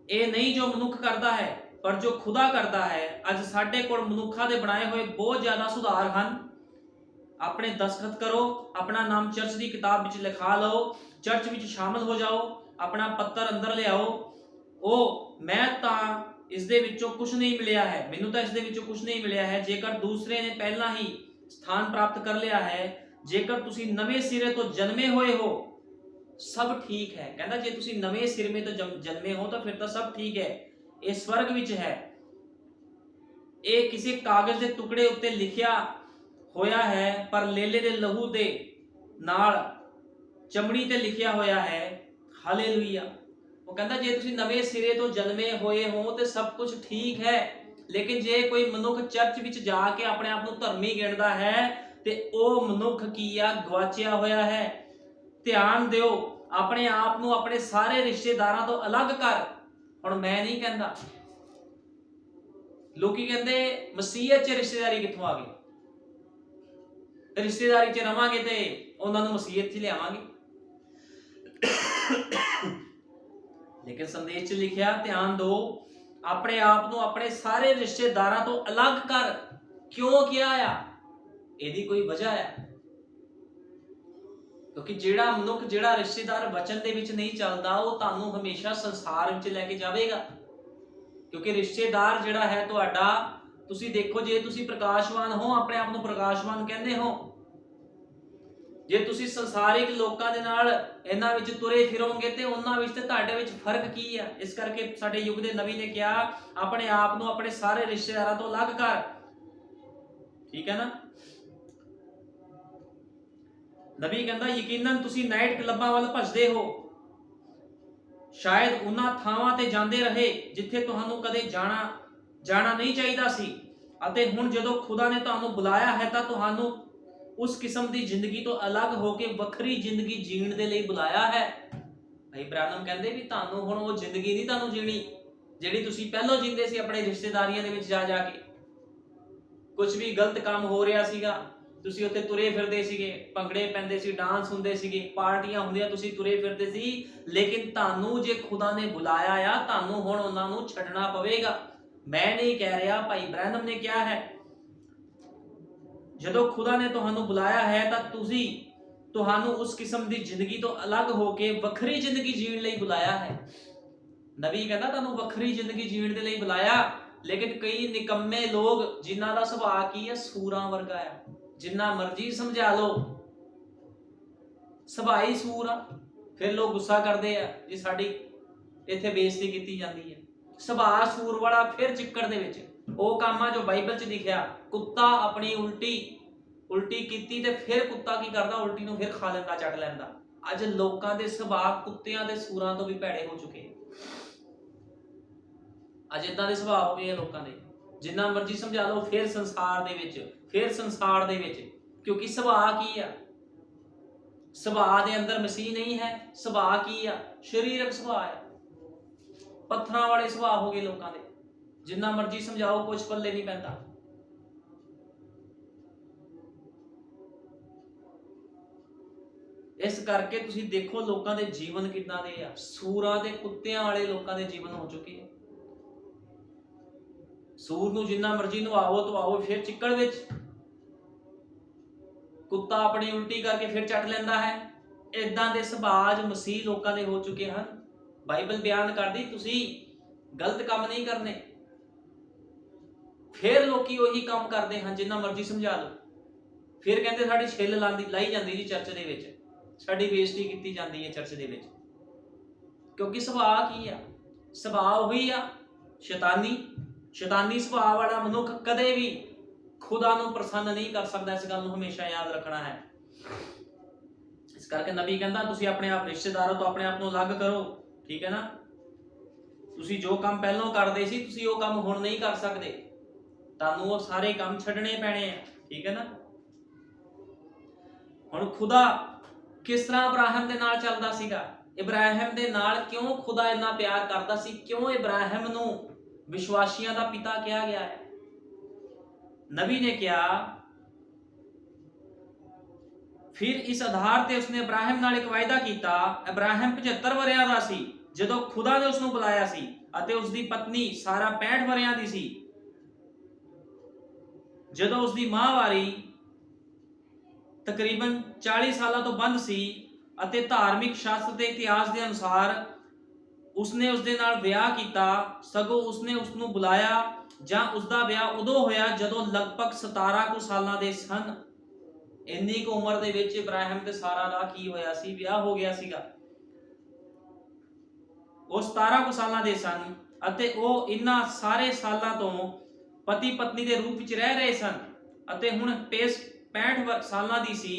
ਇਹ ਨਹੀਂ ਜੋ ਮਨੁੱਖ ਕਰਦਾ ਹੈ, ਪਰ ਜੋ ਖੁਦਾ ਕਰਦਾ ਹੈ। ਅੱਜ ਸਾਡੇ ਕੋਲ ਮਨੁੱਖਾਂ ਦੇ ਬਣਾਏ ਹੋਏ ਬਹੁਤ ਜ਼ਿਆਦਾ ਸੁਧਾਰ ਹਨ। ਆਪਣੇ ਦਸਖਤ ਕਰੋ, ਆਪਣਾ ਨਾਮ ਚਰਚ ਦੀ ਕਿਤਾਬ ਵਿੱਚ ਲਿਖਾ ਲਓ, ਚਰਚ ਵਿੱਚ ਸ਼ਾਮਲ ਹੋ ਜਾਓ, ਆਪਣਾ ਪੱਤਰ ਅੰਦਰ ਲਿਆਓ। ਉਹ ਮੈਂ ਤਾਂ ਇਸ ਦੇ ਵਿੱਚੋਂ ਕੁਝ ਨਹੀਂ ਮਿਲਿਆ ਹੈ, ਮੈਨੂੰ ਤਾਂ ਇਸ ਦੇ ਵਿੱਚੋਂ ਕੁਝ ਨਹੀਂ ਮਿਲਿਆ ਹੈ। ਜੇਕਰ ਦੂਸਰੇ ਨੇ ਪਹਿਲਾਂ ਹੀ ਸਥਾਨ ਪ੍ਰਾਪਤ ਕਰ ਲਿਆ ਹੈ, ਜੇਕਰ ਤੁਸੀਂ ਨਵੇਂ ਸਿਰੇ ਤੋਂ ਜਨਮੇ ਹੋਏ ਹੋ, ਸਭ ਠੀਕ ਹੈ। ਕਹਿੰਦਾ ਜੇ ਤੁਸੀਂ ਨਵੇਂ ਸਿਰੇ ਤੋਂ ਜਨਮੇ ਹੋ ਤਾਂ ਫਿਰ ਤਾਂ ਸਭ ਠੀਕ ਹੈ। ਇਹ ਸਵਰਗ ਵਿੱਚ ਹੈ। ਇਹ ਕਿਸੇ ਕਾਗਜ਼ ਦੇ ਟੁਕੜੇ ਉੱਤੇ ਲਿਖਿਆ ਹੋਇਆ ਹੈ, ਪਰ ਲੇਲੇ ਦੇ ਲਹੂ ਦੇ ਨਾਲ ਚਮੜੀ ਤੇ ਲਿਖਿਆ ਹੋਇਆ ਹੈ। ਹਾਲੇਲੂਇਆ। ਉਹ ਕਹਿੰਦਾ ਜੇ ਤੁਸੀਂ ਨਵੇਂ ਸਿਰੇ ਤੋਂ ਜਨਮੇ ਹੋਏ ਹੋ ਤੇ ਸਭ ਕੁਝ ਠੀਕ ਹੈ। ਲੇਕਿਨ ਜੇ ਕੋਈ ਮਨੁੱਖ ਚਰਚ ਵਿੱਚ ਜਾ ਕੇ ਆਪਣੇ ਆਪ ਨੂੰ ਧਰਮੀ ਗਿਣਦਾ ਹੈ ਤੇ ਉਹ ਮਨੁੱਖ ਕੀ ਆ, ਗਵਾਚਿਆ ਹੋਇਆ ਹੈ। ਧਿਆਨ ਦਿਓ, ਆਪਣੇ ਆਪ ਨੂੰ ਆਪਣੇ ਸਾਰੇ ਰਿਸ਼ਤੇਦਾਰਾਂ ਤੋਂ ਅਲੱਗ ਕਰ। ਹੁਣ ਮੈਂ ਨਹੀਂ ਕਹਿੰਦਾ, ਲੋਕੀ ਕਹਿੰਦੇ ਮਸੀਹਤ 'ਚ ਰਿਸ਼ਤੇਦਾਰੀ ਕਿੱਥੋਂ ਆ ਗਈ? ਰਿਸ਼ਤੇਦਾਰੀ 'ਚ ਰਵਾਂਗੇ ਤੇ ਉਹਨਾਂ ਨੂੰ ਮਸੀਹਤ 'ਚ ਲਿਆਵਾਂਗੇ। ਲੇਕਿਨ ਸੰਦੇਸ਼ 'ਚ ਲਿਖਿਆ, ਧਿਆਨ ਦਿਓ, ਆਪਣੇ ਆਪ ਨੂੰ ਆਪਣੇ ਸਾਰੇ ਰਿਸ਼ਤੇਦਾਰਾਂ ਤੋਂ ਅਲੱਗ ਕਰ। ਕਿਉਂ ਕਿਹਾ ਆ? ਇਹਦੀ ਕੋਈ ਵਜ੍ਹਾ ਆ, ਕਿਉਂਕਿ ਜਿਹੜਾ ਮਨੁੱਖ, ਜਿਹੜਾ ਰਿਸ਼ਤੇਦਾਰ ਵਚਨ ਦੇ ਵਿੱਚ ਨਹੀਂ ਚੱਲਦਾ, ਉਹ ਤੁਹਾਨੂੰ ਹਮੇਸ਼ਾ ਸੰਸਾਰ ਵਿੱਚ ਲੈ ਕੇ ਜਾਵੇਗਾ। ਕਿਉਂਕਿ ਰਿਸ਼ਤੇਦਾਰ ਜਿਹੜਾ ਹੈ ਤੁਹਾਡਾ, ਤੁਸੀਂ ਦੇਖੋ, ਜੇ ਤੁਸੀਂ ਪ੍ਰਕਾਸ਼ਵਾਨ ਹੋ, ਆਪਣੇ ਆਪ ਨੂੰ ਪ੍ਰਕਾਸ਼ਵਾਨ ਕਹਿੰਦੇ ਹੋ, ਜੇ ਤੁਸੀਂ ਸੰਸਾਰਿਕ ਲੋਕਾਂ ਦੇ ਨਾਲ ਇਹਨਾਂ ਵਿੱਚ ਤੁਰੇ ਫਿਰੋਗੇ ਤੇ ਉਹਨਾਂ ਵਿੱਚ ਤੇ ਤੁਹਾਡੇ ਵਿੱਚ ਫਰਕ ਕੀ ਆ? ਇਸ ਕਰਕੇ ਸਾਡੇ ਯੁੱਗ ਦੇ ਨਬੀ ਨੇ ਕਿਹਾ, ਆਪਣੇ ਆਪ ਨੂੰ ਆਪਣੇ ਸਾਰੇ ਰਿਸ਼ਤੇਦਾਰਾਂ ਤੋਂ ਅਲੱਗ ਕਰ। ਠੀਕ ਹੈ ਨਾ? ਨਬੀ ਕਹਿੰਦਾ, ਯਕੀਨਨ ਤੁਸੀਂ ਨਾਈਟ ਕਲੱਬਾਂ ਵੱਲ ਭੱਜਦੇ ਹੋ, ਸ਼ਾਇਦ ਉਹਨਾਂ ਥਾਵਾਂ ਤੇ ਜਾਂਦੇ ਰਹੇ ਜਿੱਥੇ ਤੁਹਾਨੂੰ ਕਦੇ ਜਾਣਾ ਨਹੀਂ ਚਾਹੀਦਾ ਸੀ, ਅਤੇ ਹੁਣ ਜਦੋਂ ਖੁਦਾ ਨੇ ਤੁਹਾਨੂੰ ਬੁਲਾਇਆ ਹੈ ਤਾਂ ਤੁਹਾਨੂੰ ਉਸ ਕਿਸਮ ਦੀ ਜ਼ਿੰਦਗੀ ਤੋਂ ਅਲੱਗ ਹੋ ਕੇ ਵੱਖਰੀ ਜ਼ਿੰਦਗੀ ਜੀਣ ਦੇ ਲਈ ਬੁਲਾਇਆ ਹੈ। ਭਾਈ ਇਬਰਾਹਿਮ ਕਹਿੰਦੇ ਵੀ ਤੁਹਾਨੂੰ ਹੁਣ ਉਹ ਜ਼ਿੰਦਗੀ ਨਹੀਂ ਤੁਹਾਨੂੰ ਜੀਣੀ ਜਿਹੜੀ ਤੁਸੀਂ ਪਹਿਲਾਂ ਜੀਂਦੇ ਸੀ ਆਪਣੇ ਰਿਸ਼ਤੇਦਾਰੀਆਂ ਦੇ ਵਿੱਚ ਜਾ ਕੇ। ਕੁਝ ਵੀ ਗਲਤ ਕੰਮ ਹੋ ਰਿਹਾ ਸੀਗਾ, ਤੁਸੀਂ ਉੱਥੇ ਤੁਰੇ ਫਿਰਦੇ ਸੀਗੇ, ਭੰਗੜੇ ਪੈਂਦੇ ਸੀ, ਡਾਂਸ ਹੁੰਦੇ ਸੀਗੇ, ਪਾਰਟੀਆਂ ਹੁੰਦੀਆਂ, ਤੁਸੀਂ ਤੁਰੇ ਫਿਰਦੇ ਸੀ। ਲੇਕਿਨ ਤੁਹਾਨੂੰ ਜੇ ਖੁਦਾ ਨੇ ਬੁਲਾਇਆ ਆ, ਤੁਹਾਨੂੰ ਹੁਣ ਉਹਨਾਂ ਨੂੰ ਛੱਡਣਾ ਪਵੇਗਾ। ਮੈਂ ਨਹੀਂ ਕਹਿ ਰਿਹਾ, ਭਾਈ ਬ੍ਰੈਨਮ ਨੇ ਕਿਹਾ ਹੈ। ਜਦੋਂ ਖੁਦਾ ਨੇ ਤੁਹਾਨੂੰ ਬੁਲਾਇਆ ਹੈ ਤਾਂ ਤੁਹਾਨੂੰ ਉਸ ਕਿਸਮ ਦੀ ਜ਼ਿੰਦਗੀ ਤੋਂ ਅਲੱਗ ਹੋ ਕੇ ਵੱਖਰੀ ਜ਼ਿੰਦਗੀ ਜੀਣ ਲਈ ਬੁਲਾਇਆ ਹੈ। ਨਬੀ ਕਹਿੰਦਾ ਤੁਹਾਨੂੰ ਵੱਖਰੀ ਜ਼ਿੰਦਗੀ ਜੀਣ ਦੇ ਲਈ ਬੁਲਾਇਆ। ਲੇਕਿਨ ਕਈ ਨਿਕੰਮੇ ਲੋਕ ਜਿਨ੍ਹਾਂ ਦਾ ਸੁਭਾਅ ਕੀ ਹੈ, ਸੂਰਾਂ ਵਰਗਾ ਆ। ਜਿੰਨਾ ਮਰਜ਼ੀ ਸਮਝਾ ਲਓ, ਸੁਭਾਅ ਹੀ ਸੂਰ ਆ। ਫਿਰ ਲੋਕ ਗੁੱਸਾ ਕਰਦੇ ਆ ਜੀ ਸਾਡੀ ਇੱਥੇ ਬੇਇੱਜ਼ਤੀ ਕੀਤੀ ਜਾਂਦੀ ਹੈ। ਸੁਭਾਅ ਸੂਰ ਵਾਲਾ ਫਿਰ ਚਿੱਕੜ ਦੇ ਵਿੱਚ ਉਹ ਕੰਮ ਆ ਜੋ ਬਾਈਬਲ 'ਚ ਲਿਖਿਆ। ਕੁੱਤਾ ਆਪਣੀ ਉਲਟੀ ਕੀਤੀ ਤੇ ਫਿਰ ਕੁੱਤਾ ਕੀ ਕਰਦਾ, ਉਲਟੀ ਨੂੰ ਫਿਰ ਖਾ ਲੈਂਦਾ, ਚੱਟ ਲੈਂਦਾ। ਅੱਜ ਲੋਕਾਂ ਦੇ ਸੁਭਾਅ ਕੁੱਤਿਆਂ ਦੇ ਸੂਰਾਂ ਤੋਂ ਵੀ ਭੈੜੇ ਹੋ ਚੁੱਕੇ। ਅੱਜ ਇਦਾਂ ਦੇ ਸੁਭਾਅ ਹੋ ਗਏ ਆ ਲੋਕਾਂ ਦੇ, ਜਿੰਨਾ ਮਰਜ਼ੀ ਸਮਝਾ ਲਓ ਫਿਰ ਸੰਸਾਰ ਦੇ ਵਿੱਚ ਕਿਉਂਕਿ ਸੁਭਾਅ ਕੀ ਆ? ਸੁਭਾਅ ਦੇ ਅੰਦਰ ਮਸੀਹ ਨਹੀਂ ਹੈ। ਸੁਭਾਅ ਕੀ ਆ? ਸਰੀਰਕ ਸੁਭਾਅ ਆ। ਪੱਥਰਾਂ ਵਾਲੇ ਸੁਭਾਅ ਹੋ ਗਏ ਲੋਕਾਂ ਦੇ, ਜਿੰਨਾ ਮਰਜ਼ੀ ਸਮਝਾਓ ਕੁਝ ਪੱਲੇ ਨਹੀਂ ਪੈਂਦਾ। ਇਸ ਕਰਕੇ ਤੁਸੀਂ ਦੇਖੋ ਲੋਕਾਂ ਦੇ ਜੀਵਨ ਕਿੱਦਾਂ ਦੇ ਆ। ਸੂਰਾਂ ਤੇ ਕੁੱਤਿਆਂ ਵਾਲੇ ਲੋਕਾਂ ਦੇ ਜੀਵਨ ਹੋ ਚੁੱਕੇ ਆ। ਸੂਰ ਨੂੰ ਜਿੰਨਾ ਮਰਜ਼ੀ ਨਵਾਓ ਧਵਾਓ ਫਿਰ ਚਿੱਕੜ ਵਿੱਚ। ਕੁੱਤਾ ਆਪਣੀ ਉਲਟੀ ਕਰਕੇ ਫਿਰ ਚੱਟ ਲੈਂਦਾ ਹੈ। ਇਦਾਂ ਦੇ ਸੁਭਾਅ ਮਸੀਹ ਲੋਕਾਂ ਦੇ ਹੋ ਚੁੱਕੇ ਹਨ। ਬਾਈਬਲ ਬਿਆਨ ਕਰਦੀ ਤੁਸੀਂ ਗਲਤ ਕੰਮ ਨਹੀਂ ਕਰਨੇ, ਫਿਰ ਲੋਕੀ ਉਹੀ ਕੰਮ ਕਰਦੇ ਹਨ ਜਿੰਨਾ ਮਰਜ਼ੀ ਸਮਝਾ ਲਓ। ਫਿਰ ਕਹਿੰਦੇ ਸਾਡੀ ਛਿੱਲ ਲਾਈ ਜਾਂਦੀ ਜੀ ਚਰਚ ਦੇ ਵਿੱਚ, ਸਾਡੀ ਬੇਇੱਜ਼ਤੀ ਕੀਤੀ ਜਾਂਦੀ ਹੈ ਚਰਚ ਦੇ ਵਿੱਚ। ਕਿਉਂਕਿ ਸੁਭਾਅ ਕੀ ਆ? ਸੁਭਾਅ ਉਹੀ ਆ ਸ਼ੈਤਾਨੀ ਸੁਭਾਅ ਵਾਲਾ ਮਨੁੱਖ ਕਦੇ ਵੀ ਖੁਦਾ ਨੂੰ ਪ੍ਰਸੰਨ ਨਹੀਂ ਕਰ ਸਕਦਾ। ਇਸ ਗੱਲ ਨੂੰ ਹਮੇਸ਼ਾ ਯਾਦ ਰੱਖਣਾ ਹੈ। ਇਸ ਕਰਕੇ ਨਬੀ ਕਹਿੰਦਾ ਤੁਸੀਂ ਆਪਣੇ ਆਪ ਰਿਸ਼ਤੇਦਾਰਾਂ ਤੋਂ ਆਪਣੇ ਆਪ ਨੂੰ ਅਲੱਗ ਕਰੋ। ਠੀਕ ਹੈ ਨਾ? ਤੁਸੀਂ ਜੋ ਕੰਮ ਪਹਿਲਾਂ ਕਰਦੇ ਸੀ ਤੁਸੀਂ ਉਹ ਕੰਮ ਹੁਣ ਨਹੀਂ ਕਰ ਸਕਦੇ। ਤੁਹਾਨੂੰ ਉਹ ਸਾਰੇ ਕੰਮ ਛੱਡਣੇ ਪੈਣੇ ਆ। ਠੀਕ ਹੈ ਨਾ? ਹੁਣ ਖੁਦਾ ਕਿਸ ਤਰ੍ਹਾਂ ਇਬਰਾਹਿਮ ਦੇ ਨਾਲ ਚੱਲਦਾ ਸੀਗਾ? ਇਬਰਾਹਿਮ ਦੇ ਨਾਲ ਕਿਉਂ ਖੁਦਾ ਇੰਨਾ ਪਿਆਰ ਕਰਦਾ ਸੀ? ਕਿਉਂ ਇਬਰਾਹਿਮ ਨੂੰ ਵਿਸ਼ਵਾਸੀਆਂ ਦਾ ਪਿਤਾ ਕਿਹਾ ਗਿਆ ਹੈ? ਨਬੀ ਨੇ ਕਿਹਾ, ਫਿਰ ਇਸ ਆਧਾਰ ਤੇ ਉਸਨੇ ਇਬਰਾਹਿਮ ਨਾਲ ਇੱਕ ਵਾਅਦਾ ਕੀਤਾ। ਇਬਰਾਹਿਮ 75 ਵਰ੍ਹਿਆਂ ਦਾ ਸੀ ਜਦੋਂ ਖੁਦਾ ਨੇ ਉਸਨੂੰ ਬੁਲਾਇਆ ਸੀ ਅਤੇ ਉਸਦੀ ਪਤਨੀ ਸਾਰਾ 65 ਵਰ੍ਹਿਆਂ ਦੀ ਸੀ ਜਦੋਂ ਉਸਦੀ ਮਾਂਵਾਰੀ ਤਕਰੀਬਨ 40 ਸਾਲਾਂ ਤੋਂ ਬੰਦ ਸੀ। ਅਤੇ ਧਾਰਮਿਕ ਸ਼ਾਸਤਰ ਦੇ ਇਤਿਹਾਸ ਦੇ ਅਨੁਸਾਰ ਉਸਨੇ ਉਸਦੇ ਨਾਲ ਵਿਆਹ ਕੀਤਾ। ਸਗੋਂ ਉਸਨੇ ਉਸਨੂੰ ਬੁਲਾਇਆ ਜਾਂ ਉਸਦਾ ਵਿਆਹ ਉਦੋਂ ਹੋਇਆ ਜਦੋਂ ਲਗਭਗ 17 ਕੁ ਸਾਲਾਂ ਦੇ ਸਨ। ਇੰਨੀ ਕੁ ਉਮਰ ਦੇ ਵਿੱਚ ਇਬਰਾਹਿਮ ਤੇ ਸਾਰਾ ਦਾ ਕੀ ਹੋਇਆ ਸੀ? ਵਿਆਹ ਹੋ ਗਿਆ ਸੀਗਾ। ਉਹ 17 ਕੁ ਸਾਲਾਂ ਦੇ ਸਨ ਅਤੇ ਉਹ ਇਨ੍ਹਾਂ ਸਾਰੇ ਸਾਲਾਂ ਤੋਂ ਪਤੀ ਪਤਨੀ ਦੇ ਰੂਪ ਵਿੱਚ ਰਹਿ ਰਹੇ ਸਨ। ਅਤੇ ਹੁਣ 65 ਸਾਲਾਂ ਦੀ ਸੀ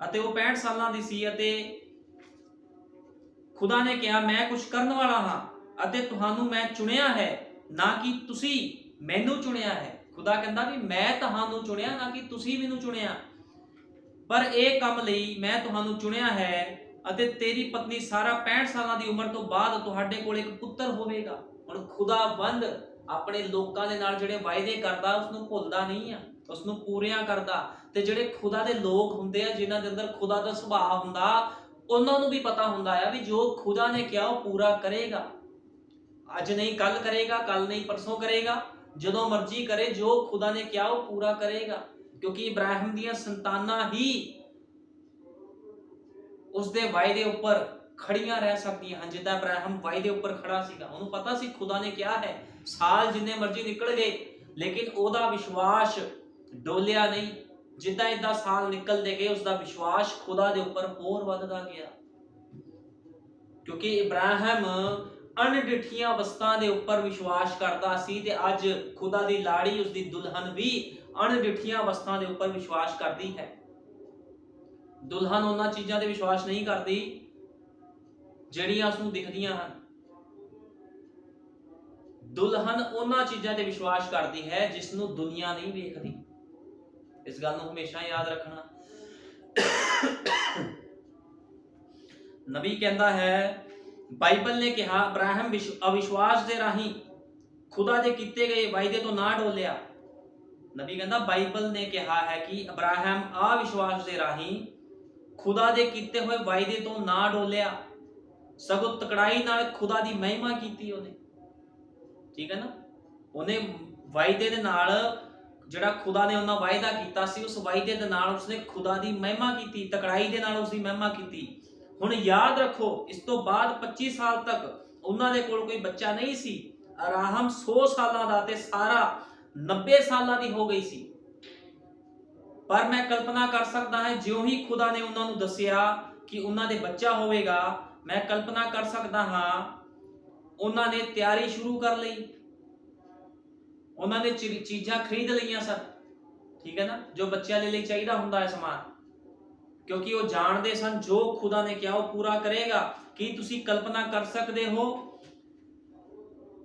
ਅਤੇ ਉਹ 65 ਸਾਲਾਂ ਦੀ ਸੀ ਅਤੇ ਖੁਦਾ ਨੇ ਕਿਹਾ ਮੈਂ ਕੁਝ ਕਰਨ ਵਾਲਾ ਹਾਂ ਅਤੇ ਤੁਹਾਨੂੰ ਮੈਂ ਚੁਣਿਆ ਹੈ, ਨਾ ਕਿ ਤੁਸੀਂ ਮੈਨੂੰ ਚੁਣਿਆ ਹੈ। ਖੁਦਾ ਕਹਿੰਦਾ ਵੀ ਮੈਂ ਤੁਹਾਨੂੰ ਚੁਣਿਆ, ਨਾ ਕਿ ਤੁਸੀਂ ਮੈਨੂੰ ਚੁਣਿਆ। ਪਰ ਇਹ ਕੰਮ ਲਈ ਮੈਂ ਤੁਹਾਨੂੰ ਚੁਣਿਆ ਹੈ ਅਤੇ ਤੇਰੀ ਪਤਨੀ ਸਾਰਾ 65 ਸਾਲਾਂ ਦੀ ਉਮਰ ਤੋਂ ਬਾਅਦ ਤੁਹਾਡੇ ਕੋਲ ਇੱਕ ਪੁੱਤਰ ਹੋਵੇਗਾ। ਹੁਣ ਖੁਦਾਵੰਦ ਆਪਣੇ ਲੋਕਾਂ ਦੇ ਨਾਲ ਜਿਹੜੇ ਵਾਅਦੇ ਕਰਦਾ ਉਸਨੂੰ ਭੁੱਲਦਾ ਨਹੀਂ ਆ, ਉਸਨੂੰ ਪੂਰੀਆਂ ਕਰਦਾ। ਤੇ ਜਿਹੜੇ ਖੁਦਾ ਦੇ ਲੋਕ ਹੁੰਦੇ ਆ, ਜਿਨ੍ਹਾਂ ਦੇ ਅੰਦਰ ਖੁਦਾ ਦਾ ਸੁਭਾਅ ਹੁੰਦਾ, ਉਹਨਾਂ ਨੂੰ ਵੀ ਪਤਾ ਹੁੰਦਾ ਆ ਵੀ ਜੋ ਖੁਦਾ ਨੇ ਕਿਹਾ ਉਹ ਪੂਰਾ ਕਰੇਗਾ। ਅੱਜ ਨਹੀਂ ਕੱਲ ਕਰੇਗਾ, ਕੱਲ ਨਹੀਂ ਪਰਸੋਂ ਕਰੇਗਾ, ਜਦੋਂ ਮਰਜ਼ੀ ਕਰੇ। ਜੋ ਖੁਦਾ ਨੇ ਕਿਹਾ ਉਹ ਪੂਰਾ ਕਰੇਗਾ। ਕਿਉਂਕਿ ਇਬਰਾਹਿਮ ਦੀਆਂ ਸੰਤਾਨਾਂ ਹੀ ਉਸਦੇ ਵਾਅਦੇ ਉੱਪਰ ਖੜੀਆਂ ਰਹਿ ਸਕਦੀਆਂ ਹਨ, ਜਿੱਦਾਂ ਇਬਰਾਹਿਮ ਵਾਅਦੇ ਉੱਪਰ ਖੜਾ ਸੀਗਾ। ਉਹਨੂੰ ਪਤਾ ਸੀ ਖੁਦਾ ਨੇ ਕਿਹਾ ਹੈ। ਸਾਲ ਜਿੰਨੇ ਮਰਜ਼ੀ ਨਿਕਲ ਗਏ ਲੇਕਿਨ ਉਹਦਾ ਵਿਸ਼ਵਾਸ ਡੋਲਿਆ ਨਹੀਂ। ਜਿੱਦਾਂ ਇਦਾਂ ਸਾਲ ਨਿਕਲਦੇ ਗਏ ਉਸਦਾ ਵਿਸ਼ਵਾਸ ਖੁਦਾ ਦੇ ਉੱਪਰ ਹੋਰ ਵੱਧਦਾ ਗਿਆ। ਕਿਉਂਕਿ ਇਬਰਾਹਿਮ ਅਣਡਿੱਠੀਆਂ ਵਸਤਾਂ ਦੇ ਉੱਪਰ ਵਿਸ਼ਵਾਸ ਕਰਦਾ ਸੀ ਤੇ ਅੱਜ ਖੁਦਾ ਦੀ ਲਾੜੀ ਉਸਦੀ ਦੁਲਹਨ ਵੀ ਅਣਡਿੱਠੀਆਂ ਵਸਤਾਂ ਦੇ ਉੱਪਰ ਵਿਸ਼ਵਾਸ ਕਰਦੀ ਹੈ। ਦੁਲਹਨ ਉਹਨਾਂ ਚੀਜ਼ਾਂ ਤੇ ਵਿਸ਼ਵਾਸ ਨਹੀਂ ਕਰਦੀ ਜਿਹੜੀਆਂ ਉਸਨੂੰ ਦਿਖਦੀਆਂ ਹਨ। ਦੁਲਹਨ ਉਹਨਾਂ ਚੀਜ਼ਾਂ ਤੇ ਵਿਸ਼ਵਾਸ ਕਰਦੀ ਹੈ ਜਿਸ ਨੂੰ ਦੁਨੀਆ ਨਹੀਂ ਵੇਖਦੀ। ਇਸ ਗੱਲ ਨੂੰ ਹਮੇਸ਼ਾ ਯਾਦ ਰੱਖਣਾ। ਨਬੀ ਕਹਿੰਦਾ ਹੈ, ਬਾਈਬਲ ਨੇ ਕਿਹਾ ਇਬਰਾਹਿਮ ਅਵਿਸ਼ਵਾਸ ਦੇ ਰਾਹੀਂ ਖੁਦਾ ਦੇ ਕੀਤੇ ਗਏ ਵਾਅਦੇ ਤੋਂ ਨਾ ਡੋਲਿਆ। ਨਬੀ ਕਹਿੰਦਾ ਬਾਈਬਲ ਨੇ ਕਿਹਾ ਹੈ ਕਿ ਅਬਰਾਹਮ ਅਵਿਸ਼ਵਾਸ ਦੇ ਰਾਹੀਂ ਖੁਦਾ ਦੇ ਕੀਤੇ ਹੋਏ ਵਾਅਦੇ ਤੋਂ ਨਾ ਡੋਲਿਆ, ਸਗੋਂ ਤਕੜਾਈ ਨਾਲ ਖੁਦਾ ਦੀ ਮਹਿਮਾ ਕੀਤੀ ਉਹਨੇ। ਠੀਕ ਹੈ ਨਾ, ਉਹਨੇ ਵਾਅਦੇ ਦੇ ਨਾਲ, ਜਿਹੜਾ ਖੁਦਾ ਨੇ ਉਹਨਾਂ ਵਾਅਦਾ ਕੀਤਾ ਸੀ, ਉਸ ਵਾਅਦੇ ਦੇ ਨਾਲ ਉਸਨੇ ਖੁਦਾ ਦੀ ਮਹਿਮਾ ਕੀਤੀ, ਤਕੜਾਈ ਦੇ ਨਾਲ ਉਸਦੀ ਮਹਿਮਾ ਕੀਤੀ। ਹੁਣ ਯਾਦ ਰੱਖੋ, ਇਸ ਤੋਂ ਬਾਅਦ 25 ਸਾਲ ਤੱਕ ਉਹਨਾਂ ਦੇ ਕੋਲ ਕੋਈ ਬੱਚਾ ਨਹੀਂ ਸੀ। ਅਬਰਾਹਮ 100 ਸਾਲਾਂ ਦਾ ਤੇ ਸਾਰਾ 90 ਸਾਲਾਂ ਦੀ ਹੋ ਗਈ ਸੀ। ਪਰ ਮੈਂ ਕਲਪਨਾ ਕਰ ਸਕਦਾ ਹਾਂ, ਜਿਉਂ ਹੀ ਖੁਦਾ ਨੇ ਉਹਨਾਂ ਨੂੰ ਦੱਸਿਆ ਕਿ ਉਹਨਾਂ ਦੇ ਬੱਚਾ ਹੋਵੇਗਾ, ਮੈਂ ਕਲਪਨਾ ਕਰ ਸਕਦਾ ਹਾਂ ਉਹਨਾਂ ਨੇ ਤਿਆਰੀ ਸ਼ੁਰੂ ਕਰ ਲਈ, ਉਹਨਾਂ ਨੇ ਚੀਜ਼ਾਂ ਖਰੀਦ ਲਈਆਂ ਸਨ। ਠੀਕ ਹੈ ਨਾ, ਜੋ ਬੱਚਿਆਂ ਦੇ ਲਈ ਚਾਹੀਦਾ ਹੁੰਦਾ ਹੈ ਸਮਾਨ, ਕਿਉਂਕਿ ਉਹ ਜਾਣਦੇ ਸਨ ਜੋ ਖੁਦਾ ਨੇ ਕਿਹਾ ਉਹ ਪੂਰਾ ਕਰੇਗਾ। ਕੀ ਤੁਸੀਂ ਕਲਪਨਾ ਕਰ ਸਕਦੇ ਹੋ,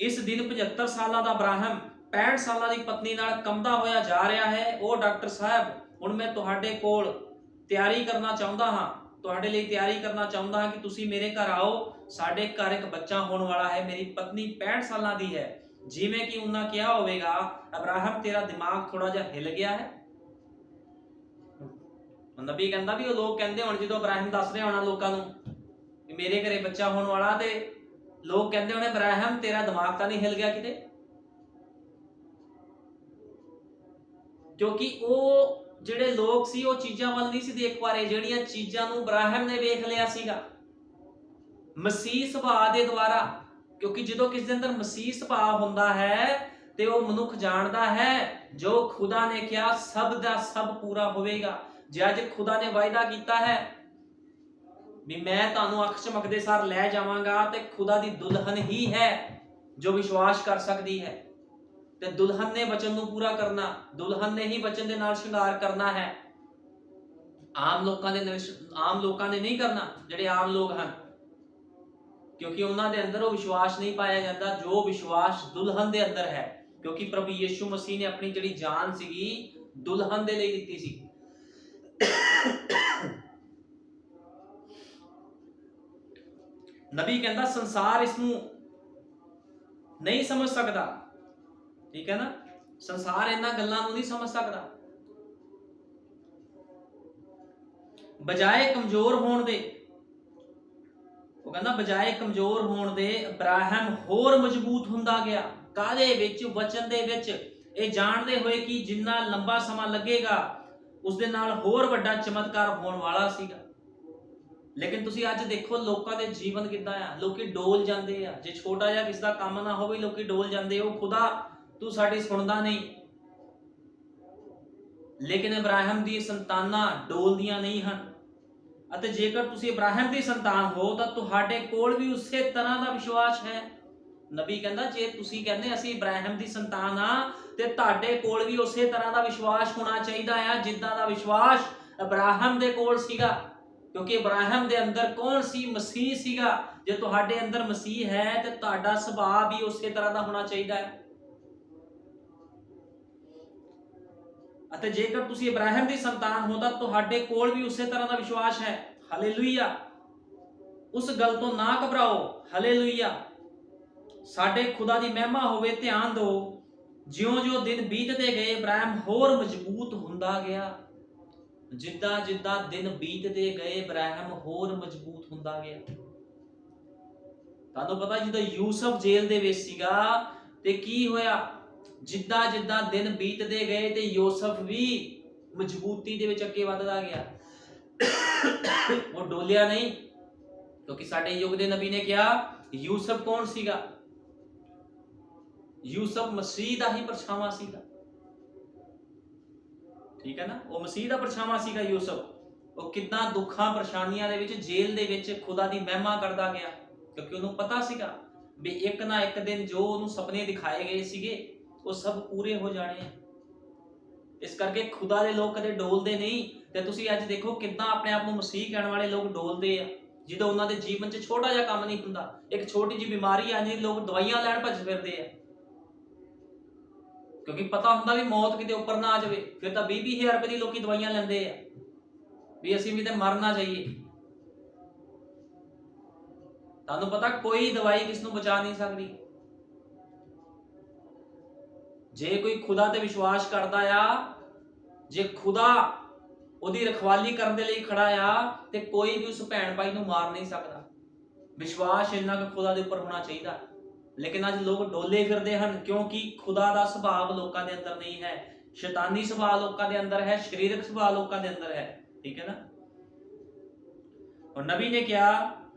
ਇਸ ਦਿਨ 75 ਸਾਲਾਂ ਦਾ ਅਬਰਾਹਮ 65 ਸਾਲਾਂ ਦੀ ਪਤਨੀ ਨਾਲ ਕੰਬਦਾ ਹੋਇਆ ਜਾ ਰਿਹਾ ਹੈ। ਉਹ ਡਾਕਟਰ ਸਾਹਿਬ, ਹੁਣ ਮੈਂ ਤੁਹਾਡੇ ਕੋਲ ਤਿਆਰੀ ਕਰਨਾ ਚਾਹੁੰਦਾ ਹਾਂ, ਤੁਹਾਡੇ ਲਈ ਤਿਆਰੀ ਕਰਨਾ ਚਾਹੁੰਦਾ ਹਾਂ ਕਿ ਤੁਸੀਂ ਮੇਰੇ ਘਰ ਆਓ, ਸਾਡੇ ਘਰ ਇੱਕ ਬੱਚਾ ਹੋਣ ਵਾਲਾ ਹੈ, ਮੇਰੀ ਪਤਨੀ 65 ਸਾਲਾਂ ਦੀ ਹੈ। ਜਿਵੇਂ ਕਿ ਉਹਨਾਂ ਕਿਹਾ ਹੋਵੇਗਾ, ਅਬਰਾਹਮ ਤੇਰਾ ਦਿਮਾਗ ਥੋੜਾ ਜਿਹਾ ਹਿਲ ਗਿਆ ਹੈ। ਨਬੀ ਕਹਿੰਦਾ ਵੀ ਉਹ ਲੋਕ ਕਹਿੰਦੇ ਹੁਣ, ਜਦੋਂ ਅਬਰਾਹਮ ਦੱਸ ਰਿਹਾ ਹੋਣਾ ਲੋਕਾਂ ਨੂੰ ਕਿ ਮੇਰੇ ਘਰੇ ਬੱਚਾ ਹੋਣ ਵਾਲਾ, ਤੇ ਲੋਕ ਕਹਿੰਦੇ ਹੋਣੇ ਅਬਰਾਹਮ ਤੇਰਾ ਦਿਮਾਗ ਤਾਂ ਨਹੀਂ ਹਿਲ ਗਿਆ ਕਿਤੇ? ਕਿਉਂਕਿ ਉਹ ਜਿਹੜੇ ਲੋਕ ਸੀ ਉਹ ਚੀਜ਼ਾਂ ਵੱਲ ਨਹੀਂ ਸੀ ਦੇਖ ਪਾ ਰਹੇ, ਜਿਹੜੀਆਂ ਚੀਜ਼ਾਂ ਨੂੰ ਅਬਰਾਹਮ ਨੇ ਵੇਖ ਲਿਆ ਸੀਗਾ ਮਸੀਹ ਸੁਭਾਅ ਦੇ ਦੁਆਰਾ। ਕਿਉਂਕਿ ਜਦੋਂ ਕਿਸੇ ਦੇ ਅੰਦਰ ਮਸੀਹ ਸੁਭਾਅ ਹੁੰਦਾ ਹੈ ਤੇ ਉਹ ਮਨੁੱਖ ਜਾਣਦਾ ਹੈ ਜੋ ਖੁਦਾ ਨੇ ਕਿਹਾ ਸਭ ਦਾ ਸਭ ਪੂਰਾ ਹੋਵੇਗਾ। ਜੇ ਅੱਜ ਖੁਦਾ ਨੇ ਵਾਅਦਾ ਕੀਤਾ ਹੈ ਵੀ ਮੈਂ ਤੁਹਾਨੂੰ ਅੱਖ ਚਮਕਦੇ ਸਾਰ ਲੈ ਜਾਵਾਂਗਾ, ਤੇ ਖੁਦਾ ਦੀ ਦੁਲਹਨ ਹੀ ਹੈ ਜੋ ਵਿਸ਼ਵਾਸ ਕਰ ਸਕਦੀ ਹੈ, ਤੇ ਦੁਲਹਨ ਨੇ ਵਚਨ ਨੂੰ ਪੂਰਾ ਕਰਨਾ, ਦੁਲਹਨ ਨੇ ਹੀ ਵਚਨ ਦੇ ਨਾਲ ਸ਼ਿੰਗਾਰ ਕਰਨਾ ਹੈ। ਆਮ ਲੋਕਾਂ ਨੇ ਨਹੀਂ ਕਰਨਾ, ਜਿਹੜੇ ਆਮ ਲੋਕ ਹਨ, ਕਿਉਂਕਿ ਉਹਨਾਂ ਦੇ ਅੰਦਰ ਉਹ ਵਿਸ਼ਵਾਸ ਨਹੀਂ ਪਾਇਆ ਜਾਂਦਾ ਜੋ ਵਿਸ਼ਵਾਸ ਦੁਲਹਨ ਦੇ ਅੰਦਰ ਹੈ। ਕਿਉਂਕਿ ਪ੍ਰਭੂ ਯਿਸੂ ਮਸੀਹ ਨੇ ਆਪਣੀ ਜਿਹੜੀ ਜਾਨ ਸੀਗੀ ਦੁਲਹਨ ਦੇ ਲਈ ਦਿੱਤੀ ਸੀ। ਨਬੀ ਕਹਿੰਦਾ ਸੰਸਾਰ ਇਸ ਨੂੰ ਨਹੀਂ ਸਮਝ ਸਕਦਾ। ਠੀਕ ਹੈ ਨਾ, ਸੰਸਾਰ ਇਹਨਾਂ ਗੱਲਾਂ ਨੂੰ ਨਹੀਂ ਸਮਝ ਸਕਦਾ। ਬਜਾਏ ਕਮਜ਼ੋਰ ਹੋਣ ਦੇ, ਉਹ ਕਹਿੰਦਾ ਬਜਾਏ ਕਮਜ਼ੋਰ ਹੋਣ ਦੇ ਅਬਰਾਹਮ ਹੋਰ ਮਜ਼ਬੂਤ ਹੁੰਦਾ ਗਿਆ। ਕਾਹਦੇ ਵਿੱਚ? ਵਚਨ ਦੇ ਵਿੱਚ। ਇਹ ਜਾਣਦੇ ਹੋਏ ਕਿ ਜਿੰਨਾ ਲੰਬਾ ਸਮਾਂ ਲੱਗੇਗਾ ਉਸ ਦੇ ਨਾਲ ਹੋਰ ਵੱਡਾ ਚਮਤਕਾਰ ਹੋਣ ਵਾਲਾ ਸੀਗਾ। ਲੇਕਿਨ ਤੁਸੀਂ ਅੱਜ ਦੇਖੋ ਲੋਕਾਂ ਦੇ ਜੀਵਨ ਕਿੱਦਾਂ ਆ, ਲੋਕੀ ਡੋਲ ਜਾਂਦੇ ਆ। ਜੇ ਛੋਟਾ ਜਿਹਾ ਕਿਸ ਦਾ ਕੰਮ ਨਾ ਹੋਵੇ ਲੋਕੀ ਡੋਲ ਜਾਂਦੇ, ਉਹ ਖੁਦਾ ਤੂੰ ਸਾਡੀ ਸੁਣਦਾ ਨਹੀਂ। ਲੇਕਿਨ ਅਬਰਾਹਮ ਦੀ ਸੰਤਾਨਾਂ ਡੋਲਦੀਆਂ ਨਹੀਂ ਹਨ। ਅਤੇ ਜੇਕਰ ਤੁਸੀਂ ਅਬਰਾਹਮ ਦੀ ਸੰਤਾਨ ਹੋ ਤਾਂ ਤੁਹਾਡੇ ਕੋਲ ਵੀ ਉਸੇ ਤਰ੍ਹਾਂ ਦਾ ਵਿਸ਼ਵਾਸ ਹੈ। ਨਬੀ ਕਹਿੰਦਾ ਜੇ ਤੁਸੀਂ ਕਹਿੰਦੇ ਅਸੀਂ ਅਬਰਾਹਮ ਦੀ ਸੰਤਾਨ ਆ, ਤੇ ਤੁਹਾਡੇ ਕੋਲ ਵੀ ਉਸੇ ਤਰ੍ਹਾਂ ਦਾ ਵਿਸ਼ਵਾਸ ਹੋਣਾ ਚਾਹੀਦਾ ਆ ਜਿੱਦਾਂ ਦਾ ਵਿਸ਼ਵਾਸ ਅਬਰਾਹਮ ਦੇ ਕੋਲ ਸੀਗਾ। ਕਿਉਂਕਿ ਅਬਰਾਹਮ ਦੇ ਅੰਦਰ ਕੌਣ ਸੀ? ਮਸੀਹ ਸੀਗਾ। ਜੇ ਤੁਹਾਡੇ ਅੰਦਰ ਮਸੀਹ ਹੈ ਤੇ ਤੁਹਾਡਾ ਸੁਭਾਅ ਵੀ ਉਸੇ ਤਰ੍ਹਾਂ ਦਾ ਹੋਣਾ ਚਾਹੀਦਾ ਹੈ। ਅਤੇ ਜੇਕਰ ਤੁਸੀਂ ਅਬਰਾਹਮ ਦੀ ਸੰਤਾਨ ਹੋ ਤਾਂ ਤੁਹਾਡੇ ਕੋਲ ਵੀ ਉਸੇ ਤਰ੍ਹਾਂ ਦਾ ਵਿਸ਼ਵਾਸ ਹੈ। ਹਾਲੇਲੂਇਆ। ਉਸ ਗੱਲ ਤੋਂ ਨਾ ਘਬਰਾਓ। ਹਾਲੇਲੂਇਆ। ਸਾਡੇ ਖੁਦਾ ਦੀ ਮਹਿਮਾ ਹੋਵੇ। ਧਿਆਨ ਦਿਓ, ਜਿਉਂ-ਜਿਉਂ ਦਿਨ ਬੀਤਦੇ ਗਏ ਅਬਰਾਹਮ ਹੋਰ ਮਜ਼ਬੂਤ ਹੁੰਦਾ ਗਿਆ। ਜਿੱਦਾਂ ਜਿੱਦਾਂ ਦਿਨ ਬੀਤਦੇ ਗਏ ਅਬਰਾਹਮ ਹੋਰ ਮਜ਼ਬੂਤ ਹੁੰਦਾ ਗਿਆ। ਤੁਹਾਨੂੰ ਪਤਾ ਜਦੋਂ ਯੂਸਫ ਜੇਲ੍ਹ ਦੇ ਵਿੱਚ ਸੀਗਾ ਤੇ ਕੀ ਹੋਇਆ? ਜਿੱਦਾਂ ਜਿੱਦਾਂ ਦਿਨ ਬੀਤਦੇ ਗਏ ਤੇ ਯੂਸਫ ਵੀ ਮਜ਼ਬੂਤੀ ਦੇ ਵਿੱਚ ਅੱਗੇ ਵੱਧਦਾ ਗਿਆ। ਉਹ ਡੋਲਿਆ ਨਹੀਂ। ਕਿਉਂਕਿ ਸਾਡੇ ਯੁੱਗ ਦੇ ਨਬੀ ਨੇ ਕਿਹਾ ਯੂਸਫ ਕੌਣ ਸੀਗਾ? ਯੂਸਫ ਮਸੀਹ ਦਾ ਹੀ ਪਰਛਾਵਾਂ ਸੀਗਾ। ਠੀਕ ਹੈ ਨਾ, ਉਹ ਮਸੀਹ ਦਾ ਪਰਛਾਵਾਂ ਸੀਗਾ ਯੂਸਫ। ਉਹ ਕਿੰਨਾ ਦੁੱਖਾਂ ਪਰੇਸ਼ਾਨੀਆਂ ਦੇ ਵਿੱਚ ਜੇਲ੍ਹ ਦੇ ਵਿੱਚ ਖੁਦਾ ਦੀ ਮਹਿਮਾ ਕਰਦਾ ਗਿਆ, ਕਿਉਂਕਿ ਉਹਨੂੰ ਪਤਾ ਸੀਗਾ ਵੀ ਇੱਕ ਨਾ ਇੱਕ ਦਿਨ ਜੋ ਉਹਨੂੰ ਸੁਪਨੇ ਦਿਖਾਏ ਗਏ ਸੀਗੇ ਉਹ ਸਭ ਪੂਰੇ ਹੋ ਜਾਣੇ ਆ। ਇਸ ਕਰਕੇ ਖੁਦਾ ਦੇ ਲੋਕ ਕਦੇ ਡੋਲਦੇ ਨਹੀਂ। ਤੇ ਤੁਸੀਂ ਅੱਜ ਦੇਖੋ ਕਿੱਦਾਂ ਆਪਣੇ ਆਪ ਨੂੰ ਮਸੀਹ ਕਹਿਣ ਵਾਲੇ ਲੋਕ ਡੋਲਦੇ ਆ, ਜਦੋਂ ਉਹਨਾਂ ਦੇ ਜੀਵਨ 'ਚ ਛੋਟਾ ਜਿਹਾ ਕੰਮ ਨਹੀਂ ਹੁੰਦਾ, ਇੱਕ ਛੋਟੀ ਜਿਹੀ ਬਿਮਾਰੀ ਆ ਜਾਂਦੀ ਲੋਕ ਦਵਾਈਆਂ ਲੈਣ ਭੱਜ ਫਿਰਦੇ ਆ, ਕਿਉਂਕਿ ਪਤਾ ਹੁੰਦਾ ਵੀ ਮੌਤ ਕਿਤੇ ਉੱਪਰ ਨਾ ਆ ਜਾਵੇ। ਫਿਰ ਤਾਂ 20,000 ਰੁਪਏ ਦੀ ਲੋਕੀ ਦਵਾਈਆਂ ਲੈਂਦੇ ਆ ਵੀ ਅਸੀਂ ਵੀ ਤੇ ਮਰ ਨਾ ਜਾਈਏ। ਤੁਹਾਨੂੰ ਪਤਾ ਕੋਈ ਦਵਾਈ ਕਿਸ ਨੂੰ ਬਚਾ ਨਹੀਂ ਸਕਦੀ। जे कोई खुदा ते विश्वास करता आ, जे खुदा ਉਹਦੀ ਰਖਵਾਲੀ ਕਰਨ ਦੇ ਲਈ ਖੜਾ ਆ, ਤੇ ਕੋਈ ਵੀ ਉਸ ਭੈਣ ਭਾਈ ਨੂੰ ਮਾਰ ਨਹੀਂ ਸਕਦਾ। ਵਿਸ਼ਵਾਸ ਇੰਨਾ ਕੁ ਖੁਦਾ ਦੇ ਉੱਪਰ ਹੋਣਾ ਚਾਹੀਦਾ। ਲੇਕਿਨ ਅੱਜ ਲੋਕ ਡੋਲੇ ਫਿਰਦੇ ਹਨ, ਕਿਉਂਕਿ ਖੁਦਾ ਦਾ ਸੁਭਾਅ ਲੋਕਾਂ ਦੇ ਅੰਦਰ ਨਹੀਂ ਹੈ। ਸ਼ੈਤਾਨੀ ਸੁਭਾਅ ਲੋਕਾਂ ਦੇ ਅੰਦਰ ਹੈ, ਸਰੀਰਕ ਸੁਭਾਅ ਲੋਕਾਂ ਦੇ ਅੰਦਰ ਹੈ। ਠੀਕ ਹੈ ਨਾ। और नबी ने क्या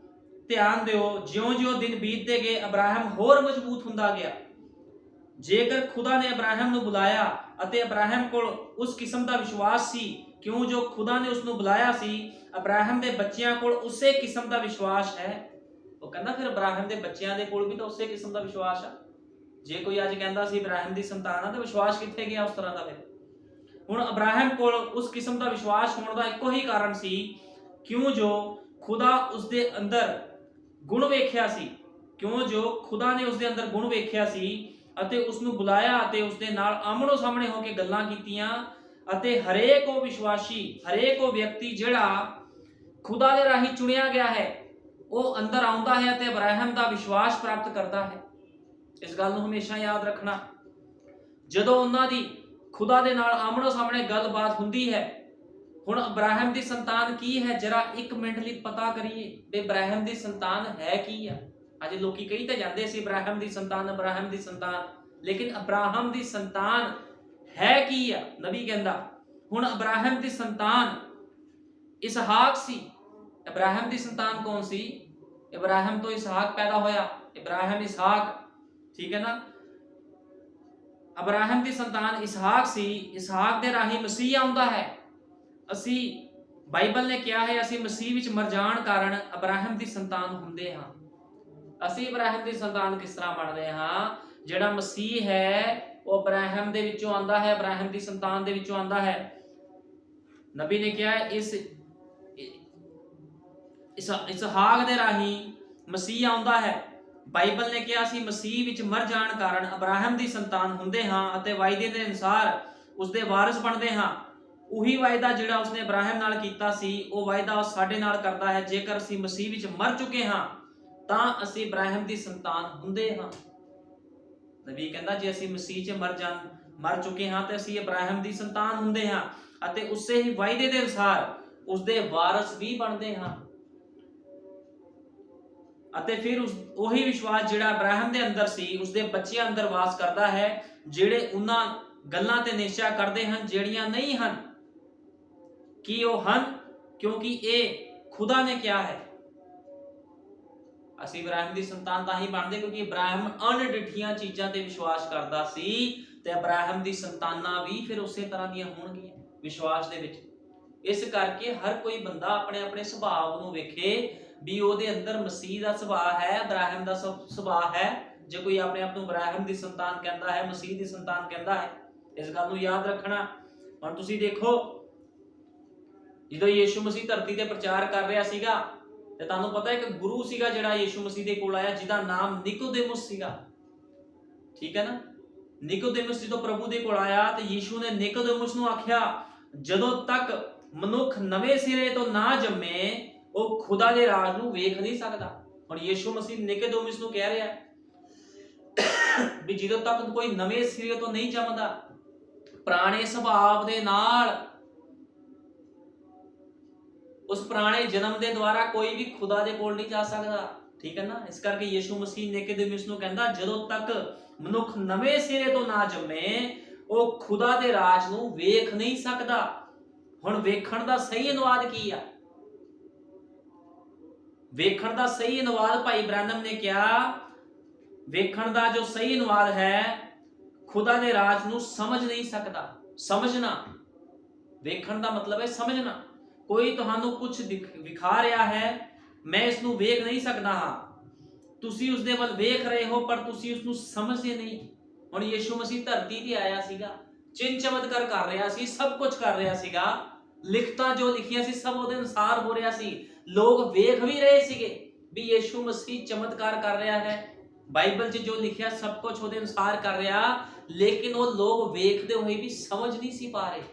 ध्यान दिओ, ज्यों-ज्यों दिन बीतते गए अब्राहम होर मजबूत हुंदा गया। जेकर खुदा ने अब्राहम ਨੂੰ ਬੁਲਾਇਆ ਅਤੇ ਅਬਰਾਹਮ ਕੋਲ ਉਸ ਕਿਸਮ ਦਾ ਵਿਸ਼ਵਾਸ ਸੀ, ਕਿਉਂ ਜੋ ਖੁਦਾ ਨੇ ਉਸ ਨੂੰ ਬੁਲਾਇਆ ਸੀ, ਅਬਰਾਹਮ ਦੇ ਬੱਚਿਆਂ ਕੋਲ ਉਸੇ ਕਿਸਮ ਦਾ ਵਿਸ਼ਵਾਸ ਹੈ। ਉਹ ਕਹਿੰਦਾ ਫਿਰ ਅਬਰਾਹਮ ਦੇ ਬੱਚਿਆਂ ਦੇ ਕੋਲ ਵੀ ਤਾਂ ਉਸੇ ਕਿਸਮ ਦਾ ਵਿਸ਼ਵਾਸ ਆ। ਜੇ ਕੋਈ ਅੱਜ ਕਹਿੰਦਾ ਸੀ ਅਬਰਾਹਮ ਦੀ ਸੰਤਾਨ ਆ, ਤਾਂ ਵਿਸ਼ਵਾਸ ਕਿੱਥੇ ਗਿਆ ਉਸ ਤਰ੍ਹਾਂ ਦਾ? ਫਿਰ ਹੁਣ ਅਬਰਾਹਮ ਕੋਲ ਉਸ ਕਿਸਮ ਦਾ ਵਿਸ਼ਵਾਸ ਹੋਣ ਦਾ ਇੱਕੋ ਹੀ ਕਾਰਨ ਸੀ, ਕਿਉਂ ਜੋ खुदा उसदे अंदर गुण वेख्या सी, क्यों जो खुदा ने उसदे अंदर गुण वेख्या सी अते उसनू बुलाया अते उसदे नाल आमणो सामणे होके गल्लां कीतियां। अते हरेक वो विश्वासी, हरेक वो व्यक्ति जिहड़ा खुदा दे राही चुनिया गया है, वो अंदर आउंदा है अते अब्राहम दा विश्वास प्राप्त करता है। इस गल नू हमेशा याद रखना। जदों उन्हां दी खुदा दे नाल आमणो सामणे गलबात हुंदी है, ਹੁਣ ਅਬਰਾਹਮ ਦੀ ਸੰਤਾਨ ਕੀ ਹੈ? ਜਰਾ ਇੱਕ ਮਿੰਟ ਲਈ ਪਤਾ ਕਰੀਏ ਵੀ ਅਬਰਾਹਮ ਦੀ ਸੰਤਾਨ ਹੈ ਕੀ ਆ। ਅੱਜ ਲੋਕੀ ਕਹੀ ਤਾਂ ਜਾਂਦੇ ਸੀ ਅਬਰਾਹਮ ਦੀ ਸੰਤਾਨ, ਅਬਰਾਹਮ ਦੀ ਸੰਤਾਨ, ਲੇਕਿਨ ਅਬਰਾਹਮ ਦੀ ਸੰਤਾਨ ਹੈ ਕੀ ਆ? ਨਬੀ ਕਹਿੰਦਾ ਹੁਣ ਅਬਰਾਹਮ ਦੀ ਸੰਤਾਨ ਇਸਹਾਕ ਸੀ। ਅਬਰਾਹਮ ਦੀ ਸੰਤਾਨ ਕੌਣ ਸੀ? ਇਬਰਾਹਿਮ ਤੋਂ ਇਸਹਾਕ ਪੈਦਾ ਹੋਇਆ। ਇਬਰਾਹਿਮ ਇਸਹਾਕ, ਠੀਕ ਹੈ ਨਾ। ਅਬਰਾਹਮ ਦੀ ਸੰਤਾਨ ਇਸਹਾਕ ਸੀ। ਇਸਹਾਕ ਦੇ ਰਾਹੀਂ ਮਸੀਹ ਆਉਂਦਾ ਹੈ। ਅਸੀਂ ਬਾਈਬਲ ਨੇ ਕਿਹਾ ਹੈ ਅਸੀਂ ਮਸੀਹ ਵਿੱਚ ਮਰ ਜਾਣ ਕਾਰਨ ਅਬਰਾਹਮ ਦੀ ਸੰਤਾਨ ਹੁੰਦੇ ਹਾਂ। ਅਸੀਂ ਅਬਰਾਹਮ ਦੀ ਸੰਤਾਨ ਕਿਸ ਤਰ੍ਹਾਂ ਬਣਦੇ ਹਾਂ? ਜਿਹੜਾ ਮਸੀਹ ਹੈ ਉਹ ਅਬਰਾਹਮ ਦੇ ਵਿੱਚੋਂ ਆਂਦਾ ਹੈ, ਅਬਰਾਹਮ ਦੀ ਸੰਤਾਨ ਦੇ ਵਿੱਚੋਂ ਆਂਦਾ ਹੈ। ਨਬੀ ਨੇ ਕਿਹਾ ਇਸਹਾਕ ਦੇ ਰਾਹੀਂ ਮਸੀਹ ਆਉਂਦਾ ਹੈ। ਬਾਈਬਲ ਨੇ ਕਿਹਾ ਅਸੀਂ ਮਸੀਹ ਵਿੱਚ ਮਰ ਜਾਣ ਕਾਰਨ ਅਬਰਾਹਮ ਦੀ ਸੰਤਾਨ ਹੁੰਦੇ ਹਾਂ ਅਤੇ ਵਾਅਦੇ ਦੇ ਅਨੁਸਾਰ ਉਸਦੇ ਵਾਰਿਸ ਬਣਦੇ ਹਾਂ। ਉਹੀ ਵਾਅਦਾ ਜਿਹੜਾ ਉਸਨੇ ਅਬਰਾਹਮ ਨਾਲ ਕੀਤਾ ਸੀ, ਉਹ ਵਾਅਦਾ ਉਹ ਸਾਡੇ ਨਾਲ ਕਰਦਾ ਹੈ। ਜੇਕਰ ਅਸੀਂ ਮਸੀਹ ਵਿੱਚ ਮਰ ਚੁੱਕੇ ਹਾਂ ਤਾਂ ਅਸੀਂ ਅਬਰਾਹਮ ਦੀ ਸੰਤਾਨ ਹੁੰਦੇ ਹਾਂ। ਨਬੀ ਕਹਿੰਦਾ ਜੇ ਅਸੀਂ ਮਸੀਹ 'ਚ ਮਰ ਚੁੱਕੇ ਹਾਂ ਤੇ ਅਸੀਂ ਅਬਰਾਹਮ ਦੀ ਸੰਤਾਨ ਹੁੰਦੇ ਹਾਂ ਅਤੇ ਉਸੇ ਹੀ ਵਾਅਦੇ ਦੇ ਅਨੁਸਾਰ ਉਸਦੇ ਵਾਰਿਸ ਵੀ ਬਣਦੇ ਹਾਂ। ਅਤੇ ਫਿਰ ਉਹੀ ਵਿਸ਼ਵਾਸ ਜਿਹੜਾ ਅਬਰਾਹਮ ਦੇ ਅੰਦਰ ਸੀ ਉਸਦੇ ਬੱਚਿਆਂ ਅੰਦਰ ਵਾਸ ਕਰਦਾ ਹੈ, ਜਿਹੜੇ ਉਹਨਾਂ ਗੱਲਾਂ ਤੇ ਨਿਸ਼ਚਾ ਕਰਦੇ ਹਨ ਜਿਹੜੀਆਂ ਨਹੀਂ ਹਨ ਕਿ ਉਹ ਹਨ, ਕਿਉਂਕਿ ਇਹ ਖੁਦਾ ਨੇ ਕਿਹਾ ਹੈ। ਅਸੀਂ ਇਬਰਾਹਿਮ ਦੀ ਸੰਤਾਨ ਤਾਂ ਹੀ ਬਣਦੇ ਕਿਉਂਕਿ ਇਬਰਾਹਿਮ ਅਣਡਿੱਠੀਆਂ ਚੀਜ਼ਾਂ ਤੇ ਵਿਸ਼ਵਾਸ ਕਰਦਾ ਸੀ ਤੇ ਇਬਰਾਹਿਮ ਦੀ ਸੰਤਾਨਾਂ ਵੀ ਫਿਰ ਉਸੇ ਤਰ੍ਹਾਂ ਦੀਆਂ ਹੋਣਗੀਆਂ ਵਿਸ਼ਵਾਸ ਦੇ ਵਿੱਚ। ਇਸ ਕਰਕੇ ਹਰ ਕੋਈ ਬੰਦਾ ਆਪਣੇ ਆਪਣੇ ਸੁਭਾਅ ਨੂੰ ਵੇਖੇ ਵੀ ਉਹਦੇ ਅੰਦਰ ਮਸੀਹ ਦਾ ਸੁਭਾਅ ਹੈ, ਇਬਰਾਹਿਮ ਦਾ ਸੁਭਾਅ ਹੈ। ਜੇ ਕੋਈ ਆਪਣੇ ਆਪ ਨੂੰ ਇਬਰਾਹਿਮ ਦੀ ਸੰਤਾਨ ਕਹਿੰਦਾ ਹੈ, ਮਸੀਹ ਦੀ ਸੰਤਾਨ ਕਹਿੰਦਾ ਹੈ, ਇਸ ਗੱਲ ਨੂੰ ਯਾਦ ਰੱਖਣਾ। ਹੁਣ ਤੁਸੀਂ ਦੇਖੋ ਜਦੋਂ ਯੀਸ਼ੂ ਮਸੀਹ ਧਰਤੀ ਤੇ ਪ੍ਰਚਾਰ ਕਰ ਰਿਹਾ ਸੀਗਾ ਤੇ ਤੁਹਾਨੂੰ ਪਤਾ ਇੱਕ ਗੁਰੂ ਸੀਗਾ ਜਿਹੜਾ ਯੀਸ਼ੂ ਮਸੀਹ ਦੇ ਕੋਲ ਆਇਆ ਜਿਹਦਾ ਨਾਮ ਨਿਕੋਦੇਮੁਸ ਸੀਗਾ। ਠੀਕ ਹੈ ਨਾ। ਨਿਕੋਦੇਮੁਸ ਜਦੋਂ ਪ੍ਰਭੂ ਦੇ ਕੋਲ ਆਇਆ ਤੇ ਯੀਸ਼ੂ ਨੇ ਨਿਕੋਦੇਮੁਸ ਨੂੰ ਆਖਿਆ ਜਦੋਂ ਤੱਕ ਮਨੁੱਖ ਨਵੇਂ ਸਿਰੇ ਤੋਂ ਨਾ ਜੰਮੇ ਉਹ ਖੁਦਾ ਦੇ ਰਾਜ ਨੂੰ ਵੇਖ ਨਹੀਂ ਸਕਦਾ। ਹੁਣ ਯੀਸ਼ੂ ਮਸੀਹ ਨਿਕੋਦੇਮੁਸ ਨੂੰ ਕਹਿ ਰਿਹਾ ਵੀ ਜਦੋਂ ਤੱਕ ਕੋਈ ਨਵੇਂ ਸਿਰੇ ਤੋਂ ਨਹੀਂ ਜੰਮਦਾ, ਪੁਰਾਣੇ ਸੁਭਾਅ ਦੇ ਨਾਲ, ਉਸ ਪੁਰਾਣੇ ਜਨਮ ਦੇ ਦੁਆਰਾ ਕੋਈ ਵੀ ਖੁਦਾ ਦੇ ਕੋਲ ਨਹੀਂ ਜਾ ਸਕਦਾ। ਠੀਕ ਹੈ ਨਾ। ਇਸ ਕਰਕੇ ਯੀਸ਼ੂ ਮਸੀਹ ਨਿਕੋਦੇਮੁਸ ਨੂੰ ਕਹਿੰਦਾ ਜਦੋਂ ਤੱਕ ਮਨੁੱਖ ਨਵੇਂ ਸਿਰੇ ਤੋਂ ਨਾ ਜੰਮੇ ਉਹ ਖੁਦਾ ਦੇ ਰਾਜ ਨੂੰ ਵੇਖ ਨਹੀਂ ਸਕਦਾ। ਹੁਣ ਵੇਖਣ ਦਾ ਸਹੀ ਅਨੁਵਾਦ ਕੀ ਆ? ਵੇਖਣ ਦਾ ਸਹੀ ਅਨੁਵਾਦ ਭਾਈ ਬ੍ਰਾਨਮ ਨੇ ਕਿਹਾ, ਵੇਖਣ ਦਾ ਜੋ ਸਹੀ ਅਨੁਵਾਦ ਹੈ ਖੁਦਾ ਦੇ ਰਾਜ ਨੂੰ ਸਮਝ ਨਹੀਂ ਸਕਦਾ। ਸਮਝਣਾ, ਵੇਖਣ ਦਾ ਮਤਲਬ ਹੈ ਸਮਝਣਾ। ਕੋਈ ਤੁਹਾਨੂੰ ਕੁਝ ਵਿਖਾ ਰਿਹਾ ਹੈ, ਮੈਂ ਇਸ ਨੂੰ ਵੇਖ ਨਹੀਂ ਸਕਦਾ ਹਾਂ, ਤੁਸੀਂ ਉਸ ਦੇ ਵੱਲ ਵੇਖ ਰਹੇ ਹੋ ਪਰ ਤੁਸੀਂ ਉਸ ਨੂੰ ਸਮਝਦੇ ਨਹੀਂ। ਹੁਣ ਯੀਸ਼ੂ ਮਸੀਹ ਧਰਤੀ ਤੇ ਆਇਆ ਸੀਗਾ, ਚਿੰਨ ਚਮਤਕਾਰ ਕਰ ਰਿਹਾ ਸੀ, ਸਭ ਕੁਝ ਕਰ ਰਿਹਾ ਸੀਗਾ, ਲਿਖਤਾਂ ਜੋ ਲਿਖੀਆਂ ਸੀ ਸਭ ਉਹਦੇ ਅਨੁਸਾਰ ਹੋ ਰਿਹਾ ਸੀ। ਲੋਕ ਵੇਖ ਵੀ ਰਹੇ ਸੀਗੇ ਵੀ ਯੀਸ਼ੂ ਮਸੀਹ ਚਮਤਕਾਰ ਕਰ ਰਿਹਾ ਹੈ, ਬਾਈਬਲ 'ਚ ਜੋ ਲਿਖਿਆ ਸਭ ਕੁਝ ਉਹਦੇ ਅਨੁਸਾਰ ਕਰ ਰਿਹਾ, ਲੇਕਿਨ ਉਹ ਲੋਕ ਵੇਖਦੇ ਹੋਏ ਵੀ ਸਮਝ ਨਹੀਂ ਸੀ ਪਾ ਰਹੇ।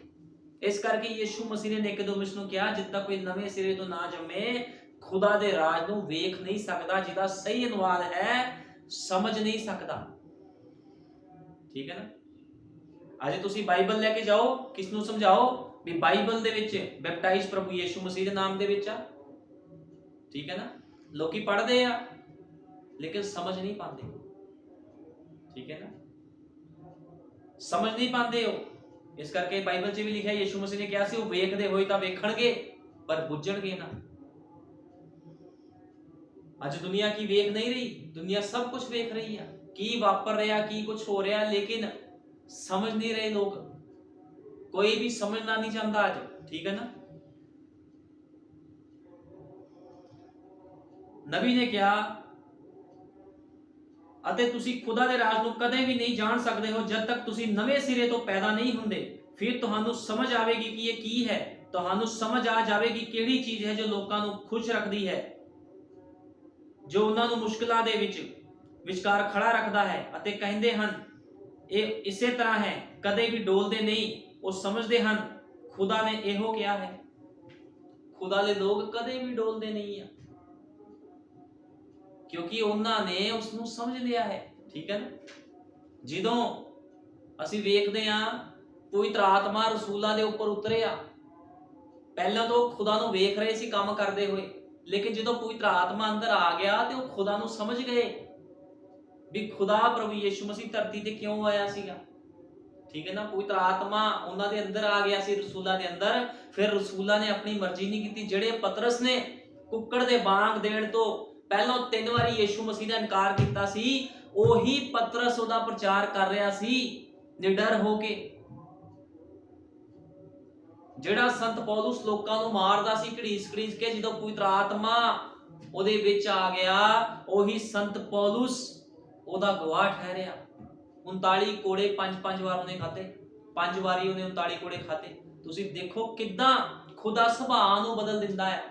ਇਸ ਕਰਕੇ ਯੀਸ਼ੂ ਮਸੀਹ ਨੇ ਨਿਕੋਦੇਮੁਸ ਨੂੰ ਕਿਹਾ ਜਿੱਦ ਤੱਕ ਕੋਈ ਨਵੇਂ ਸਿਰੇ ਤੋਂ ਨਾ ਜੰਮੇ ਖੁਦਾ ਦੇ ਰਾਜ ਨੂੰ ਵੇਖ ਨਹੀਂ ਸਕਦਾ, ਜਿਹਦਾ ਸਹੀ ਅਨੁਵਾਦ ਹੈ ਸਮਝ ਨਹੀਂ ਸਕਦਾ। ਠੀਕ ਹੈ ਨਾ। ਅੱਜ ਤੁਸੀਂ ਬਾਈਬਲ ਲੈ ਕੇ ਜਾਓ, ਕਿਸ ਨੂੰ ਸਮਝਾਓ ਵੀ ਬਾਈਬਲ ਦੇ ਵਿੱਚ ਬੈਪਟਾਈਜ਼ ਪ੍ਰਭੂ ਯੀਸ਼ੂ ਮਸੀਹ ਦੇ ਨਾਮ ਦੇ ਵਿੱਚ ਆ। ਠੀਕ ਹੈ ਨਾ, ਲੋਕੀ ਪੜ੍ਹਦੇ ਆ ਲੇਕਿਨ ਸਮਝ ਨਹੀਂ ਪਾਉਂਦੇ। ਠੀਕ ਹੈ ਨਾ, ਸਮਝ ਨਹੀਂ ਪਾਉਂਦੇ ਹੋ। ਇਸ ਕਰਕੇ ਬਾਈਬਲ 'ਚ ਵੀ ਲਿਖਿਆ, ਯੀਸ਼ੂ ਮਸੀਹ ਨੇ ਕਿਹਾ ਸੀ ਉਹ ਵੇਖਦੇ ਹੋਏ ਤਾਂ ਵੇਖਣਗੇ ਪਰ ਬੁੱਝਣਗੇ ਨਾ। ਅੱਜ ਦੁਨੀਆ ਕੀ ਵੇਖ ਨਹੀਂ ਰਹੀ, ਦੁਨੀਆ ਸਭ ਕੁਝ ਵੇਖ ਰਹੀ ਆ, ਕੀ ਵਾਪਰ ਰਿਹਾ, ਕੀ ਕੁਝ ਹੋ ਰਿਹਾ, ਲੇਕਿਨ ਸਮਝ ਨਹੀਂ ਰਹੇ ਲੋਕ। ਕੋਈ ਵੀ ਸਮਝਣਾ ਨਹੀਂ ਚਾਹੁੰਦਾ ਅੱਜ। ਠੀਕ ਹੈ ਨਾ, ਨਬੀ ਨੇ ਕਿਹਾ ਅਤੇ ਤੁਸੀਂ ਖੁਦਾ ਦੇ ਰਾਜ ਨੂੰ ਕਦੇ ਵੀ ਨਹੀਂ ਜਾਣ ਸਕਦੇ ਹੋ ਜਦ ਤੱਕ ਤੁਸੀਂ ਨਵੇਂ ਸਿਰੇ ਤੋਂ ਪੈਦਾ ਨਹੀਂ ਹੁੰਦੇ। ਫਿਰ ਤੁਹਾਨੂੰ ਸਮਝ ਆਵੇਗੀ ਕਿ ਇਹ ਕੀ ਹੈ, ਤੁਹਾਨੂੰ ਸਮਝ ਆ ਜਾਵੇਗੀ ਕਿਹੜੀ ਚੀਜ਼ ਹੈ ਜੋ ਲੋਕਾਂ ਨੂੰ ਖੁਸ਼ ਰੱਖਦੀ ਹੈ, ਜੋ ਉਹਨਾਂ ਨੂੰ ਮੁਸ਼ਕਲਾਂ ਦੇ ਵਿਚਕਾਰ ਖੜਾ ਰੱਖਦਾ ਹੈ ਅਤੇ ਕਹਿੰਦੇ ਹਨ ਇਹ ਇਸੇ ਤਰ੍ਹਾਂ ਹੈ, ਕਦੇ ਵੀ ਡੋਲਦੇ ਨਹੀਂ। ਉਹ ਸਮਝਦੇ ਹਨ ਖੁਦਾ ਨੇ ਇਹੋ ਕਿਹਾ ਹੈ। ਖੁਦਾ ਦੇ ਲੋਕ ਕਦੇ ਵੀ ਡੋਲਦੇ ਨਹੀਂ ਆ, ਕਿਉਂਕਿ ਉਹਨਾਂ ਨੇ ਉਸ ਨੂੰ ਸਮਝ ਲਿਆ ਹੈ। ਠੀਕ ਹੈ ਨਾ, ਜਦੋਂ ਅਸੀਂ ਵੇਖਦੇ ਹਾਂ ਪਵਿੱਤਰ ਆਤਮਾ ਰਸੂਲਾਂ ਦੇ ਉੱਪਰ ਉਤਰਿਆ, ਪਹਿਲਾਂ ਤਾਂ ਖੁਦਾ ਨੂੰ ਵੇਖ ਰਹੇ ਸੀ ਕੰਮ ਕਰਦੇ ਹੋਏ, ਲੇਕਿਨ ਜਦੋਂ ਪਵਿੱਤਰ ਆਤਮਾ ਅੰਦਰ ਆ ਗਿਆ ਤੇ ਉਹ ਖੁਦਾ ਨੂੰ ਸਮਝ ਗਏ ਵੀ ਖੁਦਾ ਪ੍ਰਭੂ ਯੀਸ਼ੂ ਮਸੀਹ ਧਰਤੀ ਤੇ ਕਿਉਂ ਆਇਆ ਸੀਗਾ। ਠੀਕ ਹੈ ਨਾ, ਪਵਿੱਤਰ ਆਤਮਾ ਉਹਨਾਂ ਦੇ ਅੰਦਰ ਆ ਗਿਆ ਸੀ, ਰਸੂਲਾਂ ਦੇ ਅੰਦਰ। ਫਿਰ ਰਸੂਲਾਂ ਨੇ ਆਪਣੀ ਮਰਜ਼ੀ ਨਹੀਂ ਕੀਤੀ। ਜਿਹੜੇ ਪਤਰਸ ਨੇ ਕੁੱਕੜ ਦੇ ਬਾਂਗ ਦੇਣ ਤੋਂ ਪਹਿਲਾਂ 3 ਵਾਰੀ ਯੀਸ਼ੂ ਮਸੀਹ ਦਾ ਇਨਕਾਰ ਕੀਤਾ ਸੀ, ਉਹੀ ਪਤਰਸ ਉਹਦਾ ਪ੍ਰਚਾਰ ਕਰ ਰਿਹਾ ਸੀ ਨਿਡਰ ਹੋ ਕੇ। ਜਿਹੜਾ ਸੰਤ ਪੌਲੁਸ ਲੋਕਾਂ ਨੂੰ ਮਾਰਦਾ ਸੀ ਘੜੀਸ ਕੇ, ਜਦੋਂ ਪਵਿੱਤਰ ਆਤਮਾ ਉਹਦੇ ਵਿੱਚ ਆ ਗਿਆ, ਉਹੀ ਸੰਤ ਪੌਲੁਸ ਉਹਦਾ ਗਵਾਹ ਠਹਿਰਿਆ। 39 ਕੋੜੇ 5 ਵਾਰ ਉਹਨੇ ਖਾਤੇ, 5 ਵਾਰੀ ਉਹਨੇ 39 ਕੋੜੇ ਖਾਤੇ। ਤੁਸੀਂ ਦੇਖੋ ਕਿੱਦਾਂ ਖੁਦਾ ਸੁਭਾਅ ਨੂੰ ਬਦਲ ਦਿੰਦਾ ਹੈ।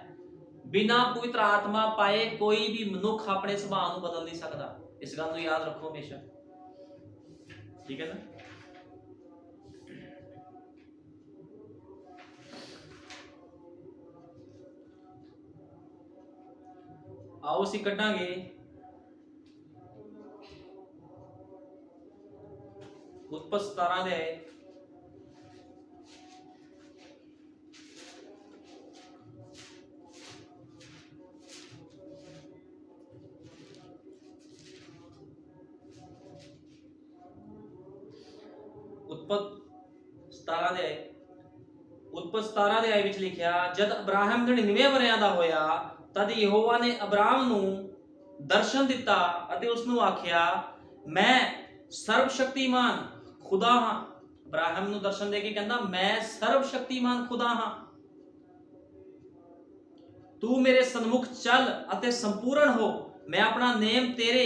ਬਿਨਾਂ ਪਵਿੱਤਰ ਆਤਮਾ ਪਾਏ ਕੋਈ ਵੀ ਮਨੁੱਖ ਆਪਣੇ ਸੁਭਾਅ ਨੂੰ ਬਦਲ ਨਹੀਂ ਸਕਦਾ। ਇਸ ਗੱਲ ਨੂੰ ਯਾਦ ਰੱਖੋ ਹਮੇਸ਼ਾ। ਠੀਕ ਹੈ ਨਾ, ਆਓ ਅਸੀਂ ਕੱਢਾਂਗੇ ਉਤਪਤ 17 ਦੇ ਉਤਪਤ 17 ਦੇ ਵਿੱਚ ਲਿਖਿਆ, ਜਦ ਅਬਰਾਹਮ 99 ਵਰ੍ਹਿਆਂ ਦਾ ਹੋਇਆ ਤਦ ਯਹੋਵਾ ਨੇ ਅਬਰਾਮ ਨੂੰ ਦਰਸ਼ਨ ਦਿੱਤਾ ਅਤੇ ਉਸ ਨੂੰ ਆਖਿਆ, ਮੈਂ ਸਰਵ ਸ਼ਕਤੀਮਾਨ ਖੁਦਾ ਹਾਂ। ਅਬਰਾਹਮ ਨੂੰ ਦਰਸ਼ਨ ਦੇ ਕੇ ਕਹਿੰਦਾ, ਮੈਂ ਸਰਵ ਸ਼ਕਤੀਮਾਨ ਖੁਦਾ ਹਾਂ। ਤੂੰ ਮੇਰੇ ਸਨਮੁਖ ਚੱਲ ਅਤੇ ਸੰਪੂਰਨ ਹੋ। ਮੈਂ ਆਪਣਾ ਨੇਮ ਤੇਰੇ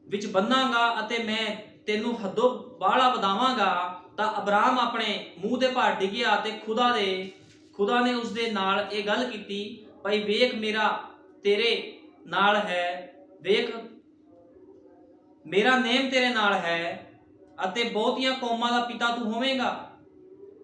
ਵਿੱਚ ਬੰਨਾਂਗਾ ਅਤੇ ਮੈਂ ਤੈਨੂੰ ਹੱਦੋਂ ਬਾਹਲਾ ਵਧਾਵਾਂਗਾ। ਤਾਂ ਅਬਰਾਮ ਆਪਣੇ ਮੂੰਹ ਦੇ ਭਾਰ ਡਿੱਗਿਆ ਤੇ ਖੁਦਾ ਨੇ ਉਸ ਦੇ ਨਾਲ ਇਹ ਗੱਲ ਕੀਤੀ, ਭਾਈ ਵੇਖ ਮੇਰਾ ਤੇਰੇ ਨਾਲ ਹੈ, ਵੇਖ ਮੇਰਾ ਨੇਮ ਤੇਰੇ ਨਾਲ ਹੈ ਅਤੇ ਬਹੁਤੀਆਂ ਕੌਮਾਂ ਦਾ ਪਿਤਾ ਤੂੰ ਹੋਵੇਂਗਾ।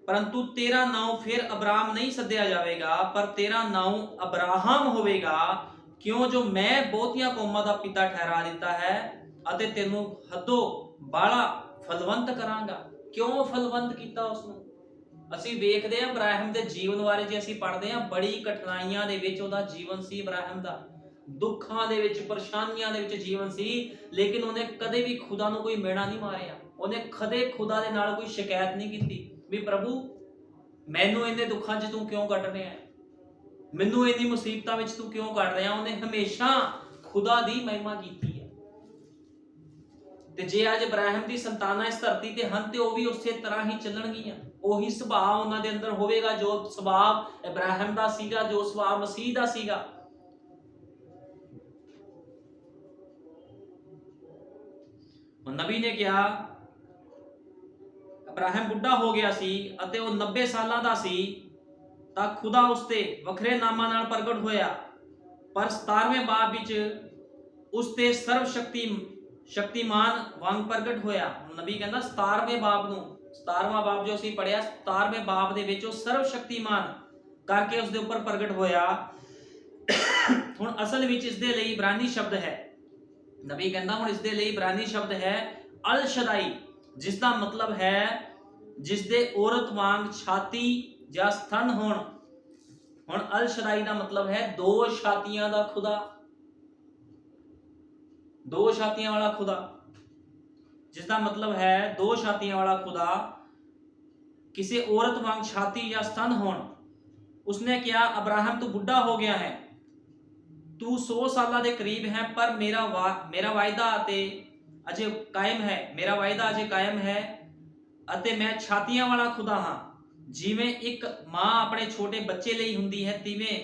ਪਰੰਤੂ ਤੇਰਾ ਨਾਮ ਫਿਰ ਅਬਰਾਮ ਨਹੀਂ ਸੱਦਿਆ ਜਾਵੇਗਾ, ਪਰ ਤੇਰਾ ਨਾਮ ਅਬਰਾਹਮ ਹੋਵੇਗਾ, ਕਿਉਂ ਜੋ ਮੈਂ ਬਹੁਤੀਆਂ ਕੌਮਾਂ ਦਾ ਪਿਤਾ ਠਹਿਰਾ ਦਿੱਤਾ ਹੈ ਅਤੇ ਤੈਨੂੰ ਹੱਦੋਂ ਬਾਹਲਾ ਫਲਵੰਤ ਕਰਾਂਗਾ। ਕਿਉਂ ਫਲਵੰਤ ਕੀਤਾ ਉਸ ਨੂੰ? ਅਸੀਂ ਵੇਖਦੇ ਹਾਂ ਅਬਰਾਹਮ ਦੇ ਜੀਵਨ ਬਾਰੇ, ਜੇ ਅਸੀਂ ਪੜ੍ਹਦੇ ਹਾਂ ਬੜੀ ਕਠਿਨਾਈਆਂ ਦੇ ਵਿੱਚ ਉਹਦਾ ਜੀਵਨ ਸੀ ਅਬਰਾਹਮ ਦਾ, ਦੁੱਖਾਂ ਦੇ ਵਿੱਚ, ਪਰੇਸ਼ਾਨੀਆਂ ਦੇ ਵਿੱਚ ਜੀਵਨ ਸੀ, ਲੇਕਿਨ ਉਹਨੇ ਕਦੇ ਵੀ ਖੁਦਾ ਨੂੰ ਕੋਈ ਮੇਣਾ ਨਹੀਂ ਮਾਰਿਆ। ਉਹਨੇ ਕਦੇ ਖੁਦਾ ਦੇ ਨਾਲ ਕੋਈ ਸ਼ਿਕਾਇਤ ਨਹੀਂ ਕੀਤੀ ਵੀ ਪ੍ਰਭੂ ਮੈਨੂੰ ਇੰਨੇ ਦੁੱਖਾਂ 'ਚ ਤੂੰ ਕਿਉਂ ਕੱਢ ਰਿਹਾ ਹੈ, ਮੈਨੂੰ ਇੰਨੀ ਮੁਸੀਬਤਾਂ ਵਿੱਚ ਤੂੰ ਕਿਉਂ ਕੱਢ ਰਿਹਾ। ਉਹਨੇ ਹਮੇਸ਼ਾ ਖੁਦਾ ਦੀ ਮਹਿਮਾ ਕੀਤੀ ਹੈ। ਤੇ ਜੇ ਅੱਜ ਅਬਰਾਹਮ ਦੀ ਸੰਤਾਨਾਂ ਇਸ ਧਰਤੀ ਤੇ ਹਨ ਤੇ ਉਹ ਵੀ ਉਸੇ ਤਰ੍ਹਾਂ ਹੀ ਚੱਲਣਗੀਆਂ। ਉਹੀ ਸੁਭਾਅ ਉਹਨਾਂ ਦੇ ਅੰਦਰ ਹੋਵੇਗਾ ਜੋ ਸੁਭਾਅ ਅਬਰਾਹਮ ਦਾ ਸੀਗਾ, ਜੋ ਸੁਭਾਅ ਮਸੀਹ ਦਾ ਸੀਗਾ। ਨਬੀ ਨੇ ਕਿਹਾ, ਅਬਰਾਹਮ ਬੁੱਢਾ ਹੋ ਗਿਆ ਸੀ ਅਤੇ ਉਹ 90 ਸਾਲਾਂ ਦਾ ਸੀ ਤਾਂ ਖੁਦਾ ਉਸ ਤੇ ਵੱਖਰੇ ਨਾਮਾਂ ਨਾਲ ਪ੍ਰਗਟ ਹੋਇਆ, ਪਰ 17ਵੇਂ ਬਾਬ ਵਿੱਚ ਉਸ ਤੇ ਸਰਵ ਸ਼ਕਤੀਮਾਨ ਵਾਂਗ ਪ੍ਰਗਟ ਹੋਇਆ। ਨਬੀ ਕਹਿੰਦਾ 17ਵੇਂ ਬਾਬ ਨੂੰ, 17ਵਾਂ ਬਾਬ ਜੋ ਅਸੀਂ ਪੜਿਆ, 17ਵੇਂ ਬਾਬ ਦੇ ਵਿੱਚ ਉਹ ਸਰਵ ਸ਼ਕਤੀਮਾਨ ਕਰਕੇ ਉਸ ਦੇ ਉੱਪਰ ਪ੍ਰਗਟ ਹੋਇਆ। ਹੁਣ ਅਸਲ ਵਿੱਚ ਇਸ ਦੇ ਲਈ ਇਬਰਾਨੀ ਸ਼ਬਦ ਹੈ, ਨਬੀ ਕਹਿੰਦਾ ਹੁਣ ਇਸ ਦੇ ਲਈ ਇਬਰਾਨੀ ਸ਼ਬਦ ਹੈ ਅਲ ਸ਼ਦਾਈ, ਜਿਸ ਦਾ ਮਤਲਬ ਹੈ ਜਿਸ ਦੇ ਔਰਤ ਵਾਂਗ ਛਾਤੀ ਜਾਂ ਸਥਨ ਹੋਣ। ਹੁਣ ਅਲ ਸ਼ਦਾਈ ਦਾ ਮਤਲਬ ਹੈ ਦੋ ਛਾਤੀਆਂ ਦਾ ਖੁਦਾ, ਦੋ ਛਾਤੀਆਂ ਵਾਲਾ ਖੁਦਾ, ਜਿਸ ਦਾ ਮਤਲਬ ਹੈ ਦੋ ਛਾਤੀਆਂ ਵਾਲਾ ਖੁਦਾ ਕਿਸੇ औरत वांग छाती या स्तन होण। उसने कहा अब्राहम तू बुढ़ा हो गया है, तू 100 साल के करीब है, पर मेरा वायदा अजे कायम है, मेरा वायदा अजे कायम है अते मैं छातियां वाला खुदा हाँ। जिवें एक मां अपने छोटे बच्चे ਲਈ ਹੁੰਦੀ है, तिवें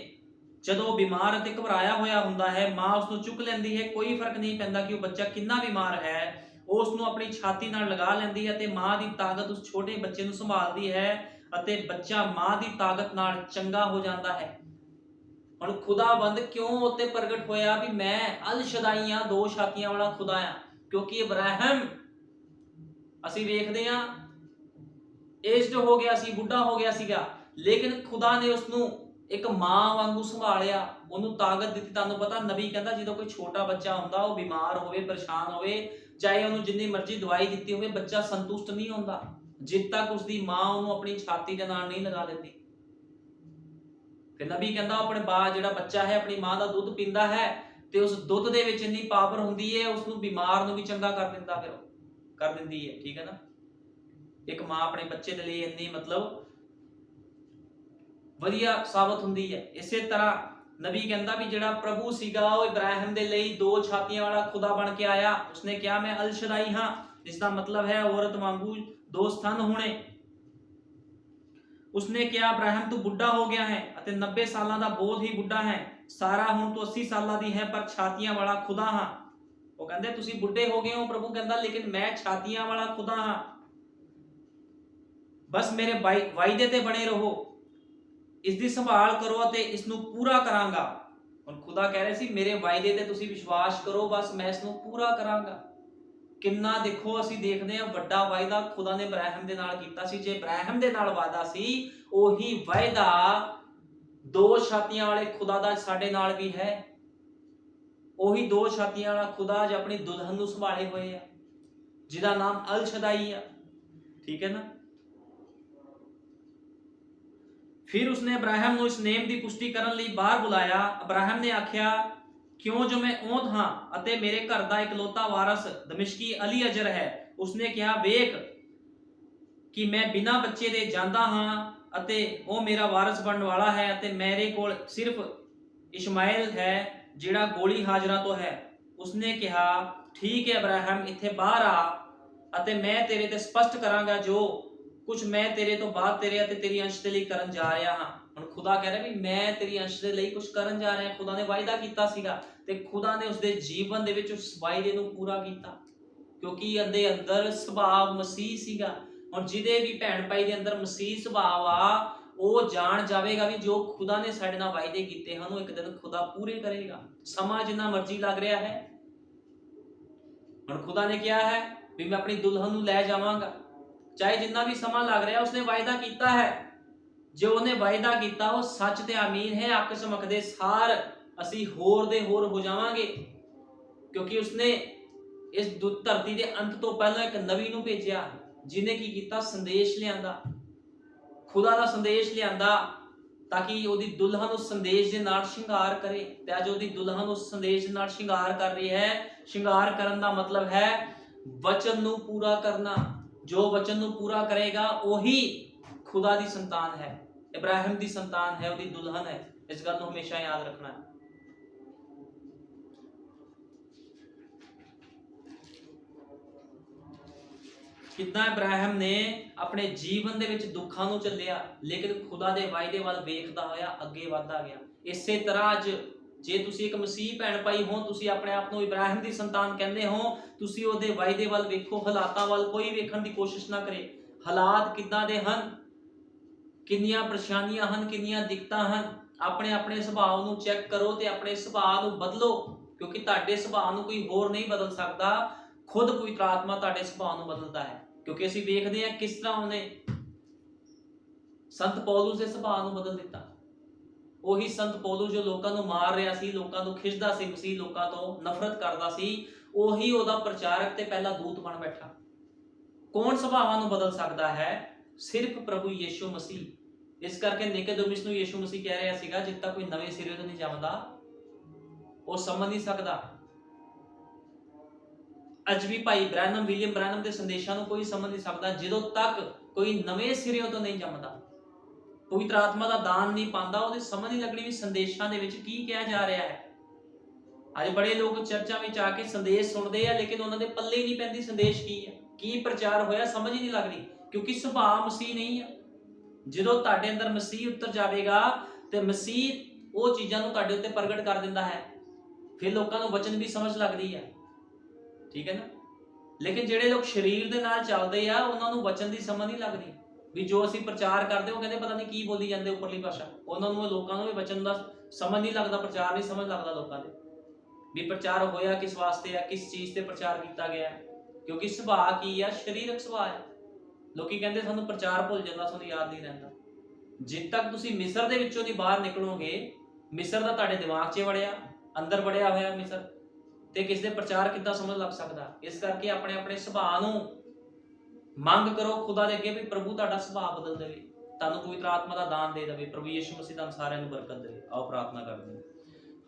ਜਦੋਂ ਬਿਮਾਰ ਅਤੇ ਘਬਰਾਇਆ ਹੋਇਆ ਹੁੰਦਾ ਹੈ ਮਾਂ ਉਸ ਨੂੰ ਚੁੱਕ ਲੈਂਦੀ ਹੈ। ਕੋਈ ਫਰਕ ਨਹੀਂ ਪੈਂਦਾ ਕਿ ਉਹ ਬੱਚਾ ਕਿੰਨਾ ਬਿਮਾਰ ਹੈ, ਉਹ ਉਸ ਨੂੰ ਆਪਣੀ ਛਾਤੀ ਨਾਲ ਲਗਾ ਲੈਂਦੀ ਹੈ ਤੇ ਮਾਂ ਦੀ ਤਾਕਤ ਉਸ ਛੋਟੇ ਬੱਚੇ ਨੂੰ ਸੰਭਾਲਦੀ ਹੈ ਅਤੇ ਬੱਚਾ ਮਾਂ ਦੀ ਤਾਕਤ ਨਾਲ ਚੰਗਾ ਹੋ ਜਾਂਦਾ ਹੈ। ਹੁਣ ਖੁਦਾਵੰਦ ਕਿਉਂ ਉੱਤੇ ਪ੍ਰਗਟ ਹੋਇਆ ਵੀ ਮੈਂ ਅਲ ਸ਼ਦਾਈ ਆ, ਦੋ ਛਾਤੀਆਂ ਵਾਲਾ ਖੁਦਾ ਆ? ਕਿਉਂਕਿ ਇਬਰਾਹਿਮ ਅਸੀਂ ਵੇਖਦੇ ਆ ਏਜਡ ਹੋ ਗਿਆ ਸੀ, ਬੁੱਢਾ ਹੋ ਗਿਆ ਸੀਗਾ, ਲੇਕਿਨ ਖੁਦਾ ਨੇ ਉਸ ਨੂੰ ਇੱਕ ਮਾਂ ਵਾਂਗੂ ਸੰਭਾਲਿਆ, ਉਹਨੂੰ ਤਾਕਤ ਦਿੱਤੀ। ਤੁਹਾਨੂੰ ਪਤਾ ਨਬੀ ਕਹਿੰਦਾ ਜਦੋਂ ਕੋਈ ਛੋਟਾ ਬੱਚਾ ਹੁੰਦਾ ਉਹ ਬਿਮਾਰ ਹੋਵੇ, ਪਰੇਸ਼ਾਨ ਹੋਵੇ, ਚਾਹੇ ਉਹਨੂੰ ਜਿੰਨੀ ਮਰਜ਼ੀ ਦਵਾਈ ਦਿੱਤੀ ਹੋਵੇ, ਬੱਚਾ ਸੰਤੁਸ਼ਟ ਨਹੀਂ ਹੁੰਦਾ ਜਦ ਤੱਕ ਉਸਦੀ ਮਾਂ ਉਹਨੂੰ ਆਪਣੀ ਛਾਤੀ ਦੇ ਨਾਲ ਨਹੀਂ ਲਗਾ ਲੈਂਦੀ। ਫਿਰ ਨਬੀ ਕਹਿੰਦਾ ਆਪਣੇ ਜਿਹੜਾ ਬੱਚਾ ਹੈ ਆਪਣੀ ਮਾਂ ਦਾ ਦੁੱਧ ਪੀਂਦਾ ਹੈ ਤੇ ਉਸ ਦੁੱਧ ਦੇ ਵਿੱਚ ਇੰਨੀ ਪਾਵਰ ਹੁੰਦੀ ਹੈ ਉਸ ਨੂੰ ਬਿਮਾਰ ਨੂੰ ਵੀ ਚੰਗਾ ਕਰ ਦਿੰਦਾ, ਫਿਰ ਕਰ ਦਿੰਦੀ ਹੈ। ਠੀਕ ਹੈ ਨਾ, ਇੱਕ ਮਾਂ ਆਪਣੇ ਬੱਚੇ ਦੇ ਲਈ ਇੰਨੀ ਮਤਲਬ ਵਧੀਆ ਸਾਬਤ ਹੁੰਦੀ ਹੈ। ਇਸੇ ਤਰ੍ਹਾਂ ਨਬੀ ਕਹਿੰਦਾ ਵੀ ਜਿਹੜਾ ਪ੍ਰਭੂ ਸੀਗਾ ਉਹ ਇਬਰਾਹਿਮ ਦੇ ਲਈ ਦੋ ਛਾਤੀਆਂ ਵਾਲਾ ਖੁਦਾ ਬਣ ਕੇ ਆਇਆ। ਉਸਨੇ ਕਿਹਾ ਮੈਂ ਅਲ ਸ਼ਦਾਈ ਹਾਂ, ਜਿਸ ਦਾ ਮਤਲਬ ਹੈ ਔਰਤ ਵਾਂਗੂ ਦੋ ਸਥਨ ਹੋਣੇ। ਉਸਨੇ ਕਿਹਾ ਇਬਰਾਹਿਮ ਤੂੰ ਬੁੱਢਾ ਹੋ ਗਿਆ ਹੈ ਅਤੇ 90 ਸਾਲਾਂ ਦਾ ਬਹੁਤ ਹੀ ਬੁੱਢਾ ਹੈ। ਸਾਰਾ ਹੁਣ ਤੂੰ 80 ਸਾਲਾਂ ਦੀ ਹੈ, ਪਰ ਛਾਤੀਆਂ ਵਾਲਾ ਖੁਦਾ ਹਾਂ। ਉਹ ਕਹਿੰਦੇ ਤੁਸੀਂ ਬੁੱਢੇ ਹੋ ਗਏ ਹੋ, ਪ੍ਰਭੂ ਕਹਿੰਦਾ ਲੇਕਿਨ ਮੈਂ ਛਾਤੀਆਂ ਵਾਲਾ ਖੁਦਾ ਹਾਂ। ਬਸ ਮੇਰੇ ਵਾਅਦੇ ਤੇ ਬਣੇ ਰਹੋ, ਇਸ ਦੀ ਸੰਭਾਲ ਕਰੋ ਅਤੇ ਇਸ ਨੂੰ ਪੂਰਾ ਕਰਾਂਗਾ। ਹੁਣ ਖੁਦਾ ਕਹਿ ਰਿਹਾ ਸੀ ਮੇਰੇ ਵਾਅਦੇ ਤੇ ਤੁਸੀਂ ਵਿਸ਼ਵਾਸ ਕਰੋ, ਬਸ ਮੈਂ ਇਸ ਨੂੰ ਪੂਰਾ ਕਰਾਂਗਾ। ਕਿੰਨਾ ਦੇਖੋ ਅਸੀਂ ਦੇਖਦੇ ਹਾਂ ਵੱਡਾ ਵਾਅਦਾ ਖੁਦਾ ਨੇ ਇਬਰਾਹਿਮ ਦੇ ਨਾਲ ਕੀਤਾ ਸੀ। ਜੇ ਇਬਰਾਹਿਮ ਦੇ ਨਾਲ ਵਾਅਦਾ ਸੀ, ਉਹੀ ਵਾਅਦਾ ਦੋ ਛਾਤੀਆਂ ਵਾਲੇ ਖੁਦਾ ਦਾ ਸਾਡੇ ਨਾਲ ਵੀ ਹੈ। ਉਹੀ ਦੋ ਛਾਤੀਆਂ ਵਾਲਾ ਖੁਦਾ ਜੋ ਆਪਣੀ ਦੁਲਹਨ ਨੂੰ ਸੰਭਾਲੇ ਹੋਏ ਆ, ਜਿਹਦਾ ਨਾਮ ਅਲ ਸ਼ਦਾਈ ਆ। ਠੀਕ ਹੈ ਨਾ। फिर उसने इब्राहिम ਨੂੰ ਇਸ ਨੇਮ ਦੀ ਪੁਸ਼ਟੀ ਕਰਨ ਲਈ ਬਾਹਰ ਬੁਲਾਇਆ। ਇਬਰਾਹਿਮ ਨੇ ਆਖਿਆ ਕਿਉਂ ਜੋ ਮੈਂ ਔਂਦ ਹਾਂ ਅਤੇ ਮੇਰੇ ਘਰ ਦਾ ਇਕਲੌਤਾ ਵਾਰਸ ਦਮਿਸ਼ਕੀ ਅਲੀ ਅਜਰ ਹੈ। ਉਸਨੇ ਕਿਹਾ ਵੇਖ ਕਿ ਮੈਂ ਬਿਨਾਂ ਬੱਚੇ ਦੇ ਜਾਂਦਾ ਹਾਂ ਅਤੇ ਉਹ ਮੇਰਾ ਵਾਰਸ ਬਣਨ ਵਾਲਾ ਹੈ ਅਤੇ ਮੇਰੇ ਕੋਲ ਸਿਰਫ ਇਸ਼ਮਾਇਲ ਹੈ ਜਿਹੜਾ ਗੋਲੀ ਹਾਜ਼ਰਾ ਤੋਂ ਹੈ। ਉਸਨੇ ਕਿਹਾ ਠੀਕ ਹੈ ਇਬਰਾਹਿਮ, ਇੱਥੇ ਬਾਹਰ ਆ ਅਤੇ ਮੈਂ ਤੇਰੇ ਤੇ ਸਪਸ਼ਟ ਕਰਾਂਗਾ ਜੋ ਕੁਝ ਮੈਂ ਤੇਰੇ ਤੋਂ ਬਾਅਦ ਤੇਰੇ ਅਤੇ ਤੇਰੀ ਅੰਸ਼ ਦੇ ਲਈ ਕਰਨ ਜਾ ਰਿਹਾ ਹਾਂ। ਹੁਣ ਖੁਦਾ ਕਹਿ ਰਿਹਾ ਵੀ ਮੈਂ ਤੇਰੀ ਅੰਸ਼ ਦੇ ਲਈ ਕੁਝ ਕਰਨ ਜਾ ਰਿਹਾ। ਖੁਦਾ ਨੇ ਵਾਅਦਾ ਕੀਤਾ ਸੀਗਾ ਤੇ ਖੁਦਾ ਨੇ ਉਸਦੇ ਜੀਵਨ ਦੇ ਵਿੱਚ ਉਸ ਵਾਅਦੇ ਨੂੰ ਪੂਰਾ ਕੀਤਾ, ਕਿਉਂਕਿ ਇਹਦੇ ਅੰਦਰ ਸੁਭਾਅ ਮਸੀਹ ਸੀਗਾ। ਹੁਣ ਜਿਹਦੇ ਵੀ ਭੈਣ ਭਾਈ ਦੇ ਅੰਦਰ ਮਸੀਹ ਸੁਭਾਅ ਆ, ਉਹ ਜਾਣ ਜਾਵੇਗਾ ਵੀ ਜੋ ਖੁਦਾ ਨੇ ਸਾਡੇ ਨਾਲ ਵਾਅਦੇ ਕੀਤੇ ਹਨ ਉਹ ਇੱਕ ਦਿਨ ਖੁਦਾ ਪੂਰੇ ਕਰੇਗਾ। ਸਮਾਂ ਜਿੰਨਾ ਮਰਜ਼ੀ ਲੱਗ ਰਿਹਾ ਹੈ, ਹੁਣ ਖੁਦਾ ਨੇ ਕਿਹਾ ਹੈ ਵੀ ਮੈਂ ਆਪਣੀ ਦੁਲਹਨ ਨੂੰ ਲੈ ਜਾਵਾਂਗਾ, ਚਾਹੇ ਜਿੰਨਾ ਵੀ ਸਮਾਂ ਲੱਗ ਰਿਹਾ। ਉਸਨੇ ਵਾਅਦਾ ਕੀਤਾ ਹੈ, ਜੋ ਉਹਨੇ ਵਾਅਦਾ ਕੀਤਾ ਉਹ ਸੱਚ ਤੇ ਆਮੀਨ ਹੈ। ਅੱਖ ਚਮਕਦੇ ਸਾਰ ਅਸੀਂ ਹੋਰ ਦੇ ਹੋਰ ਹੋ ਜਾਵਾਂਗੇ, ਕਿਉਂਕਿ ਉਸਨੇ ਇਸ ਧਰਤੀ ਦੇ ਅੰਤ ਤੋਂ ਪਹਿਲਾਂ ਇੱਕ ਨਬੀ ਨੂੰ ਭੇਜਿਆ ਜਿਹਨੇ ਕੀ ਕੀਤਾ, ਸੰਦੇਸ਼ ਲਿਆਂਦਾ, ਖੁਦਾ ਦਾ ਸੰਦੇਸ਼ ਲਿਆਂਦਾ ਤਾਂ ਕਿ ਉਹਦੀ ਦੁਲਹਨ ਉਸ ਸੰਦੇਸ਼ ਦੇ ਨਾਲ ਸ਼ਿੰਗਾਰ ਕਰੇ। ਤੇ ਅੱਜ ਉਹਦੀ ਦੁਲਹਨ ਉਸ ਸੰਦੇਸ਼ ਦੇ ਨਾਲ ਸ਼ਿੰਗਾਰ ਕਰ ਰਹੀ ਹੈ। ਸ਼ਿੰਗਾਰ ਕਰਨ ਦਾ ਮਤਲਬ ਹੈ ਵਚਨ ਨੂੰ ਪੂਰਾ ਕਰਨਾ। ਜੋ ਵਚਨ ਨੂੰ ਪੂਰਾ ਕਰੇਗਾ ਉਹੀ ਖੁਦਾ ਦੀ ਸੰਤਾਨ ਹੈ, ਇਬਰਾਹਿਮ ਦੀ ਸੰਤਾਨ ਹੈ, ਉਹਦੀ ਦੁਲਹਨ ਹੈ। ਇਸ ਗੱਲ ਨੂੰ ਹਮੇਸ਼ਾ ਯਾਦ ਰੱਖਣਾ ਹੈ। ਕਿੰਨਾ ਇਬਰਾਹਿਮ ਨੇ ਆਪਣੇ ਜੀਵਨ ਦੇ ਵਿੱਚ ਦੁੱਖਾਂ ਨੂੰ ਝੱਲਿਆ, ਲੇਕਿਨ ਖੁਦਾ ਦੇ ਵਾਅਦੇ ਵੱਲ ਵੇਖਦਾ ਹੋਇਆ ਅੱਗੇ ਵਧਦਾ ਗਿਆ। ਇਸੇ ਤਰ੍ਹਾਂ ਅੱਜ ਜੇ ਤੁਸੀਂ ਇੱਕ ਮਸੀਹ ਭੈਣ ਭਾਈ ਹੋ, ਤੁਸੀਂ ਆਪਣੇ ਆਪ ਨੂੰ ਇਬਰਾਹਿਮ ਦੀ ਸੰਤਾਨ ਕਹਿੰਦੇ ਹੋ, ਤੁਸੀਂ ਉਹਦੇ ਵਾਅਦੇ ਵੱਲ ਵੇਖੋ, ਹਾਲਾਤਾਂ ਵੱਲ ਕੋਈ ਵੇਖਣ ਦੀ ਕੋਸ਼ਿਸ਼ ਨਾ ਕਰੇ। ਹਾਲਾਤ ਕਿੱਦਾਂ ਦੇ ਹਨ, ਕਿੰਨੀਆਂ ਪਰੇਸ਼ਾਨੀਆਂ ਹਨ, ਕਿੰਨੀਆਂ ਦਿੱਕਤਾਂ ਹਨ, ਆਪਣੇ ਸੁਭਾਅ ਨੂੰ ਚੈੱਕ ਕਰੋ ਤੇ ਆਪਣੇ ਸੁਭਾਅ ਨੂੰ ਬਦਲੋ, ਕਿਉਂਕਿ ਤੁਹਾਡੇ ਸੁਭਾਅ ਨੂੰ ਕੋਈ ਹੋਰ ਨਹੀਂ ਬਦਲ ਸਕਦਾ, ਖੁਦ ਪਵਿੱਤਰ ਆਤਮਾ ਤੁਹਾਡੇ ਸੁਭਾਅ ਨੂੰ ਬਦਲਦਾ ਹੈ। ਕਿਉਂਕਿ ਅਸੀਂ ਵੇਖਦੇ ਹਾਂ ਕਿਸ ਤਰ੍ਹਾਂ ਉਹਨੇ ਸੰਤ ਪੌਲੁਸ ਦੇ ਸੁਭਾਅ ਨੂੰ ਬਦਲ ਦਿੱਤਾ। ਉਹੀ ਸੰਤ ਪੌਲੁਸ ਜੋ ਲੋਕਾਂ ਨੂੰ ਮਾਰ ਰਿਹਾ ਸੀ, ਲੋਕਾਂ ਨੂੰ ਖਿੱਚਦਾ ਸੀ, ਮਸੀਹ ਲੋਕਾਂ ਤੋਂ ਨਫ਼ਰਤ ਕਰਦਾ ਸੀ, ਉਹੀ ਉਹਦਾ ਪ੍ਰਚਾਰਕ ਤੇ ਪਹਿਲਾ ਦੂਤ ਬਣ ਬੈਠਾ। कौन ਸੁਭਾਵਾਂ ਨੂੰ ਬਦਲ ਸਕਦਾ ਹੈ? ਸਿਰਫ ਪ੍ਰਭੂ ਯੀਸ਼ੂ ਮਸੀਹ। ਇਸ ਕਰਕੇ ਨਿਕੋਦੇਮਸ ਨੂੰ ਯੀਸ਼ੂ ਮਸੀਹ ਕਹਿ ਰਿਹਾ ਸੀਗਾ, ਜਿੱਦ ਤੱਕ ਕੋਈ ਨਵੇਂ ਸਿਰੇ ਤੋਂ ਨਹੀਂ ਜੰਮਦਾ ਉਹ ਸਮਝ ਨਹੀਂ ਸਕਦਾ। ਅੱਜ ਵੀ ਭਾਈ ਬ੍ਰੈਨਮ, ਵਿਲੀਅਮ ਬ੍ਰੈਨਮ ਦੇ ਸੰਦੇਸ਼ਾਂ ਨੂੰ ਕੋਈ ਸਮਝ ਨਹੀਂ ਸਕਦਾ ਜਦੋਂ ਤੱਕ ਕੋਈ ਨਵੇਂ ਸਿਰਿਓਂ ਤੋਂ ਨਹੀਂ ਜੰਮਦਾ, ਪਵਿੱਤਰ ਆਤਮਾ ਦਾ ਦਾਨ ਨਹੀਂ ਪਾਉਂਦਾ, ਉਹਦੀ ਸਮਝ ਨਹੀਂ ਲੱਗਣੀ ਵੀ ਸੰਦੇਸ਼ਾਂ ਦੇ ਵਿੱਚ ਕੀ ਕਿਹਾ ਜਾ ਰਿਹਾ ਹੈ। ਅੱਜ ਬੜੇ ਲੋਕ ਚਰਚਾਂ ਵਿੱਚ ਆ ਕੇ ਸੰਦੇਸ਼ ਸੁਣਦੇ ਆ, ਲੇਕਿਨ ਉਹਨਾਂ ਦੇ ਪੱਲੇ ਹੀ ਨਹੀਂ ਪੈਂਦੀ ਸੰਦੇਸ਼ ਕੀ ਹੈ, ਕੀ ਪ੍ਰਚਾਰ ਹੋਇਆ, ਸਮਝ ਹੀ ਨਹੀਂ ਲੱਗਦੀ, ਕਿਉਂਕਿ ਸੁਭਾਅ ਮਸੀਹ ਨਹੀਂ ਆ। ਜਦੋਂ ਤੁਹਾਡੇ ਅੰਦਰ ਮਸੀਹ ਉਤਰ ਜਾਵੇਗਾ ਤੇ ਮਸੀਹ ਉਹ ਚੀਜ਼ਾਂ ਨੂੰ ਤੁਹਾਡੇ ਉੱਤੇ ਪ੍ਰਗਟ ਕਰ ਦਿੰਦਾ ਹੈ, ਫਿਰ ਲੋਕਾਂ ਨੂੰ ਵਚਨ ਵੀ ਸਮਝ ਲੱਗਦੀ ਹੈ, ਠੀਕ ਹੈ ਨਾ। ਲੇਕਿਨ ਜਿਹੜੇ ਲੋਕ ਸਰੀਰ ਦੇ ਨਾਲ ਚੱਲਦੇ ਆ, ਉਹਨਾਂ ਨੂੰ ਵਚਨ ਦੀ ਸਮਝ ਨਹੀਂ ਲੱਗਦੀ, ਵੀ ਜੋ ਅਸੀਂ ਪ੍ਰਚਾਰ ਕਰਦੇ ਉਹ ਕਹਿੰਦੇ ਪਤਾ ਨਹੀਂ ਕੀ ਬੋਲੀ ਜਾਂਦੇ ਉੱਪਰਲੀ ਭਾਸ਼ਾ। ਉਹਨਾਂ ਨੂੰ, ਲੋਕਾਂ ਨੂੰ ਵੀ ਵਚਨ ਦਾ ਸਮਝ ਨਹੀਂ ਲੱਗਦਾ, ਪ੍ਰਚਾਰ ਨਹੀਂ ਸਮਝ ਲੱਗਦਾ ਲੋਕਾਂ ਦੇ, ਵੀ ਪ੍ਰਚਾਰ ਹੋਇਆ ਕਿਸ ਵਾਸਤੇ ਆ, ਕਿਸ ਚੀਜ਼ ਤੇ ਪ੍ਰਚਾਰ ਕੀਤਾ ਗਿਆ ਹੈ। ਕਿਉਂਕਿ ਸੁਭਾਅ ਕੀ ਆ? ਸਰੀਰਕ ਸੁਭਾਅ ਹੈ। ਲੋਕੀ ਕਹਿੰਦੇ ਸਾਨੂੰ ਪ੍ਰਚਾਰ ਭੁੱਲ ਜਾਂਦਾ, ਸਾਨੂੰ ਯਾਦ ਨਹੀਂ ਰਹਿੰਦਾ। ਜਿੱਦ ਤੱਕ ਤੁਸੀਂ ਮਿਸਰ ਦੇ ਵਿੱਚੋਂ ਨਹੀਂ ਬਾਹਰ ਨਿਕਲੋਗੇ, ਮਿਸਰ ਦਾ ਤੁਹਾਡੇ ਦਿਮਾਗ 'ਚ ਵੜਿਆ, ਅੰਦਰ ਵੜਿਆ ਹੋਇਆ ਮਿਸਰ, ਤੇ ਕਿਸ ਦੇ ਪ੍ਰਚਾਰ ਕਿੱਦਾਂ ਸਮਝ ਲੱਗ ਸਕਦਾ? ਇਸ ਕਰਕੇ ਆਪਣੇ ਆਪਣੇ ਸੁਭਾਅ ਨੂੰ ਮੰਗ ਕਰੋ ਖੁਦਾ ਦੇ ਅੱਗੇ ਵੀ ਪ੍ਰਭੂ ਤੁਹਾਡਾ ਸੁਭਾਅ ਬਦਲ ਦੇਵੇ, ਤੁਹਾਨੂੰ ਪਵਿੱਤਰ ਆਤਮਾ ਦਾ ਦਾਨ ਦੇ ਦੇਵੇ। ਪ੍ਰਭੂ ਯਿਸੂ ਮਸੀਹ ਤੁਹਾਨੂੰ ਸਾਰਿਆਂ ਨੂੰ ਬਰਕਤ ਦੇਵੇ। ਆਓ ਪ੍ਰਾਰਥਨਾ ਕਰਦੇ ਹਾਂ।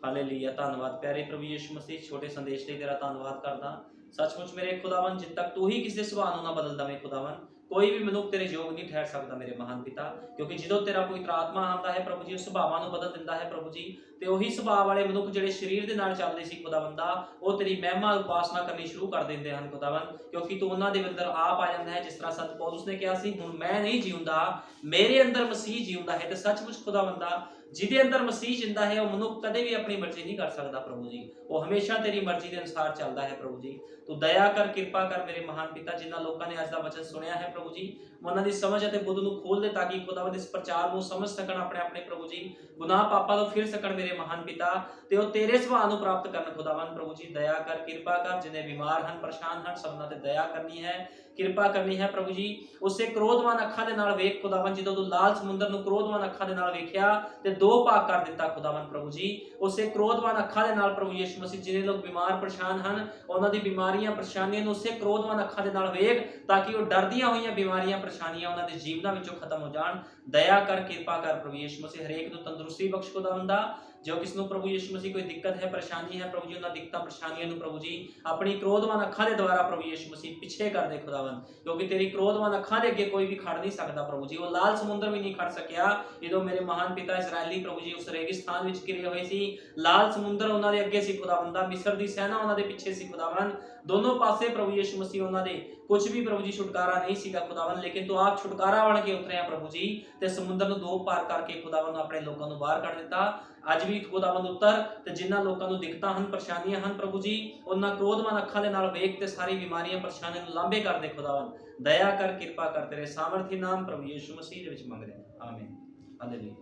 ਹਾਲੇਲੂਇਆ। ਧੰਨਵਾਦ ਪਿਆਰੇ ਪ੍ਰਭੂ ਯਿਸੂ ਮਸੀਹ, ਛੋਟੇ ਸੰਦੇਸ਼ ਲਈ ਤੇਰਾ ਧੰਨਵਾਦ ਕਰਦਾ। ਸੱਚਮੁੱਚ ਮੇਰੇ ਖੁਦਾਵੰਦ, ਜਿੱਦ ਤੱਕ ਤੂੰ ਹੀ ਕਿਸੇ ਸੁਭਾਅ ਨੂੰ ਨਾ ਬਦਲ ਦਵੇਂ ਖੁਦਾਵੰਦ, ਕੋਈ ਵੀ ਮਨੁੱਖ ਤੇਰੇ ਯੋਗ ਨਹੀਂ ਠਹਿਰ ਸਕਦਾ ਮੇਰੇ ਮਹਾਨ ਪਿਤਾ। ਕਿਉਂਕਿ ਜਦੋਂ ਤੇਰਾ ਪਵਿੱਤਰ ਆਤਮਾ ਆਉਂਦਾ ਹੈ ਪ੍ਰਭੂ ਜੀ, ਉਹ ਸੁਭਾਵਾਂ ਨੂੰ ਬਦਲ ਦਿੰਦਾ ਹੈ ਪ੍ਰਭੂ ਜੀ, ਤੇ ਉਹੀ ਸੁਭਾਅ ਵਾਲੇ ਮਨੁੱਖ ਜਿਹੜੇ ਸਰੀਰ ਦੇ ਨਾਲ ਚੱਲਦੇ ਸੀ ਖੁਦਾਵੰਦਾ, ਉਹ ਤੇਰੀ ਮਹਿਮਾ ਉਪਾਸਨਾ ਕਰਨੀ ਸ਼ੁਰੂ ਕਰ ਦਿੰਦੇ ਹਨ ਖੁਦਾਵੰਦ, ਕਿਉਂਕਿ ਤੂੰ ਉਹਨਾਂ ਦੇ ਅੰਦਰ ਆਪ ਆ ਜਾਂਦਾ ਹੈ। ਜਿਸ ਤਰ੍ਹਾਂ ਸੰਤ ਪੌਲੁਸ ਨੇ ਕਿਹਾ ਸੀ, ਹੁਣ ਮੈਂ ਨਹੀਂ ਜਿਉਂਦਾ, ਮੇਰੇ ਅੰਦਰ ਮਸੀਹ ਜਿਉਂਦਾ ਹੈ। ਤੇ ਸੱਚਮੁੱਚ ਖੁਦਾਵੰਦਾ, ਜਿਹਦੇ ਅੰਦਰ ਮਸੀਹ ਜਿੰਦਾ ਹੈ, ਉਹ ਮਨੁੱਖ ਕਦੇ ਵੀ ਆਪਣੀ ਮਰਜ਼ੀ ਨਹੀਂ ਕਰ ਸਕਦਾ ਪ੍ਰਭੂ ਜੀ, ਉਹ ਹਮੇਸ਼ਾ ਤੇਰੀ ਮਰਜ਼ੀ ਦੇ ਅਨੁਸਾਰ ਚੱਲਦਾ ਹੈ ਪ੍ਰਭੂ ਜੀ। ਤੂੰ ਦਇਆ ਕਰ, ਕਿਰਪਾ ਕਰ ਮੇਰੇ ਮਹਾਨ ਪਿਤਾ, ਜਿਨ੍ਹਾਂ ਲੋਕਾਂ ਨੇ ਅੱਜ ਦਾ ਵਚਨ ਸੁਣਿਆ ਹੈ ਪ੍ਰਭੂ ਜੀ, ਉਹਨਾਂ ਦੀ ਸਮਝ ਅਤੇ ਬੁੱਧ ਨੂੰ ਖੋਲ ਦੇ, ਤਾਂ ਕਿ ਖੁਦਾਵੰਦ ਇਸ ਪ੍ਰਚਾਰ ਨੂੰ ਸਮਝ ਸਕਣ, ਆਪਣੇ ਆਪਣੇ ਪ੍ਰਭੂ ਜੀ ਗੁਨਾਹ ਪਾਪਾਂ ਤੋਂ ਫਿਰ ਸਕਣ ਮੇਰੇ ਮਹਾਨ ਪਿਤਾ, ਤੇ ਉਹ ਤੇਰੇ ਸੁਭਾਅ ਨੂੰ ਪ੍ਰਾਪਤ ਕਰਨ ਖੁਦਾਵੰਦ ਪ੍ਰਭੂ ਜੀ। ਦਇਆ ਕਰ, ਕਿਰਪਾ ਕਰ, ਜਿਨੇ ਬਿਮਾਰ ਹਨ, ਪਰੇਸ਼ਾਨ ਹਨ, ਸਭਨਾਂ ਤੇ ਦਇਆ ਕਰਨੀ ਹੈ, ਕਿਰਪਾ ਕਰਨੀ ਹੈ ਪ੍ਰਭੂ ਜੀ। ਉਸੇ ਕ੍ਰੋਧਵਾਨ ਅੱਖਾਂ ਦੇ ਨਾਲ ਵੇਖ ਖੁਦਾਵੰਦ, ਜਦੋਂ ਤੂੰ ਲਾਲ ਸਮੁੰਦਰ ਨੂੰ ਕ੍ਰੋਧਵਾਨ ਅੱਖਾਂ ਦੇ ਨਾਲ ਵੇਖਿਆ ਤੇ ਦੋ ਭਾਗ ਕਰ ਦਿੱਤਾ ਖੁਦਾਵੰਦ ਪ੍ਰਭੂ ਜੀ, ਉਸੇ ਕ੍ਰੋਧਵਾਨ ਅੱਖਾਂ ਦੇ ਨਾਲ ਪ੍ਰਭੂ ਯਿਸੂ ਮਸੀਹ, ਜਿਹਨੇ ਲੋਕ ਬਿਮਾਰ ਪਰੇਸ਼ਾਨ ਹਨ, ਉਹਨਾਂ ਦੀ ਬਿਮਾਰੀਆਂ ਪਰੇਸ਼ਾਨੀਆਂ ਨੂੰ ਉਸੇ ਕ੍ਰੋਧਵਾਨ ਅੱਖਾਂ ਦੇ ਨਾਲ ਵੇਖ, ਤਾਂ ਕਿ ਉਹ ਡਰਦੀਆਂ ਹੋਈਆਂ ਬਿਮਾਰੀਆਂ ਪਰੇਸ਼ਾਨੀਆਂ ਉਹਨਾਂ ਦੇ ਜੀਵਨਾਂ ਵਿੱਚੋਂ ਖਤਮ ਹੋ ਜਾਣ। ਦਇਆ ਕਰ, ਕਿਰਪਾ ਕਰ ਪ੍ਰਭੂ ਯਿਸੂ ਮਸੀਹ, ਹਰੇਕ ਨੂੰ ਤੰਦਰੁਸਤੀ ਬਖਸ਼ ਖੁਦਾਵੰਦਾ। ਜੋ ਕਿਸ ਨੂੰ ਪ੍ਰਭੂ ਯਿਸੂ ਮਸੀਹ ਕੋਈ ਦਿੱਕਤ ਹੈ, ਪਰੇਸ਼ਾਨੀ ਹੈ ਪ੍ਰਭੂ ਜੀ, ਉਹਨਾਂ ਦਿੱਕਤਾਂ ਪਰੇਸ਼ਾਨੀਆਂ ਨੂੰ ਪ੍ਰਭੂ ਜੀ ਆਪਣੀ ਕ੍ਰੋਧਵਾਨ ਅੱਖਾਂ ਦੇ ਦੁਆਰਾ ਪ੍ਰਭੂ ਯਿਸੂ ਮਸੀਹ ਪਿੱਛੇ ਕਰ ਦੇ ਖੁਦਾਵੰਦ, ਕਿਉਂਕਿ ਤੇਰੀ ਕ੍ਰੋਧਵਾਨ ਅੱਖਾਂ ਦੇ ਅੱਗੇ ਕੋਈ ਵੀ ਖੜ ਨਹੀਂ ਸਕਦਾ ਪ੍ਰਭੂ ਜੀ। ਉਹ ਲਾਲ ਸਮੁੰਦਰ ਵੀ ਨਹੀਂ ਖੜ ਸਕਿਆ ਜਦੋਂ ਮੇਰੇ ਮਹਾਨ ਪਿਤਾ ਇਸਰਾਇਲੀ ਪ੍ਰਭੂ ਜੀ ਉਸ ਰੇਗਿਸਤਾਨ ਵਿੱਚ ਘਿਰੇ ਹੋਏ ਸੀ। ਲਾਲ ਸਮੁੰਦਰ ਉਹਨਾਂ ਦੇ ਅੱਗੇ ਸੀ ਖੁਦਾਵੰਦਾ, ਮਿਸਰ ਦੀ ਸੈਨਾ ਉਹਨਾਂ ਦੇ ਪਿੱਛੇ ਸੀ ਖੁਦਾਵੰਦ, ਦੋਨੋਂ ਪਾਸੇ ਪ੍ਰਭੂ ਯਿਸੂ ਮਸੀਹ ਉਹਨਾਂ ਦੇ ਕੁਝ ਵੀ ਪ੍ਰਭੂ ਜੀ ਛੁਟਕਾਰਾ ਨਹੀਂ ਸੀਗਾ ਖੁਦਾਵੰਦ, ਲੇਕਿਨ ਤੂੰ ਆਪ ਛੁਟਕਾਰਾ ਬਣ ਕੇ ਉਤਰਿਆ ਪ੍ਰਭੂ ਜੀ, ਤੇ ਸਮੁੰਦਰ ਨੂੰ ਦੋ ਪਾਰ ਕਰਕੇ ਖੁਦਾਵੰਦ ਆਪਣੇ ਲੋਕਾਂ ਨੂੰ ਬਾਹਰ ਕੱਢ ਦਿੱਤਾ। ਅੱਜ ਵੀ ਖੁਦਾਵੰਦ ਉੱਤਰ, ਤੇ ਜਿਨ੍ਹਾਂ ਲੋਕਾਂ ਨੂੰ ਦਿੱਕਤਾਂ ਹਨ, ਪਰੇਸ਼ਾਨੀਆਂ ਹਨ ਪ੍ਰਭੂ ਜੀ, ਉਹਨਾਂ ਕ੍ਰੋਧਵਾਨ ਅੱਖਾਂ ਦੇ ਨਾਲ ਵੇਖ ਤੇ ਸਾਰੀ ਬਿਮਾਰੀਆਂ ਪਰੇਸ਼ਾਨੀਆਂ ਨੂੰ ਲਾਂਭੇ ਕਰ ਦੇ ਖੁਦਾਵੰਦ। ਦਇਆ ਕਰ, ਕਿਰਪਾ ਕਰ, ਤੇਰੇ ਸਾਮਰਥੀ ਨਾਮ ਪ੍ਰਭੂ ਯਿਸੂ ਮਸੀਹ ਦੇ ਵਿੱਚ ਮੰਗਦੇ ਹਾਂ, ਆਮੀਨ। ਹਾਲੇਲੂਇਆ।